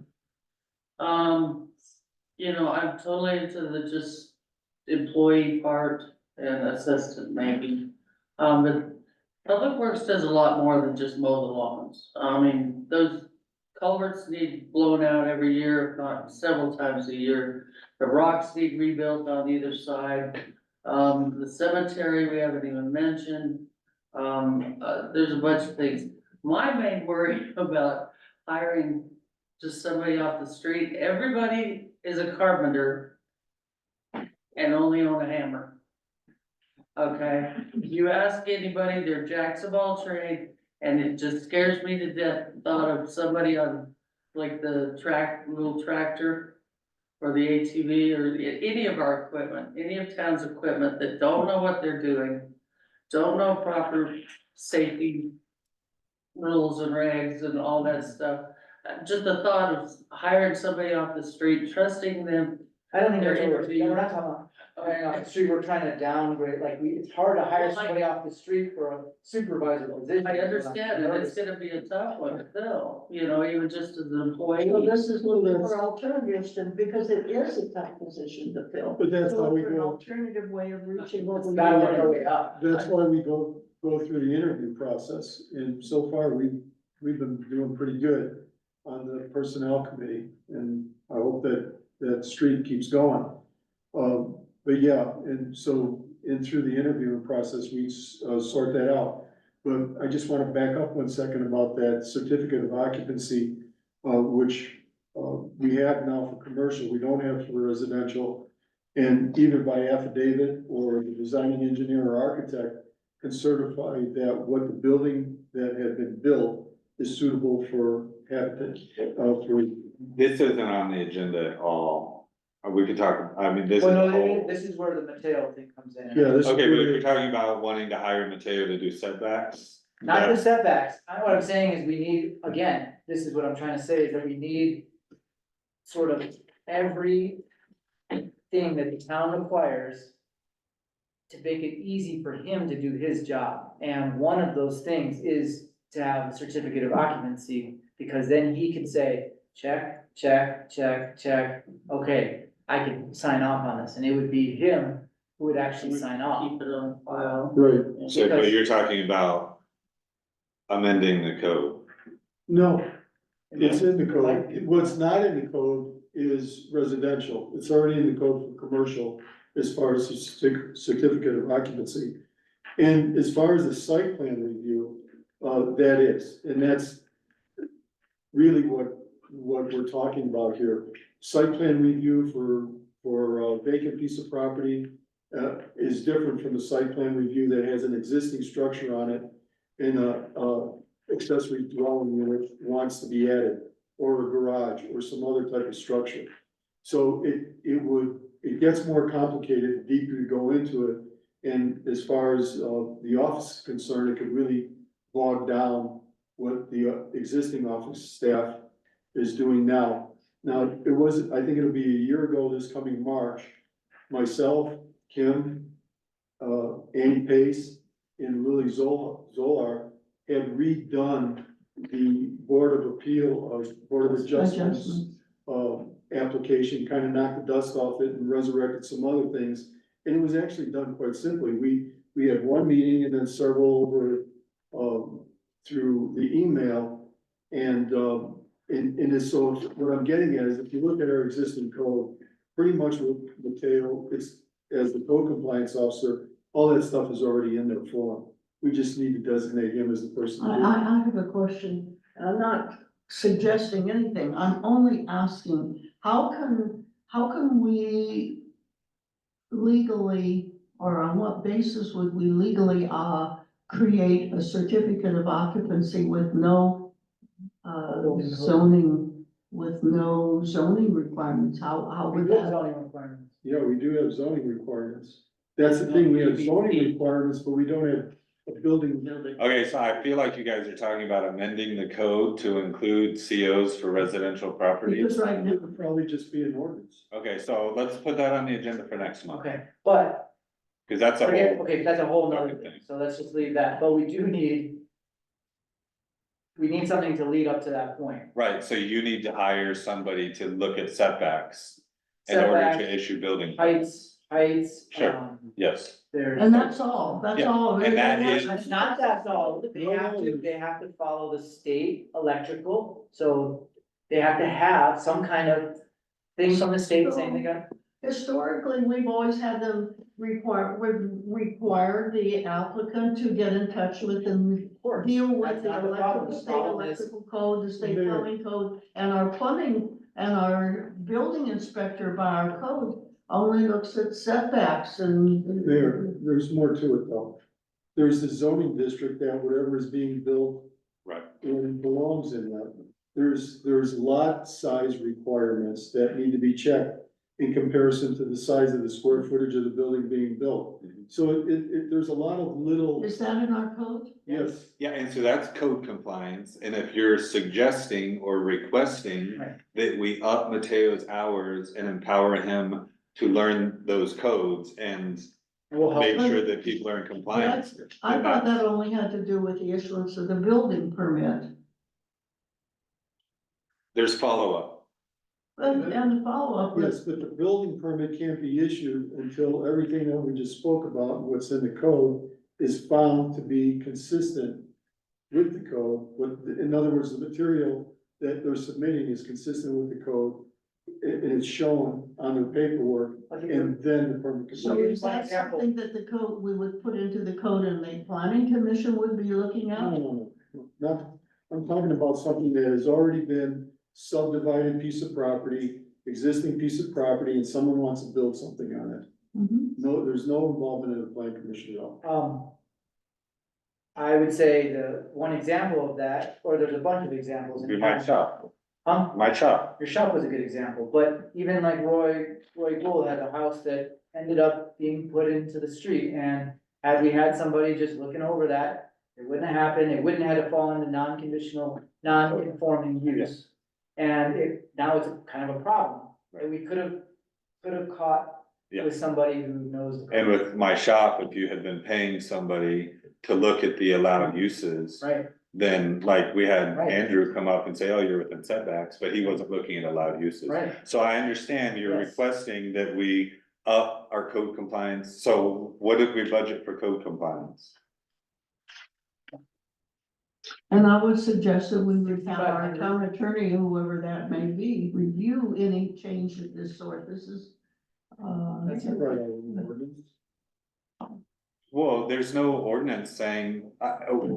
You know, I'm totally into the just employee part and assistant maybe. But Public Works does a lot more than just mow the lawns. I mean, those culverts need blown out every year, if not several times a year. The rocks need rebuilt on either side. The cemetery, we haven't even mentioned. There's a bunch of things. My main worry about hiring just somebody off the street, everybody is a carpenter and only own a hammer. Okay, you ask anybody, they're jacks of all trade, and it just scares me to death, the thought of somebody on like the little tractor or the ATV or any of our equipment, any of town's equipment that don't know what they're doing, don't know proper safety rules and regs and all that stuff. Just the thought of hiring somebody off the street, trusting them. I don't think that's what They're we're not talking about. Hiring off the street, we're trying to downgrade, like, it's hard to hire somebody off the street for a supervisor position. I understand, and it's gonna be a tough one to fill, you know, even just as an employee. So this is looking for alternatives to, because it is a tough position to fill. But that's So how we look for an go, alternative way of reaching what It's we gotta work our need. way up. that's why we go through the interview process, and so far, we've been doing pretty good on the personnel committee, and I hope that streak keeps going. But yeah, and so, through the interviewing process, we sort that out. But I just wanna back up 1 second about that certificate of occupancy, which, we have now for commercial, we don't have for residential. And either by affidavit or the designing engineer or architect can certify that what the building that had been built is suitable for habitat, for. This isn't on the agenda at all. We could talk, I mean, this is. Well, a no, whole- this is where the Mateo thing comes in. Yeah, this is. Okay, but if you're talking about wanting to hire Mateo to do setbacks. Not the setbacks, what I'm saying is we need, again, this is what I'm trying to say, is that we need sort of every thing that the town requires to make it easy for him to do his job. And one of those things is to have a certificate of occupancy, because then he can say, check, check, check, check. Okay, I can sign off on this, and it would be him who would actually sign off. Keep it on file. Right, So, but Because- you're talking about amending the code. no, it's in the code, what's not in the code is residential, it's already in the code for commercial as far as the certificate of occupancy. And as far as the site plan review, that is, and that's really what we're talking about here. Site plan review for a vacant piece of property, is different from the site plan review that has an existing structure on it and a accessory dwelling unit wants to be added, or a garage, or some other type of structure. So it gets more complicated the deeper you go into it. And as far as, the office is concerned, it could really bog down what the existing office staff is doing now. Now, I think it'll be a year ago this coming March, myself, Kim, Andy Pace, and Lily Zolar had redone the Board of Adjustments, application, kind of knocked the dust off it and resurrected some other things. And it was actually done quite simply. We had one meeting and then several over, through the email. And it's, so what I'm getting at is if you look at our existing code, pretty much with Mateo, it's, as the code compliance officer, all that stuff is already in their form. We just need to designate him as the person to do it. I have a question. I'm not suggesting anything. I'm only asking, how can we legally, or on what basis would we legally, create a certificate of occupancy with no, zoning, with no zoning requirements? How We would do have that? zoning requirements. Yeah, we do have zoning requirements. That's the thing, we have zoning requirements, but we don't have a building. Okay, so I feel like you guys are talking about amending the code to include COs for residential properties. Because right now, It would probably just be an ordinance. Okay, so let's put that on the agenda for next month, Okay, but cause that's a forget, whole, okay, that's a whole nother Other thing, thing. so let's just leave that, but we need something to lead up to that point. right, so you need to hire somebody to look at setbacks in order Setbacks, to issue building. permits. heights, Sure. Yes, there's. and that's all, that's Yeah, all. and that is- It's not that's all, they have to follow the state electrical, so they have to have some kind of thing from the state saying they got. Historically, we've always had them require the applicant to get in touch with and deal with That's the not the problem. electrical, The state problem is- electrical code, the state There. plumbing code, and our plumbing and our building inspector by our code only looks at setbacks and. There's more to it though. There's the zoning district that whatever is being built right, and belongs in that. There's lot size requirements that need to be checked in comparison to the size of the square footage of the building being built. So there's a lot of little, Is that in our code? yes, yeah, and so that's code compliance, and if you're suggesting or requesting Right. that we up Mateo's hours and empower him to learn those codes and Will help. make sure that people are in compliance. I then thought that's- that only had to do with the issuance of the building permit. There's follow-up. And the follow-up yes, was, but the building permit can't be issued until everything that we just spoke about, and what's in the code, is found to be consistent with the code. In other words, the material that they're submitting is consistent with the code, and it's shown on their paperwork, and then the permit can so be. is that Example. something that the code, we would put into the code and the planning commission would be looking at? No, not, I'm talking about something that has already been subdivided piece of property, existing piece of property, and someone wants to build something on it. Mhm. No, there's no involvement in the plan commission at all. I would say the one example of that, or there's a bunch of examples. in Be my shop, My shop. Your shop was a good example, but even like Roy Gould had a house that ended up being put into the street, and had we had somebody just looking over that, it wouldn't have happened, it wouldn't have had to fall into non-conditional, non-conforming use. And now it's kind of a problem, right? We could have caught Yeah. with somebody who knows. the And code. with my shop, if you had been paying somebody to look at the allowed uses. Right, Then like we had Right. Andrew come up and say, oh, you're within setbacks, but he wasn't looking at allowed uses. right. So I understand you're Yes. requesting that we up our code compliance. So what did we budget for code compliance? And I would suggest that we would have our 500. town attorney, whoever that may be, review any change of this sort. This is, That's Right, ordinance. Well, there's no ordinance saying,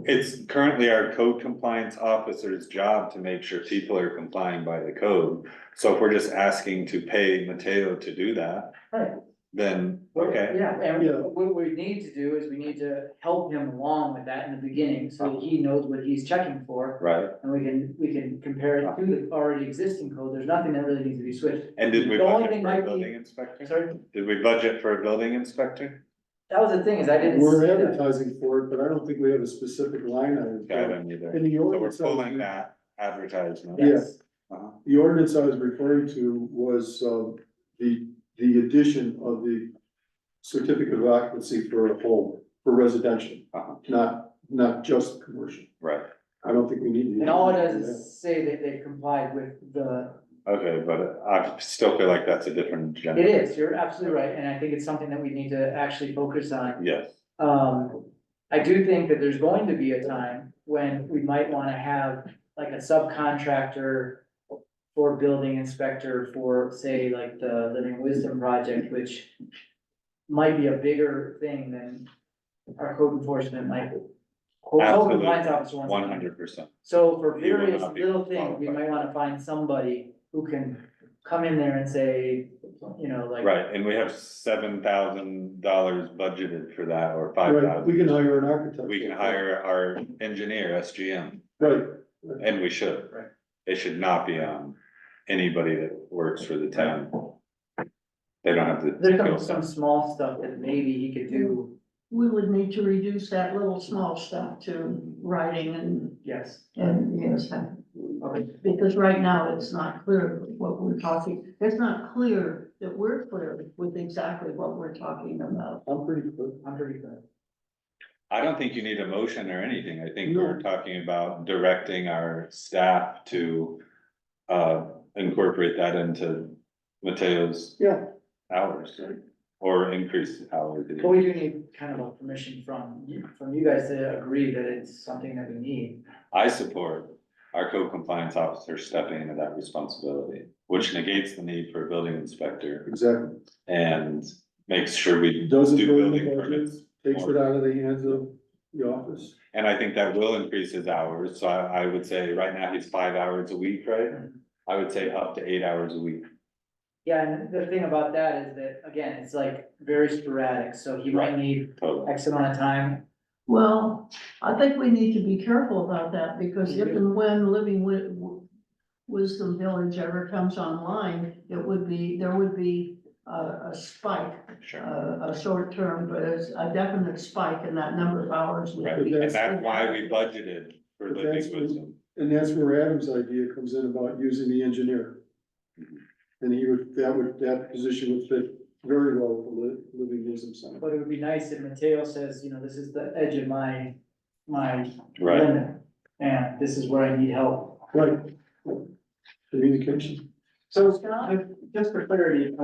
it's currently our code compliance officer's job to make sure people are complying by the code. So if we're just asking to pay Mateo to do that, Right. then, Well, okay, Yeah, and Yeah. what we need to do is we need to help him along with that in the beginning, so that he knows what he's checking for. right? And we can compare it to the already existing code, there's nothing that really needs to be switched. And did we The only budget thing for a might be- building inspector? Sorry, Did we budget for a building inspector? that was the thing, is I didn't We're see that. advertising for it, but I don't think we have a specific line item. I don't either. In the So we're ordinance, pulling that advertisement. Yes, Uh-huh. the ordinance I was referring to was, the addition of the certificate of occupancy for a home, for residential, Uh-huh. not just commercial. Right, I don't think we need. to- and all it does is say that they complied with the, okay, but I still feel like that's a different agenda. it is, you're absolutely right, and I think it's something that we need to actually focus on. Yes, I do think that there's going to be a time when we might wanna have like a subcontractor for building inspector for, say, like the Living Wisdom project, which might be a bigger thing than our code enforcement might. Code Absolutely. compliance officer wants. 100%. So for He would various not be little things, we qualified. might wanna find somebody who can come in there and say, you know, like. Right, and we have $7,000 budgeted for that, or five Right, thousand. we can hire an architect. We can hire our engineer, SGM, Right, and we should. Right. It should not be on anybody that works for the town. They don't have the. There's skill some set. small stuff that maybe he could do, we would need to reduce that little small stuff to writing yes. and yes. Okay. Because right now it's not clear what we're talking, it's not clear that we're clear with exactly what we're talking about. I'm pretty good. I'm pretty good. I don't think you need a motion or anything. I think No. we're talking about directing our staff to incorporate that into Mateo's Yeah. hours, or increase hours. But we do need kind of a permission from you guys to agree that it's something that we need. I support our code compliance officer stepping into that responsibility, which negates the need for a building inspector Exactly. and makes sure we Doesn't do burden the building budget, permits. takes it out of the hands of the office. And I think that will increase his hours, so I would say right now he's 5 hours a week, right? I would say up to 8 hours a week. Yeah, and the thing about that is that, again, it's like very sporadic, so he might need Totally. X amount of time. Well, I think we need to be careful about that, because if and when Living Wisdom Village ever comes online, there would be a spike, Sure. a short term, but it's a definite spike in that number of hours. would Right, be- and that's why we budgeted for But that's living wisdom. And that's where Adam's idea comes in about using the engineer. And that position would fit very well with the Living Wisdom Center. But it would be nice if Mateo says, you know, this is the edge of my Right, limit, and this is where I need help. Right. Communication. So, just for clarity,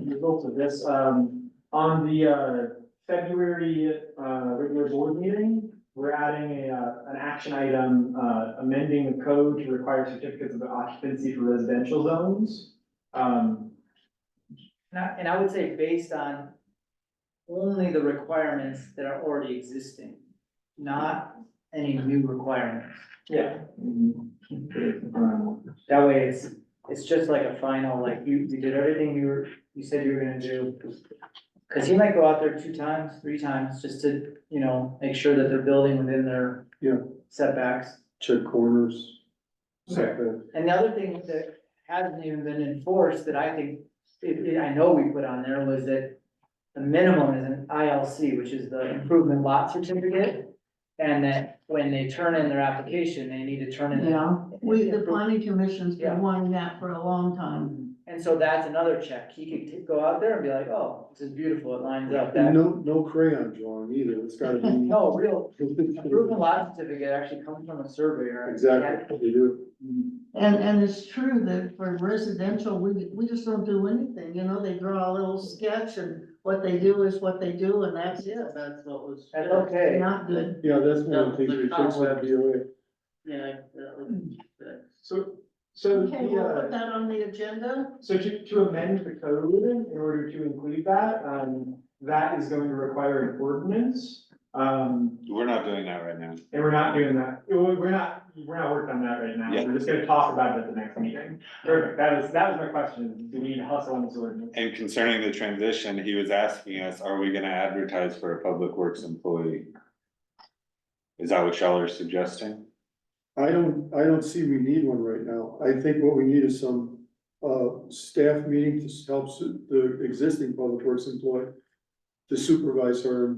results of this, on the, February, regular board meeting, we're adding an action item, amending the code to require certificates of occupancy for residential zones. And I would say based on only the requirements that are already existing, not any new requirements. Yeah. That way it's just like a final, like you did everything you said you were gonna do. Cause he might go out there 2 times, 3 times, just to, you know, make sure that they're building within their Yeah. setbacks. Check corners. setback. And the other thing that hasn't even been enforced that I think, I know we put on there was that the minimum is an ILC, which is the improvement lot certificate. And that when they turn in their application, they need to turn in. Yeah, the planning commission's Yeah. been wanting that for a long time. And so that's another check. He could go out there and be like, oh, this is beautiful, it lines up. That, No crayon drawing either, it's gotta be. no, real, a proven lot certificate actually comes from a surveyor. Exactly, they do. And it's true that for residential, we just don't do anything, you know, they draw a little sketch and what they do is what they do and that's it. That's what was. That's okay. Not good. Yeah, that's one of the things we fix with cobwebs. DOA. Yeah, that was, So Okay, we'll put the, that on the agenda. so to amend the code in order to include that, that is going to require an ordinance. We're not doing that right now. And we're not doing that, we're not working on that right now, Yeah. we're just gonna talk about it at the next meeting. Perfect, that was my question, do we need to hustle on this ordinance? And concerning the transition, he was asking us, are we gonna advertise for a public works employee? Is that what y'all are suggesting? I don't see we need one right now. I think what we need is some, staff meeting to help the existing public works employee to supervise her.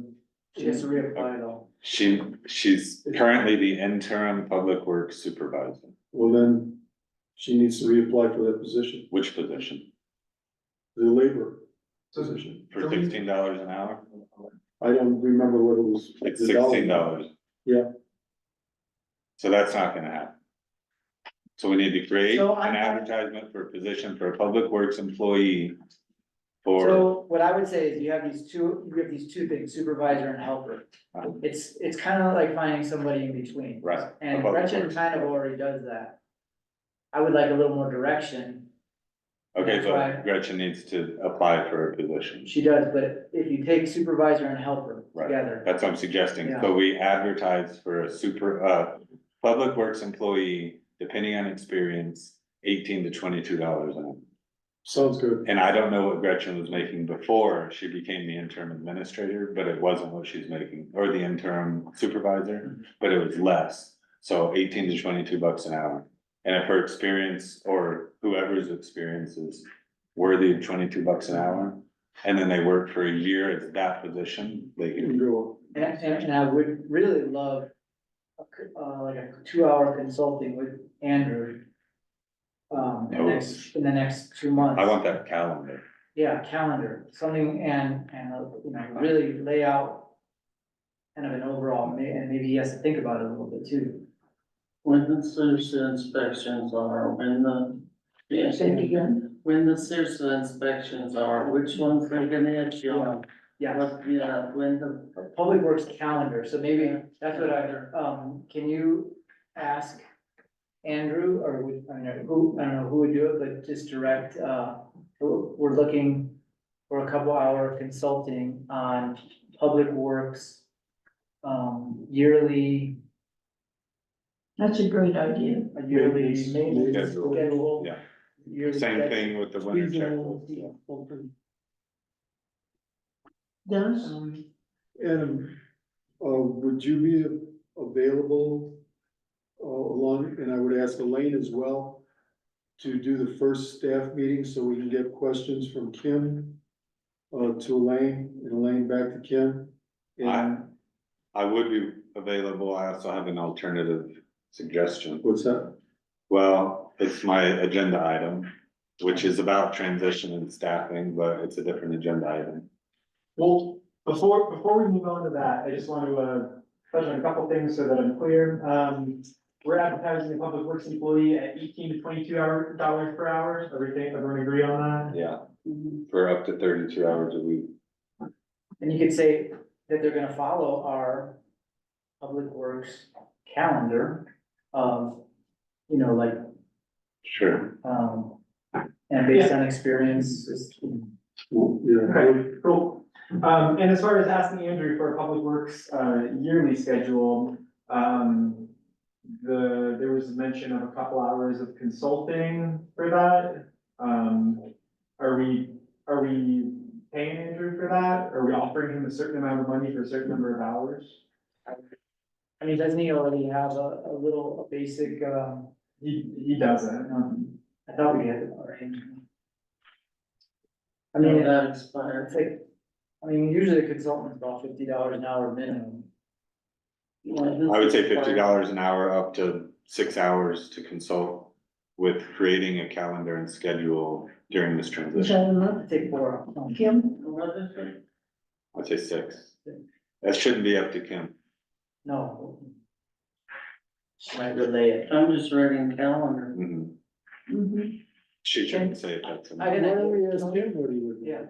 She has to reapply though. She's currently the interim public works supervisor. Well, then she needs to reapply for that position, Which position? the labor position. For $16 an hour? I don't remember what it was. It's the dollar. $16. Yeah. So that's not gonna happen. So we need to create So an advertisement for a position for a public works employee. For, So what I would say is you have these two things, supervisor and helper. It's kind of like finding somebody in between. right. And a public Gretchen works. kind of already does that. I would like a little more direction. Okay, That's why- but Gretchen needs to apply for a position. She does, but if you take supervisor and helper Right. together, That's what I'm suggesting. So we advertise for a public works employee, depending on experience, $18 to $22 an hour. Sounds good. And I don't know what Gretchen was making before she became the interim administrator, but it wasn't what she's making, or the interim supervisor, but it was less. So 18 to 22 bucks an hour. And if her experience or whoever's experience is worthy of 22 bucks an hour, and then they work for a year as that position, they can. and I would really love like a 2-hour consulting with Andrew. In the next 2 months. I want that calendar. Yeah, calendar, something and, you know, really lay out kind of an overall, and maybe he has to think about it a little bit too. when the citizen inspections are, when the. Yeah, Say it again. when the citizen inspections are, which ones they're gonna hit you on? Yeah, Yeah, when the. Public Works calendar, so maybe that's what can you ask Andrew, or I don't know who would do it, but just direct, we're looking for a couple hour consulting on Public Works, yearly, That's a great idea. a yearly Maintenance maintenance schedule. schedule. Yeah. Yearly Same schedule. thing with the winter check. Dennis? And, would you be available, along, and I would ask Elaine as well, to do the first staff meeting so we can get questions from Kim, to Elaine, and Elaine back to Kim? And I would be available. I also have an alternative suggestion. what's that? Well, it's my agenda item, which is about transition and staffing, but it's a different agenda item. Well, before we move on to that, I just want to, touch on a couple things so that I'm clear. We're advertising a public works employee at 18 to 22 dollars per hour, everyone agree on that? Yeah. For up to 32 hours a week. And you could say that they're gonna follow our Public Works calendar of, you know, like, Sure. and based on experience, just, Yeah, Okay, cool. And as far as asking Andrew for a public works, yearly schedule, there was mention of a couple hours of consulting for that. Are we paying Andrew for that? Are we offering him a certain amount of money for a certain number of hours? I mean, doesn't he already have a basic, He doesn't. I thought we had it already. I mean, That expired. it's like, I mean, usually a consultant's about $50 an hour minimum. I would say $50 an hour up to 6 hours to consult with creating a calendar and schedule during this Is transition. that enough? Take 4. Kim? What is it? I'd say 6. That shouldn't be up to Kim. No. She might relay it. I'm just writing calendar. Mhm. Mhm. She shouldn't say it, that's. I Why didn't. don't we ask him what he would do? Yeah.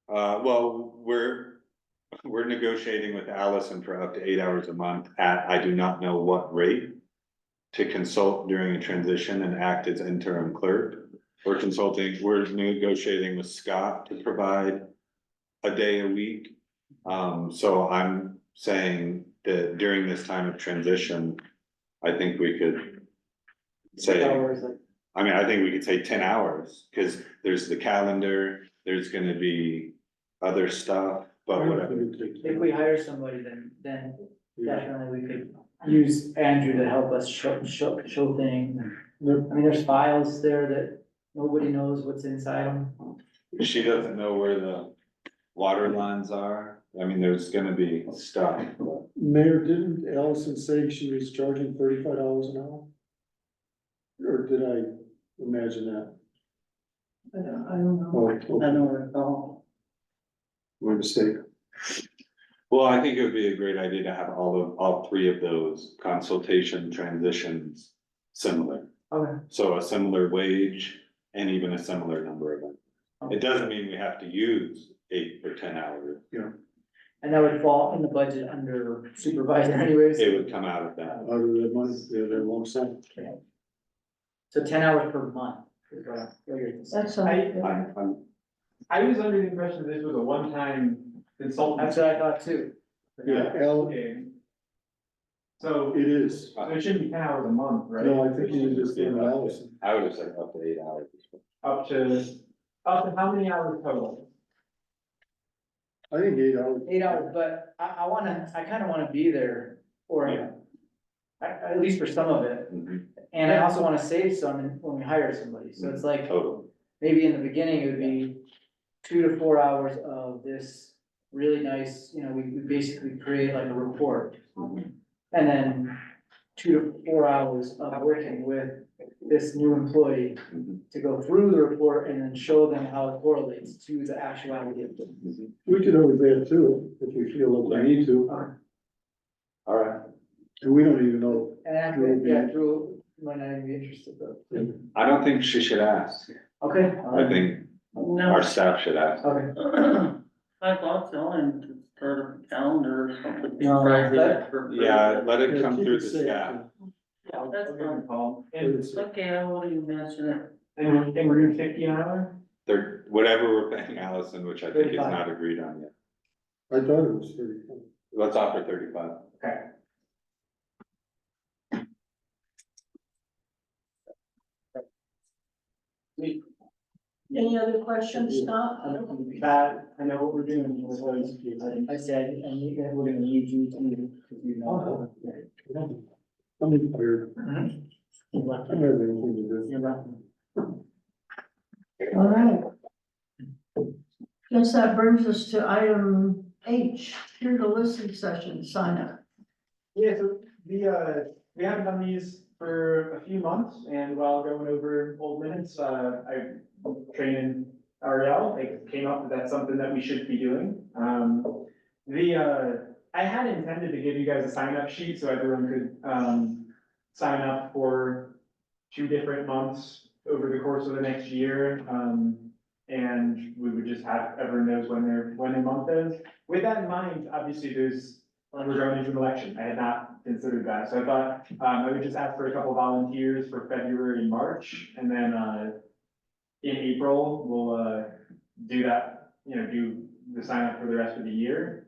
Well, we're negotiating with Allison for up to 8 hours a month at, I do not know what rate. To consult during a transition and act as interim clerk. We're negotiating with Scott to provide a day a week. So I'm saying that during this time of transition, I think we could say, I think we could say 10 hours, because there's the calendar, there's gonna be other stuff, but whatever. If we hire somebody, then definitely we could use Andrew to help us show things. I mean, there's files there that nobody knows what's inside them. She doesn't know where the water lines are. I mean, there's gonna be stuff. Mayor, didn't Allison say she was charging $35 an hour? Or did I imagine that? I don't know. Oh, I okay. don't recall. My mistake. Well, I think it would be a great idea to have all 3 of those consultation transitions similar. Okay. So a similar wage and even a similar number of them. It doesn't mean we have to use 8 or 10 hours. And that would fall in the budget under supervisor anyways. It would come out of that. Out of the money, the lump sum. So 10 hours per month. is what you're saying. That's something. I was under the impression that this was a one-time consultant. That's what I thought too. Yeah, Okay. So, it is. so it shouldn't be 10 hours a month, right? No, I think you just did Allison. I would have said up to 8 hours. Up to how many hours total? I think 8 hours. 8 hours, but I kinda wanna be there or at least for some of it. Mhm. And I also wanna save some when we hire somebody. So it's like, Total. maybe in the beginning, it would be 2 to 4 hours of this really nice, we basically create like a report. Mhm. And then 2 to 4 hours of working with this new employee Mhm. to go through the report and then show them how it correlates to the actuality of it. We could always add too, if we feel like we need to. All right. And we don't even know. And after, yeah, Drew might not even be interested though. I don't think she should ask. Okay. I think No, our staff should ask. Okay. I thought telling to start a calendar or something. No, Friday that- for- Yeah, let it Yeah, come keep through it the safe. staff. Yeah, that's fine. And, Okay, I won't even mention it. and we're doing 50 an hour? Whatever we're paying Allison, which I think is 35. not agreed on yet. I thought it was 35. Let's offer 35. Okay. Any other questions, Scott? That, I know what we're doing. I said, and we're gonna need you to, because you know. I'm tired. You're I don't welcome. have anything to do. You're welcome. All right. Guess that brings us to item H, here to listen session, sign up. Yeah, so we haven't done these for a few months, and while going over old minutes, I trained Ariel, it came up that that's something that we should be doing. I had intended to give you guys a sign-up sheet so everyone could, sign up for 2 different months over the course of the next year. And we would just have, everyone knows when their month is. With that in mind, obviously we're going into an election. I had not considered that. So I thought, I would just ask for a couple volunteers for February and March. And then, in April, we'll, do that, do the sign up for the rest of the year.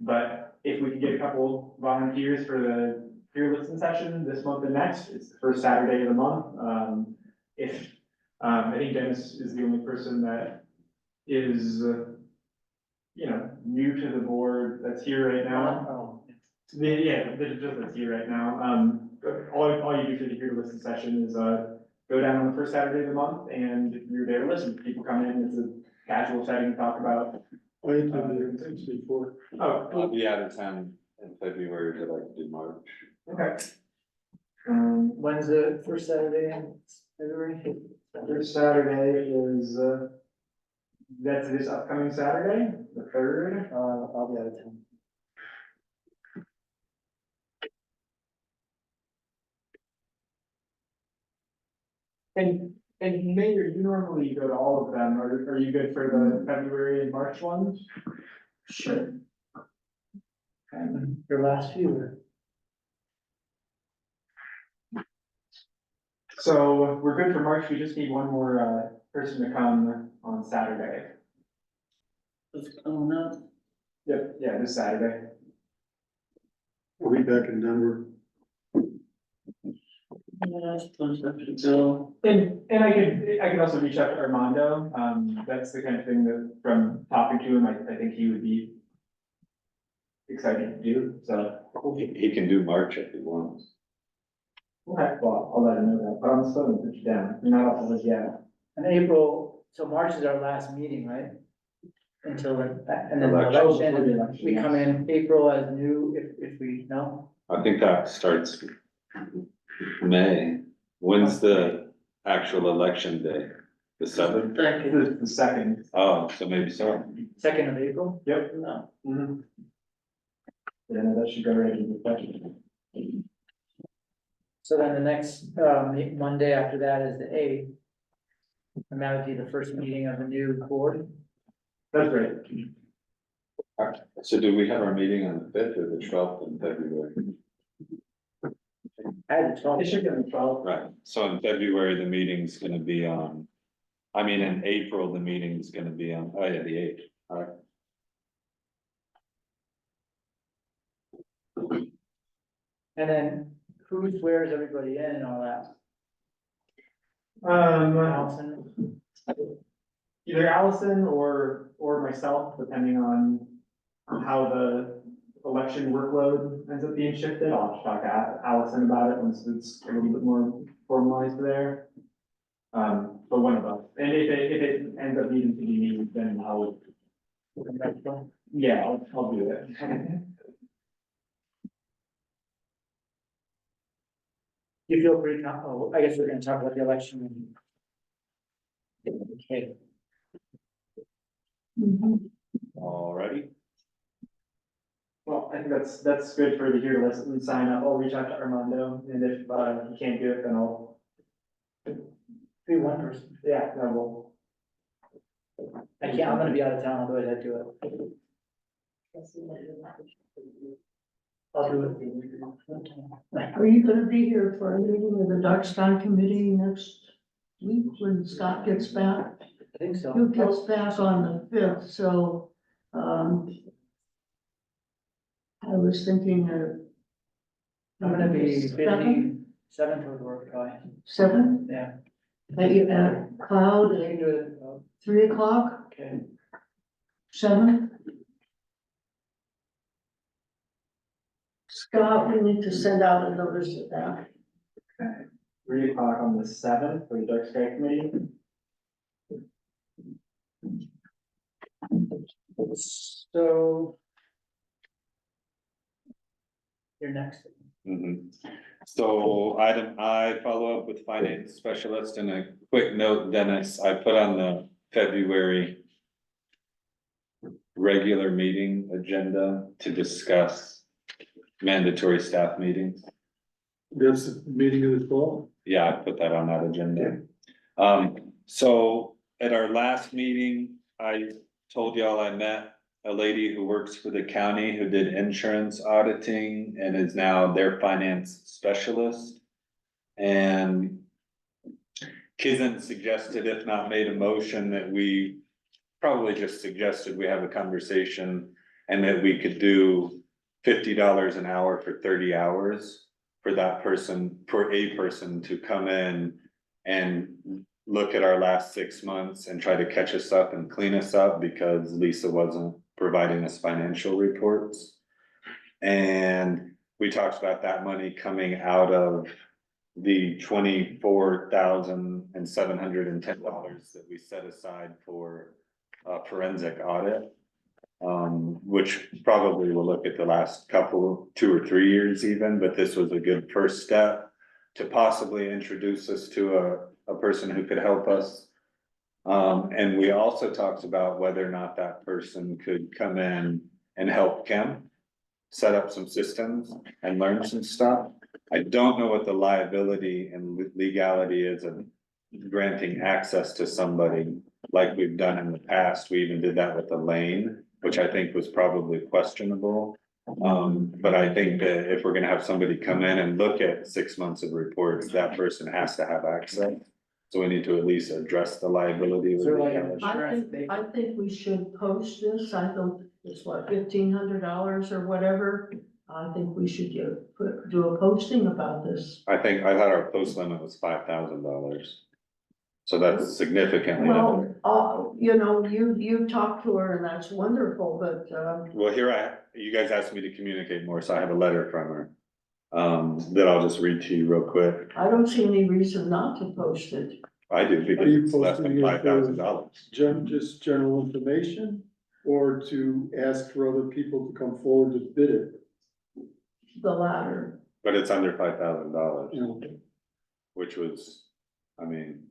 But if we could get a couple volunteers for the peer listen session this month and next, it's the first Saturday of the month. I think Dennis is the only person that is, new to the board that's here right now. Oh, Yeah, that's here right now. All you do for the here to listen session is, go down on the first Saturday of the month and you're there to listen. People come in, it's a casual setting, talk about. I ain't been there since before. Oh, I'll be out of town in February, but I can do March. okay. When's the first Saturday in February? This Saturday is, that's this upcoming Saturday, the third. I'll be out of town. And Mayor, you normally go to all of them, are you good for the February and March ones? Sure. And your last few. So we're good for March, we just need one more, person to come on Saturday. What's coming up? Yep, yeah, this Saturday. We'll be back in Denver. Yeah, I suppose I could go. And I could also reach out to Armando, that's the kind of thing that, from talking to him, I think he would be excited to do, so. He can do March if he wants. Okay, well, I'll let him know that, but I'm still gonna put you down, you're not off the list yet. And April, so March is our last meeting, right? Until then, and then the Election. election, Before the and election, we yes. come in April as new, if we, no? I think that starts May. When's the actual election day? The seventh? The second. Oh, so maybe so. 2nd of April? Yep. No. Mhm. Yeah, no, that should go right into the question. So then the next, Monday after that is the 8th. And that would be the first meeting of the new board. That's great. So do we have our meeting on the fifth or the twelfth in February? I had the 12th. It should get in 12. Right, so in February, the meeting's gonna be on, I mean, in April, the meeting's gonna be on, oh yeah, the eighth, alright. And then who swears everybody in and all that? Allison? Either Allison or myself, depending on how the election workload ends up being shifted. I'll have to talk to Allison about it once it's a little bit more formalized there. But one of us, and if it ends up needing to be me, then yeah, I'll do it. You feel pretty oh, I guess we're gonna talk about the election. Okay. Alrighty, Well, I think that's good for the here list and sign up. I'll reach out to Armando, and if he can't do it, then I'll, Be one person. yeah, no, we'll. I can't, I'm gonna be out of town, otherwise I'd do it. I'll do it. Are you gonna be here for a meeting of the Dark Sky Committee next week when Scott gets back? I think so. He gets back on the fifth, so, I was thinking of. I'm gonna be busy, Seven? 7th would work, probably, Seven, yeah. at Cloud We at can do it, 3 o'clock, okay. 7. Scott, we need to send out a notice of that. 3 o'clock on the 7th for the Dark Sky Committee. So. You're next. mhm. So item I, follow up with finance specialist, and a quick note, Dennis, I put on the February regular meeting agenda to discuss mandatory staff meetings. That's the meeting of the fall. Yeah, I put that on that agenda. So at our last meeting, I told y'all I met a lady who works for the county who did insurance auditing and is now their finance specialist. And Kizen suggested, if not made a motion, that we probably just suggested we have a conversation and that we could do $50 an hour for 30 hours for that person, for a person to come in and look at our last 6 months and try to catch us up and clean us up because Lisa wasn't providing us financial reports. And we talked about that money coming out of the $24,710 that we set aside for a forensic audit. Which probably will look at the last couple, 2 or 3 years even, but this was a good first step. to possibly introduce us to a person who could help us. And we also talked about whether or not that person could come in and help Kim set up some systems and learn some stuff. I don't know what the liability and legality is of granting access to somebody like we've done in the past. We even did that with Elaine, which I think was probably questionable. But I think that if we're gonna have somebody come in and look at 6 months of reports, that person has to have access. So we need to at least address the liability. Is there like a- legality. I think we should post this. I don't, it's what, $1,500 or whatever. I think we should do a posting about this. I think, I thought our post limit was $5,000. So that's significantly under. Well, you talked to her and that's wonderful, but, Well, you guys asked me to communicate more, so I have a letter from her. That I'll just read to you real quick. I don't see any reason not to post it. I do, Are because you it's less posting than it for- $5,000. Just general information, or to ask for other people to come forward to bid it? The latter. But it's under $5,000, You know, which was, I mean,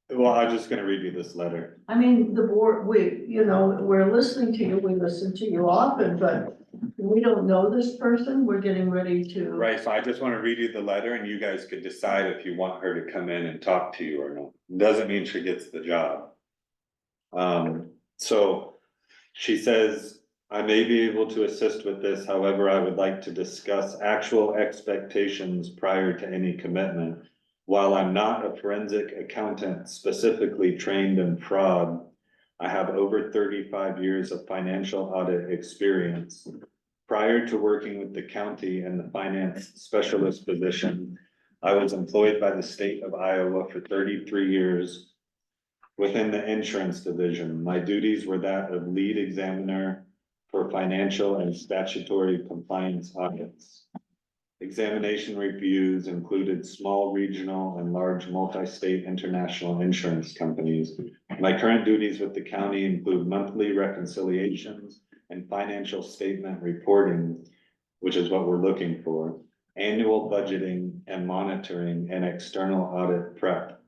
well, I'm just gonna read you this letter. I mean, the board, we're listening to you, we listen to you often, but we don't know this person, we're getting ready to. Right, so I just wanna read you the letter and you guys could decide if you want her to come in and talk to you or not. Doesn't mean she gets the job. So she says, I may be able to assist with this, however, I would like to discuss actual expectations prior to any commitment. While I'm not a forensic accountant specifically trained in fraud, I have over 35 years of financial audit experience. Prior to working with the county in the finance specialist position, I was employed by the state of Iowa for 33 years within the insurance division. My duties were that of lead examiner for financial and statutory compliance audits. Examination reviews included small regional and large multi-state international insurance companies. My current duties with the county include monthly reconciliations and financial statement reporting, which is what we're looking for, annual budgeting and monitoring, and external audit prep.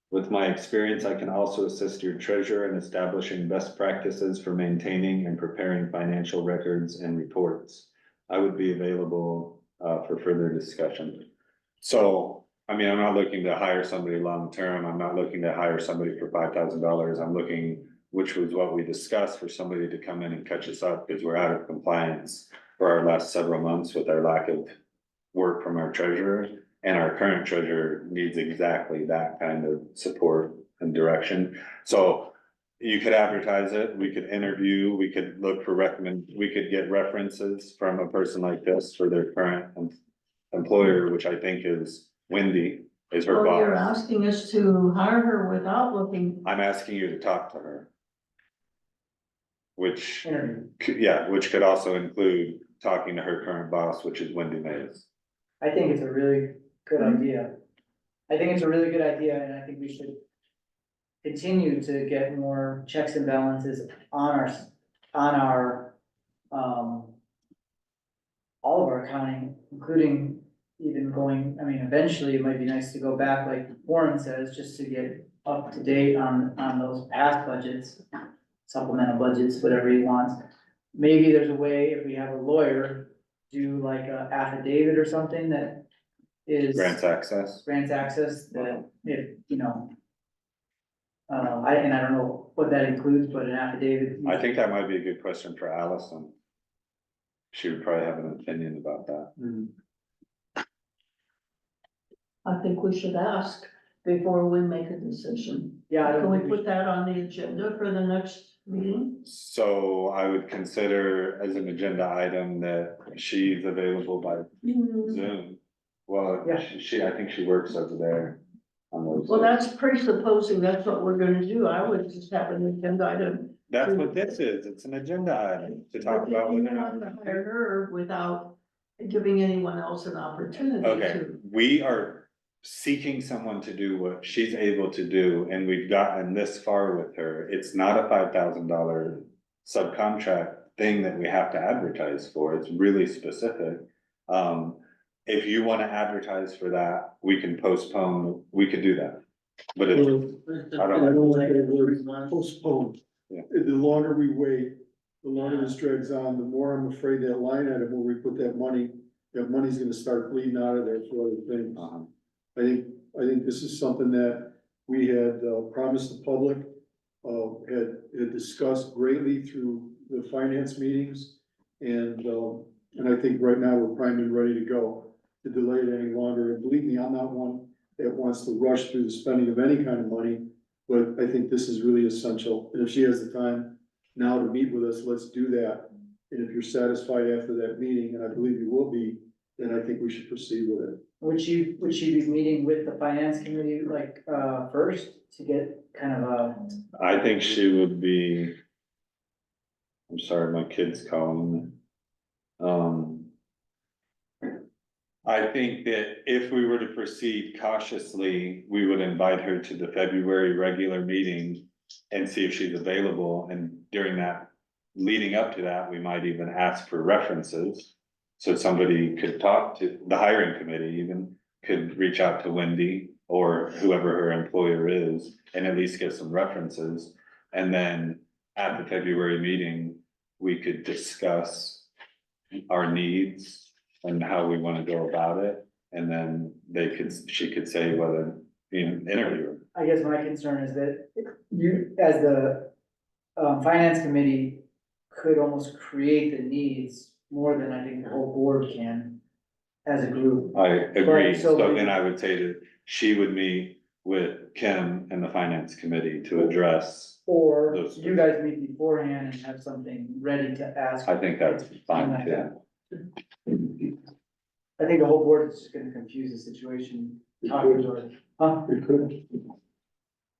With my experience, I can also assist your treasurer in establishing best practices for maintaining and preparing financial records and reports. I would be available for further discussion. So, I mean, I'm not looking to hire somebody long-term. I'm not looking to hire somebody for $5,000. I'm looking, which was what we discussed, for somebody to come in and catch us up because we're out of compliance for our last several months with our lack of work from our treasurer. And our current treasurer needs exactly that kind of support and direction. So you could advertise it, we could interview, we could look for we could get references from a person like this for their current employer, which I think is Wendy, is her Well, you're boss. asking us to hire her without looking. I'm asking you to talk to her. Which, Interview. which could also include talking to her current boss, which is Wendy Mays. I think it's a really good idea. I think it's a really good idea, and I think we should continue to get more checks and balances on our, all of our accounting, including even going, I mean, eventually it might be nice to go back, like Warren says, just to get up to date on those past budgets, supplemental budgets, whatever he wants. Maybe there's a way, if we have a lawyer, do like a affidavit or something that is. Grants access. Grants access, that if, I don't know what that includes, but an affidavit. I think that might be a good question for Allison. She would probably have an opinion about that. I think we should ask before we make a decision. Yeah, I Can don't we think we put that on the agenda for the next meeting? So I would consider as an agenda item that she's available by Zoom. Well, Yeah. I think she works over there on those. Well, that's presupposing that's what we're gonna do. I would just have an agenda item. That's what this is. It's an agenda item to talk about You whether or want not. to hire her without giving anyone else an opportunity Okay, to. we are seeking someone to do what she's able to do, and we've gotten this far with her. It's not a $5,000 subcontract thing that we have to advertise for. It's really specific. if you wanna advertise for that, we can postpone, we could do that. But if, I I don't, don't like that word postpone. Yeah. The longer we wait, the longer this drags on, the more I'm afraid that line item where we put that money's gonna start bleeding out of there for other things. I think this is something that we had promised the public, had discussed greatly through the finance meetings. And I think right now we're primed and ready to go. To delay it any longer, and believe me, I'm not one that wants to rush through the spending of any kind of money. But I think this is really essential, and if she has the time now to meet with us, let's do that. And if you're satisfied after that meeting, and I believe you will be, then I think we should proceed with it. Would she be meeting with the finance committee like, first to get kind of a, I think she would be. I'm sorry, my kid's calling me. I think that if we were to proceed cautiously, we would invite her to the February regular meeting and see if she's available, and during that, leading up to that, we might even ask for references. So somebody could talk to, the hiring committee even could reach out to Wendy or whoever her employer is and at least get some references. And then at the February meeting, we could discuss our needs and how we wanna go about it. And then she could say whether, interview her. I guess my concern is that you, as the, finance committee could almost create the needs more than I think the whole board can as a group. I agree, Right, so so we- then I would say that she would meet with Kim and the finance committee to address. Or Those- you guys meet beforehand and have something ready to ask. I think that's fine too. I think the whole board is just gonna confuse the situation, talking to her, huh? It could.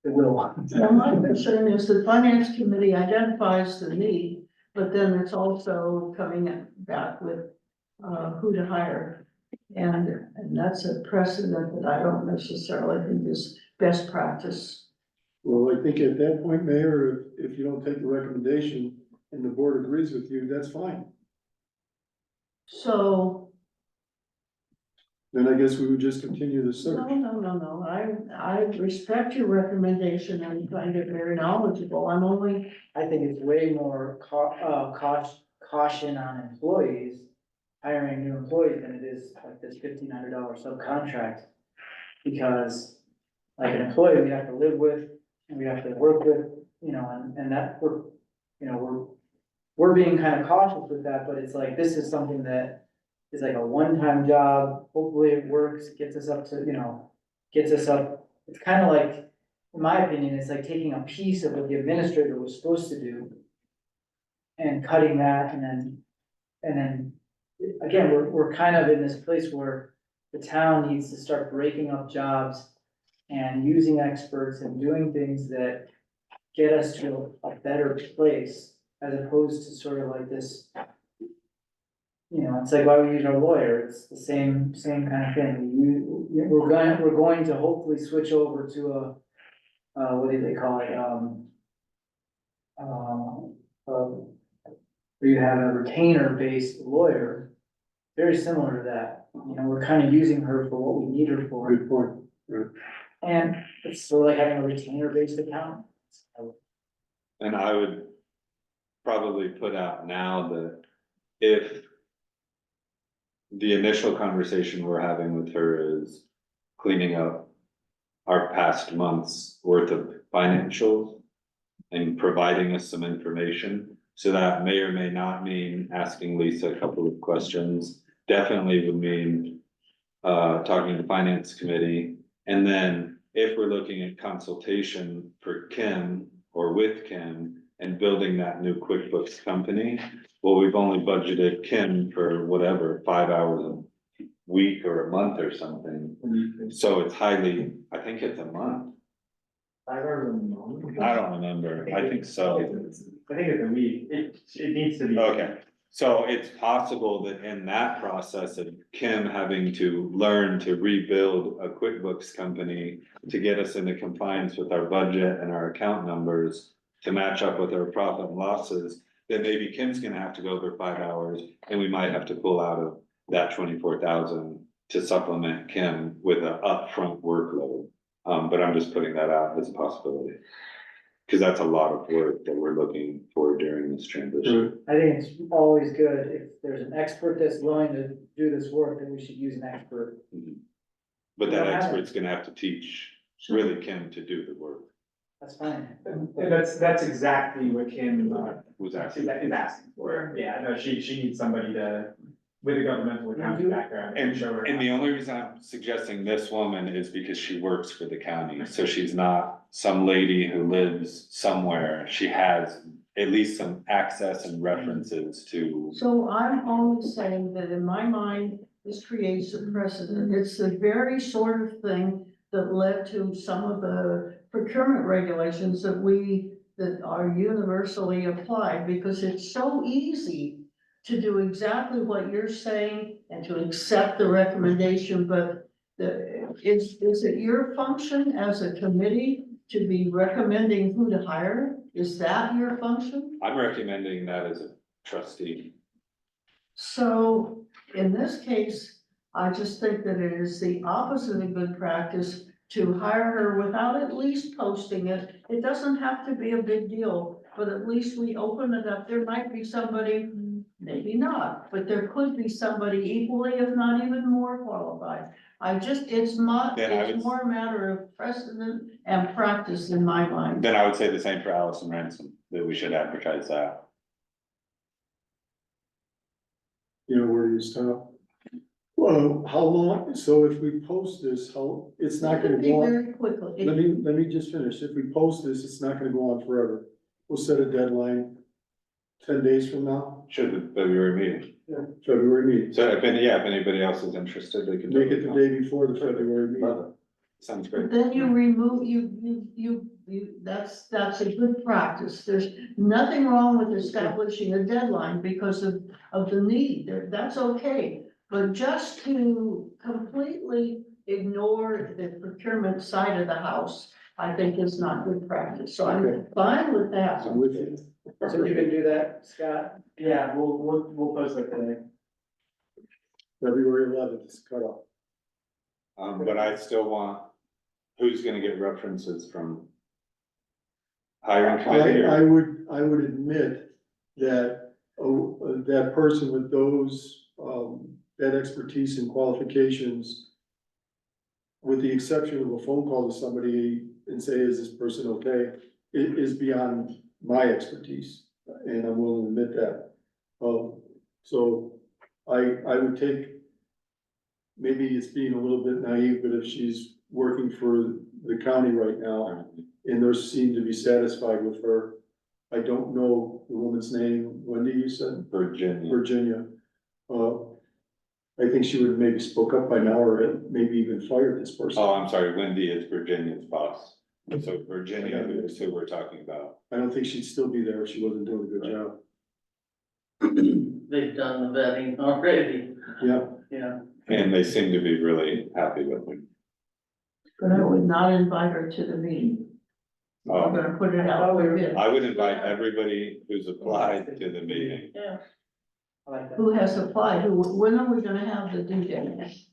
It will. Well, my concern is the finance committee identifies the need, but then it's also coming back with, who to hire. And that's a precedent that I don't necessarily think is best practice. Well, I think at that point, Mayor, if you don't take the recommendation and the board agrees with you, that's fine. So, Then I guess we would just continue the search. no, I respect your recommendation and find it very knowledgeable. I'm only, I think it's way more caution on employees, hiring new employees than it is like this $1,500 subcontract. Because like an employee, we have to live with, and we have to work with, and that we're being kind of cautious with that, but it's like, this is something that is like a one-time job. Hopefully it works, gets us up. It's kind of like, in my opinion, it's like taking a piece of what the administrator was supposed to do and cutting that, and then, again, we're kind of in this place where the town needs to start breaking up jobs and using experts and doing things that get us to a better place, as opposed to sort of like this, it's like why we use our lawyer, it's the same kind of thing. We're going to hopefully switch over to what do they call it, where you have a retainer-based lawyer, very similar to that. We're kind of using her for what we need her for. Good point. Right. And it's sort of like having a retainer-based account. And I would probably put out now that if the initial conversation we're having with her is cleaning up our past month's worth of financials and providing us some information, so that may or may not mean asking Lisa a couple of questions, definitely would mean talking to the finance committee. And then if we're looking at consultation for Kim or with Kim and building that new QuickBooks company, well, we've only budgeted Kim for whatever, 5 hours a week or a month or something. So it's highly, I think it's a month. 5 hours a month? I don't remember. I think so. I think it's a week, it needs to be. Okay, so it's possible that in that process of Kim having to learn to rebuild a QuickBooks company to get us into compliance with our budget and our account numbers to match up with our profit and losses, then maybe Kim's gonna have to go over 5 hours and we might have to pull out of that 24,000 to supplement Kim with an upfront workload. But I'm just putting that out as a possibility. Cause that's a lot of work that we're looking for during this transition. I think it's always good, if there's an expert that's willing to do this work, then we should use an expert. But that We don't have it. expert's gonna have to teach really Kim to do the work. That's fine. That's exactly what Kim, Was is actually, asking for. Yeah, no, she needs somebody to, with a governmental accounting background and show her. and the only reason I'm suggesting this woman is because she works for the county, so she's not some lady who lives somewhere. She has at least some access and references to. So I'm only saying that in my mind, this creates a precedent. It's the very sort of thing that led to some of the procurement regulations that are universally applied, because it's so easy to do exactly what you're saying and to accept the recommendation, but is it your function as a committee to be recommending who to hire? Is that your function? I'm recommending that as a trustee. So in this case, I just think that it is the opposite of good practice to hire her without at least posting it. It doesn't have to be a big deal, but at least we open it up. There might be somebody, maybe not, but there could be somebody equally, if not even more qualified. it's more a matter of precedent and practice in my mind. Then I would say the same for Allison Ransom, that we should advertise that. You know where you stop? Well, how long, so if we post this, it's not It gonna could be go on, very quickly. let me just finish, if we post this, it's not gonna go on forever. We'll set a deadline 10 days from now, Should the February meeting. February meeting. So if anybody else is interested, they can. Make it the day before the February meeting. Love it. Sounds great. Then you remove, that's a good practice. There's nothing wrong with establishing a deadline because of the need. That's okay. But just to completely ignore the procurement side of the house, I think is not good practice. So Okay. I'm fine with that. I'm with you. So you can do that, Scott? Yeah, we'll post it today. February 11th is cut off. But I still want, who's gonna get references from? Hiring committee I or? would admit that, that person with those, that expertise and qualifications, with the exception of a phone call to somebody and say, is this person okay? It is beyond my expertise, and I'm willing to admit that. So I would take, maybe it's being a little bit naive, but if she's working for the county right now, and they seem to be satisfied with her. I don't know the woman's name, Wendy, you said? Virginia. Virginia. I think she would maybe spoke up by now or maybe even fired this person. Oh, I'm sorry, Wendy is Virginia's boss. So Virginia is who we're talking about. I don't think she'd still be there if she wasn't doing a good job. They've done the vetting already, Yeah, yeah. And they seem to be really happy with her. But I would not invite her to the meeting. I'm gonna put it out for bid. I would invite everybody who's applied to the meeting. Yeah. I like that. Who has applied? When are we gonna have the due date?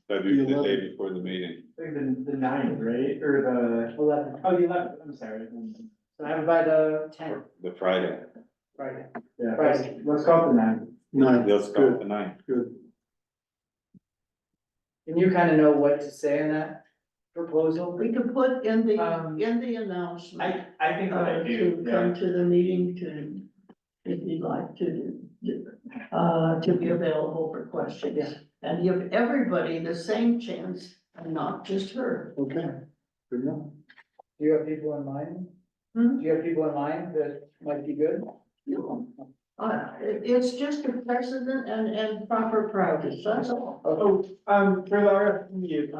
That'd be the day before the meeting. I think the 9th, right, or 11. the 11th, I'm sorry. So have it by the 10th, The Friday. Friday. Yeah, Right. let's call it the 9th. nine, Let's go with good, the 9th. good. And you kind of know what to say in that proposal? We could put in the announcement. I think that I do, To yeah. come to the meeting if you'd like to be available for questions. Yeah. And give everybody the same chance and not just her. Okay, good enough. Do you have people in mind? Hmm? Do you have people in mind that might be good? No. It's just a precedent and proper practice, that's all. Oh, for the RFP,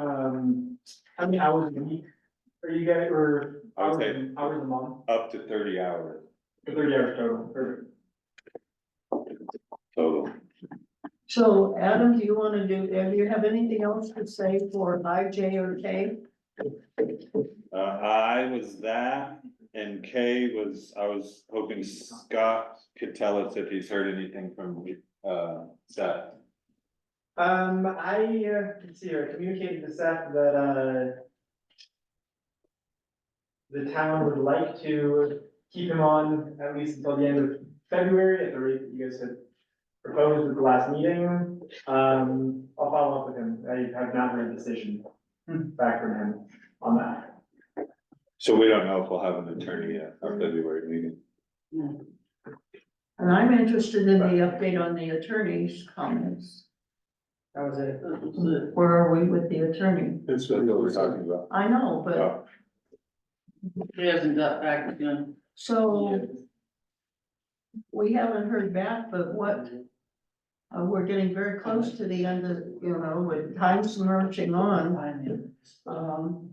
how many hours a week are you guys, or I would say hours a month? up to 30 hours 30 hours total, perfect. total. So Adam, do you have anything else to say for I, J, or K? I was that, and Kay was, I was hoping Scott could tell us if he's heard anything from, Seth. let's see here, I communicated to Seth that, the town would like to keep him on at least until the end of February at the rate that you guys had proposed at the last meeting. I'll follow up with him. I have not heard a decision back from him on that. So we don't know if we'll have an attorney at our February meeting. And I'm interested in the update on the attorney's comments. That was it. Where are we with the attorney? That's That's what we're talking about. I know, but, Oh, He hasn't got back to him. so we haven't heard back, but what? We're getting very close to the end of, with time's marching on. I'll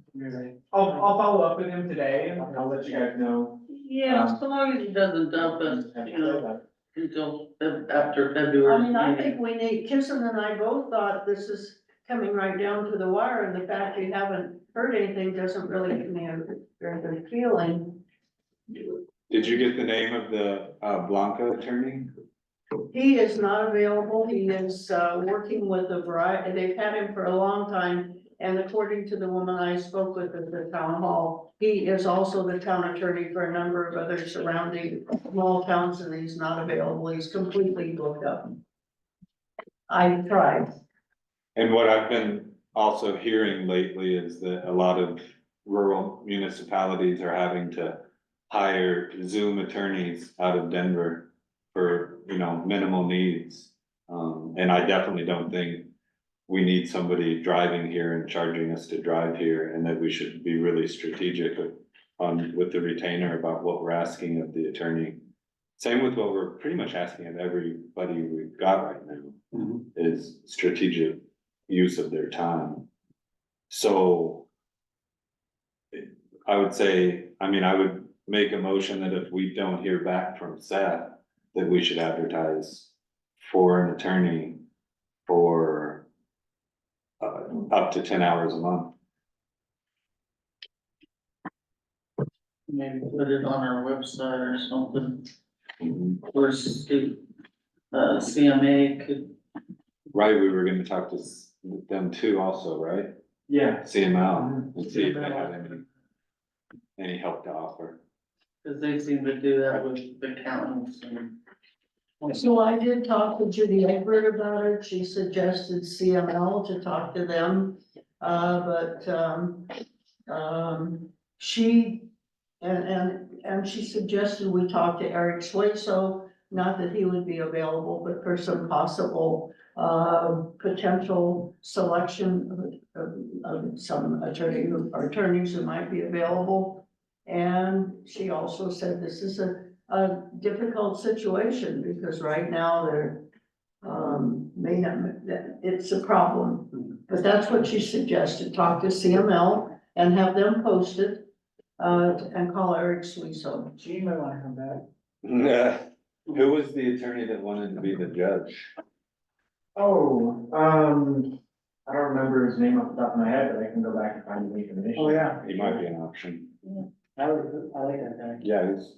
follow up with him today and I'll let you guys know. Yeah, so long as he doesn't dump us, until after February. I mean, I think we need, Kissing and I both thought this is coming right down to the wire, and the fact you haven't heard anything doesn't really give me a very good feeling. did you get the name of the Blanca attorney? He is not available, he is, working with a variety, they've had him for a long time. And according to the woman I spoke with at the town hall, he is also the town attorney for a number of other surrounding small towns, and he's not available, he's completely booked up. I tried. And what I've been also hearing lately is that a lot of rural municipalities are having to hire Zoom attorneys out of Denver for, minimal needs. And I definitely don't think we need somebody driving here and charging us to drive here, and that we should be really strategic with the retainer about what we're asking of the attorney. Same with what we're pretty much asking of everybody we've got right now, is strategic use of their time. So I would say, I would make a motion that if we don't hear back from Seth, that we should advertise for an attorney for up to 10 hours a month. Maybe put it on our website or something, or CMA could. Right, we were gonna talk to them too also, right? Yeah. CML, and see if they have any help to offer. Cause they seem to do that with the accountants and. So I did talk to Judy Egbert about it, she suggested CML to talk to them, but she, and she suggested we talk to Eric Swaso, not that he would be available, but for some possible potential selection of some attorneys who might be available. And she also said this is a difficult situation, because right now they're, may not, it's a problem. But that's what she suggested, talk to CML and have them post it, and call Eric Sweeso. Gene might wanna come back. Who was the attorney that wanted to be the judge? Oh, I don't remember his name off the top of my head, but I can go back and find the information. Oh, yeah, He might be an option. I like that guy, Yeah, he's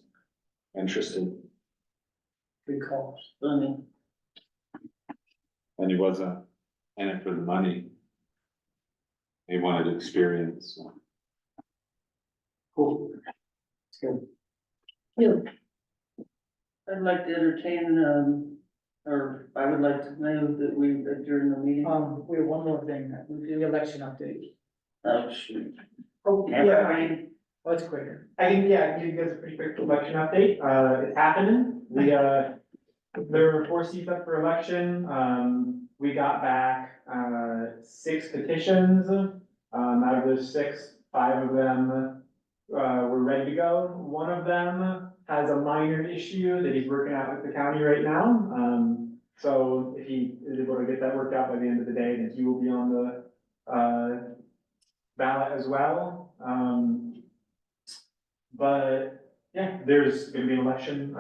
interested, good call. Funny. and he wasn't in it for the money. He wanted experience, so. Cool. It's good. I'd like to entertain, or I would like to know that we adjourn the meeting. We have one more thing, the election update. Oh, shoot. Oh, Yeah. What's quicker? I can, give you guys a pretty quick election update. It's happening. There were 4 seats up for election. We got back, 6 petitions. Out of those 6, 5 of them, were ready to go. One of them has a minor issue that he's working out with the county right now. So if he is able to get that worked out by the end of the day, then he will be on the, ballot as well. But yeah, there's gonna be an election,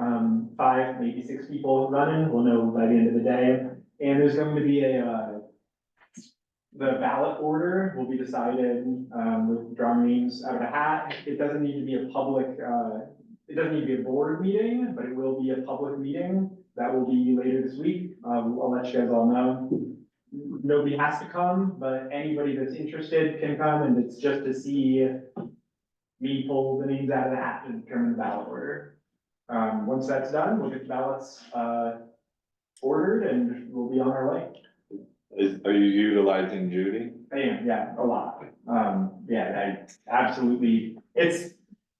5, maybe 6 people running, we'll know by the end of the day. And there's going to be the ballot order will be decided, with drawing names out of a hat. It doesn't need to be a public, it doesn't need to be a board meeting, but it will be a public meeting. That will be later this week. I'll let you guys all know. nobody has to come, but anybody that's interested can come, and it's just to see me pull the names out of the hat and determine the ballot order. Once that's done, we'll get the ballots, ordered and we'll be on our way. Are you utilizing Judy? I am, yeah, a lot. Yeah, I absolutely,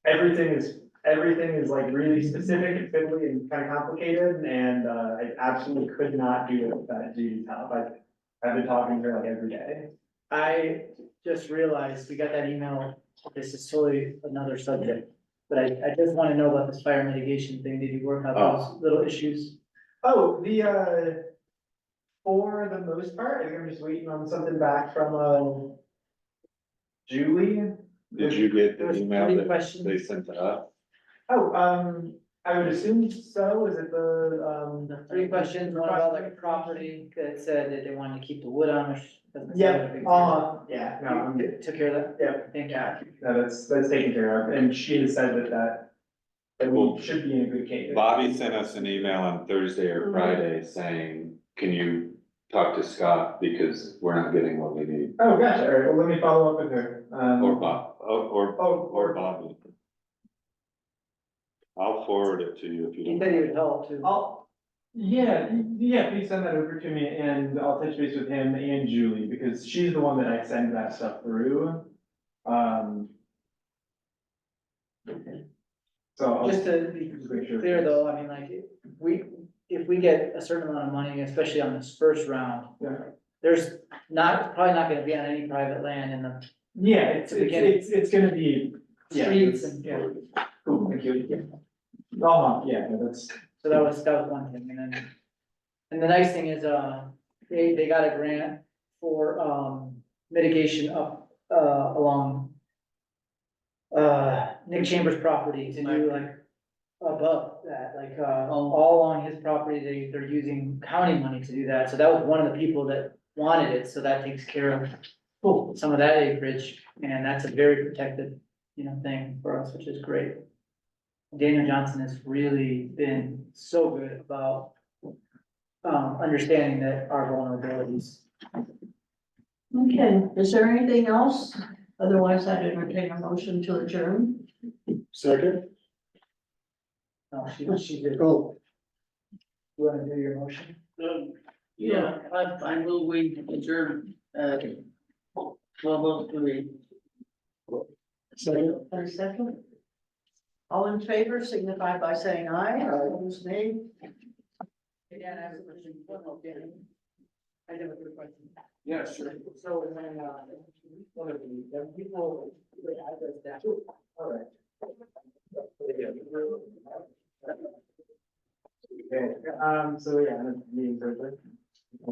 everything is like really specific and fiddly and kind of complicated, and, I absolutely could not do it without Judy's help. I've been talking to her like every day. I just realized we got that email, this is totally another subject, but I just wanna know about this fire mitigation thing, did you work out those little issues? Oh, for the most part, I think I'm just waiting on something back from, Julie. Did you get There the was email 3 that questions. they sent to us? Oh, I would assume so, is it The 3 questions, one about like a property that said that they wanted to keep the wood on, which doesn't sound Yeah, like a big deal. yeah, no, I'm You took care of that? Yeah, Thank you. yeah, no, that's taken care of, and she has said that we should be in a good case. Bobby sent us an email on Thursday or Friday saying, can you talk to Scott because we're not getting what we need? Oh, gotcha, all right, well, let me follow up with her. Or Bob, or Bobby. I'll forward it to you if you He don't. said he would help too. Yeah, please send that over to me, and I'll touch base with him and Julie, because she's the one that I send that stuff through. So I'll Just to be just make sure. clear though, I mean, like, if we get a certain amount of money, especially on this first round, Yeah. there's probably not gonna be on any private land in the Yeah, it's gonna be, yeah, streets and, yeah. cool, thank you. Yeah, no, that's, So that was one thing, and the nice thing is, they got a grant for, mitigation up, along Nick Chambers' property to do like above that, like, all along his property, they're using county money to do that, so that was one of the people that wanted it, so that takes care of some of that acreage, and that's a very protected, thing for us, which is great. Daniel Johnson has really been so good about, understanding that our vulnerabilities. Okay, is there anything else? Otherwise, I'd entertain a motion to adjourn. Second? She did. Oh, You wanna do your motion? Yeah, I will wait to adjourn, 12:03. And a second? All in favor signify by saying aye, opposed nay. Dan, I have a question. I have a quick question. Yeah, sure. So when, when people, address that. all right. Okay, so yeah, the meeting's over.